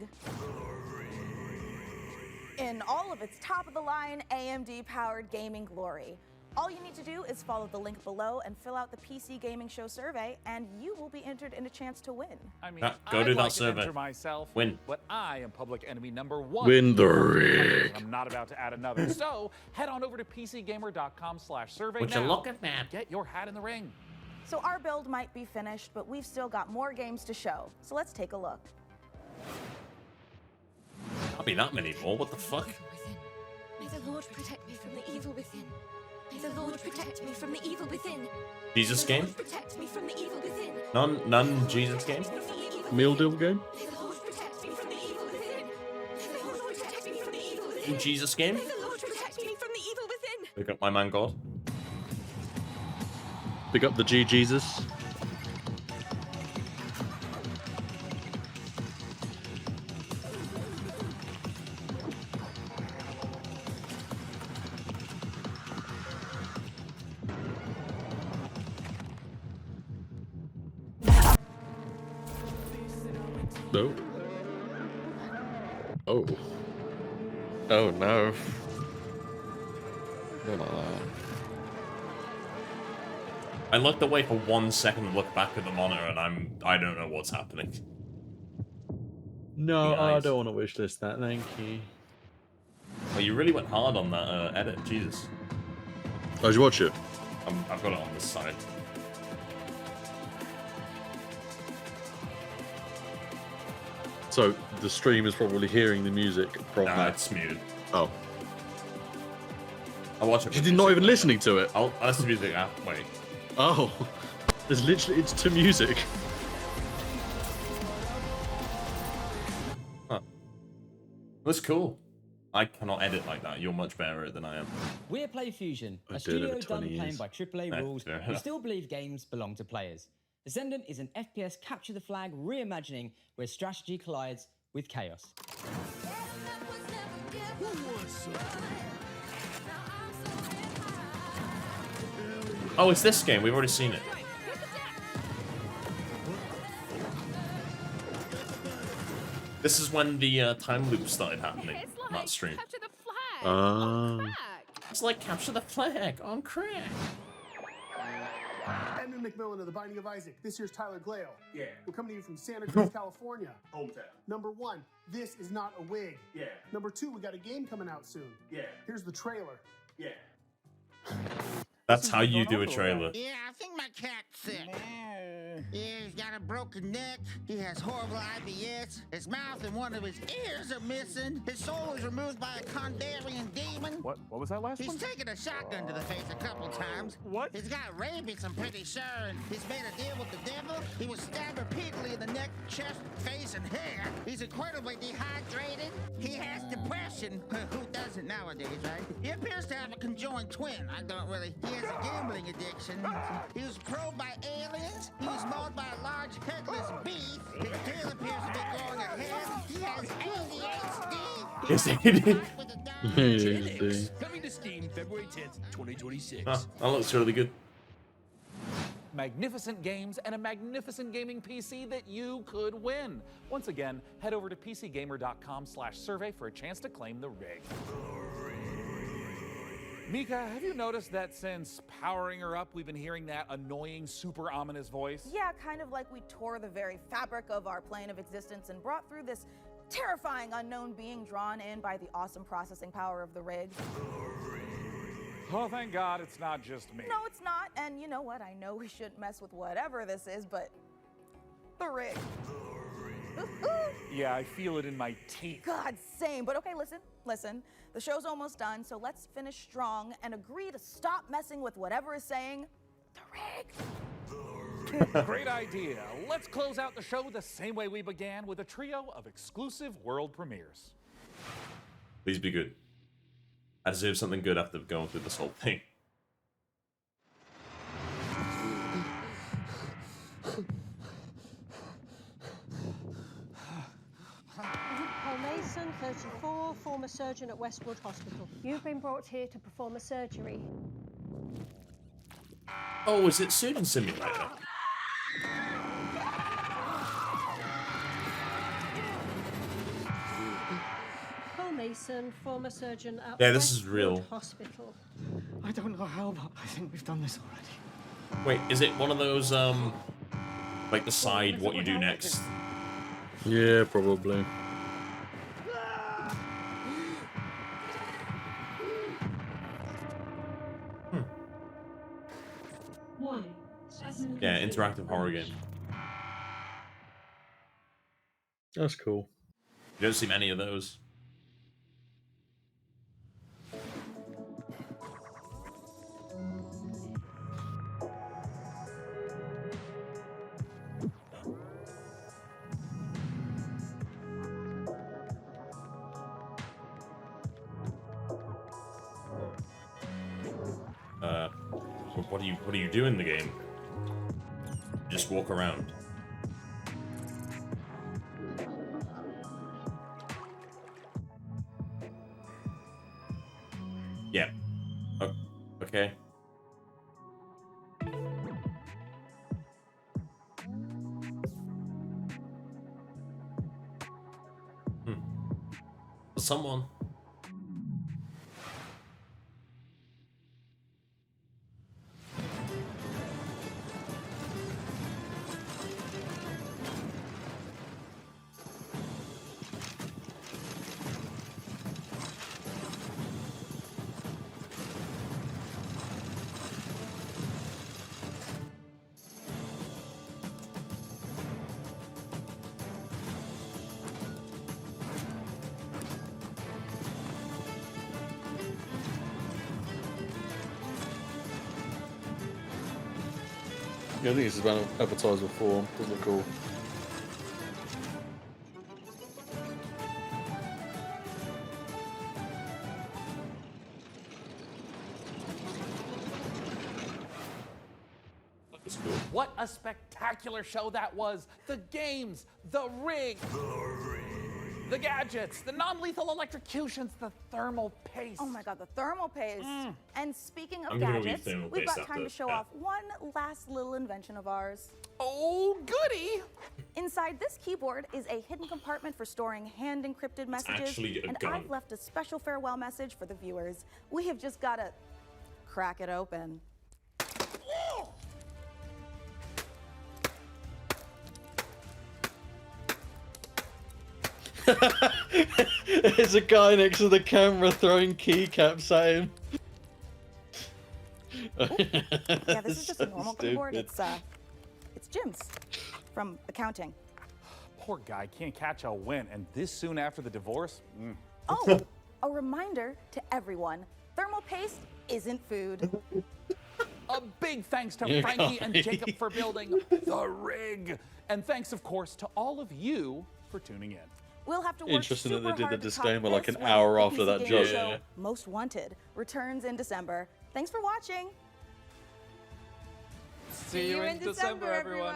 In all of its top-of-the-line AMD-powered gaming glory. All you need to do is follow the link below and fill out the PC Gaming Show survey, and you will be entered in a chance to win. I mean, Go do I'd that like to survey. enter myself, Win. but I am public enemy #1. Win the rig. I'm not about to add another. So head on over to PCGamer.com/survey Would you now. look at that? Get your hat in the ring. So our build might be finished, but we've still got more games to show. So let's take a look. Can't be that many more. What the fuck? May the Lord protect me from the evil within. May the Lord protect me from the evil within. Jesus May the game? Lord protect me from the evil within. None Jesus game? Meal deal game? May the Lord protect me from the evil within. May the Lord protect me from the evil within. Jesus game? May the Lord protect me from the evil within. Pick up my man God. Pick up the G Jesus. No. Oh. Oh no. Don't like that. I looked away for 1 second and looked back at the monitor, and I don't know what's happening. No, The I eyes. don't want to wishlist that, thank you. Well, you really went hard on that edit, Jesus. Oh, did you watch it? I've got it on this side. So, the stream is probably hearing the music from Nah, that. it's muted. Oh. I'll watch it. You did not even listening to it? I'll listen to music. Wait. Oh. There's literally, it's to music. Huh. That's cool. I cannot edit like that. You're much better at it than I am. We're PlayFusion, I a did it studio for 20 done playing years. by AAA Yeah, rules. fair We enough. still believe games belong to players. Ascendant is an FPS capture the flag reimagining where strategy collides with chaos. Oh, it's this game. We've already seen it. This is when the time loop started happening on that stream. It's like capture the flag on crack. Simon McMillan of The Binding of Isaac. This here's Tyler Glale. Yeah. We're coming to you from Santa Cruz, California. Hometown. Number 1, this is not a wig. Yeah. Number 2, we got a game coming out soon. Yeah. Here's the trailer. Yeah. That's how you do a trailer. Yeah, I think my cat's sick. Yeah, he's got a broken neck. He has horrible IBS. His mouth and one of his ears are missing. His soul was removed by a Kandarian demon. What was that last He's one? taken a shotgun to the face a couple times. What? He's got rabies, I'm pretty sure. And he's made a deal with the devil. He was stabbed repeatedly in the neck, chest, face, and hair. He's incredibly dehydrated. He has depression. Who doesn't nowadays, right? He appears to have a conjoined twin. I don't really. He has a gambling addiction. He was probed by aliens. He was mauled by a large headless beast. His tail appears to be growing ahead. He has ADHD. Yes, it is. ADHD. Coming to Steam February 10th, 2026. Ah, that looks really good. Magnificent games and a magnificent gaming PC that you could win. Once again, head over to pcgamer.com/survey for a chance to claim the rig. Mika, have you noticed that since powering her up, we've been hearing that annoying, super ominous voice? Yeah, kind of like we tore the very fabric of our plane of existence and brought through this terrifying unknown being drawn in by the awesome processing power of the rig. Oh, thank God it's not just me. No, it's not. And you know what? I know we shouldn't mess with whatever this is, but the rig. Yeah, I feel it in my teeth. God, same. But okay, listen. The show's almost done, so let's finish strong and agree to stop messing with whatever is saying the rig. Great idea. Let's close out the show the same way we began, with a trio of exclusive world premieres. Please be good. I deserve something good after going through this whole thing. Paul Mason, 34, former surgeon at Westwood Hospital. You've been brought here to perform a surgery. Oh, is it Surgeon Simulator? Paul Mason, former surgeon at Yeah, this is Westwood real. Hospital. I don't know how, but I think we've done this already. Wait, is it one of those, like decide what you do next? Yeah, probably. Yeah, interactive horror game. That's cool. You don't see many of those. What do you do in the game? Just walk around. Yeah. Oh, okay. Someone. Yeah, I think this has been advertised before. Doesn't look cool. What a spectacular show that was! The games, the rig, the gadgets, the non-lethal electrocutions, the thermal paste. Oh my God, the thermal paste. And speaking of I'm gonna gadgets, read thermal we've paste got time after to show that. off one last little invention of ours. Oh, goody! Inside this keyboard is a hidden compartment for storing hand-encrypted messages. actually a And gun. I've left a special farewell message for the viewers. We have just got to crack it open. There's a guy next to the camera throwing keycaps at him. Yeah, this is just a normal keyboard. It's Jim's from accounting. Poor guy can't catch a win, and this soon after the divorce. Oh, a reminder to everyone: thermal paste isn't food. A big thanks to Yeah, Frankie and Cardy. Jacob for building the rig, and thanks, of course, to all of you for tuning in. We'll have to work Interesting that they super did the hard to top disclaimer like this an when hour the after PC that Gaming joke. Show Yeah. Most Wanted returns in December. Thanks for watching. See you in December, everyone.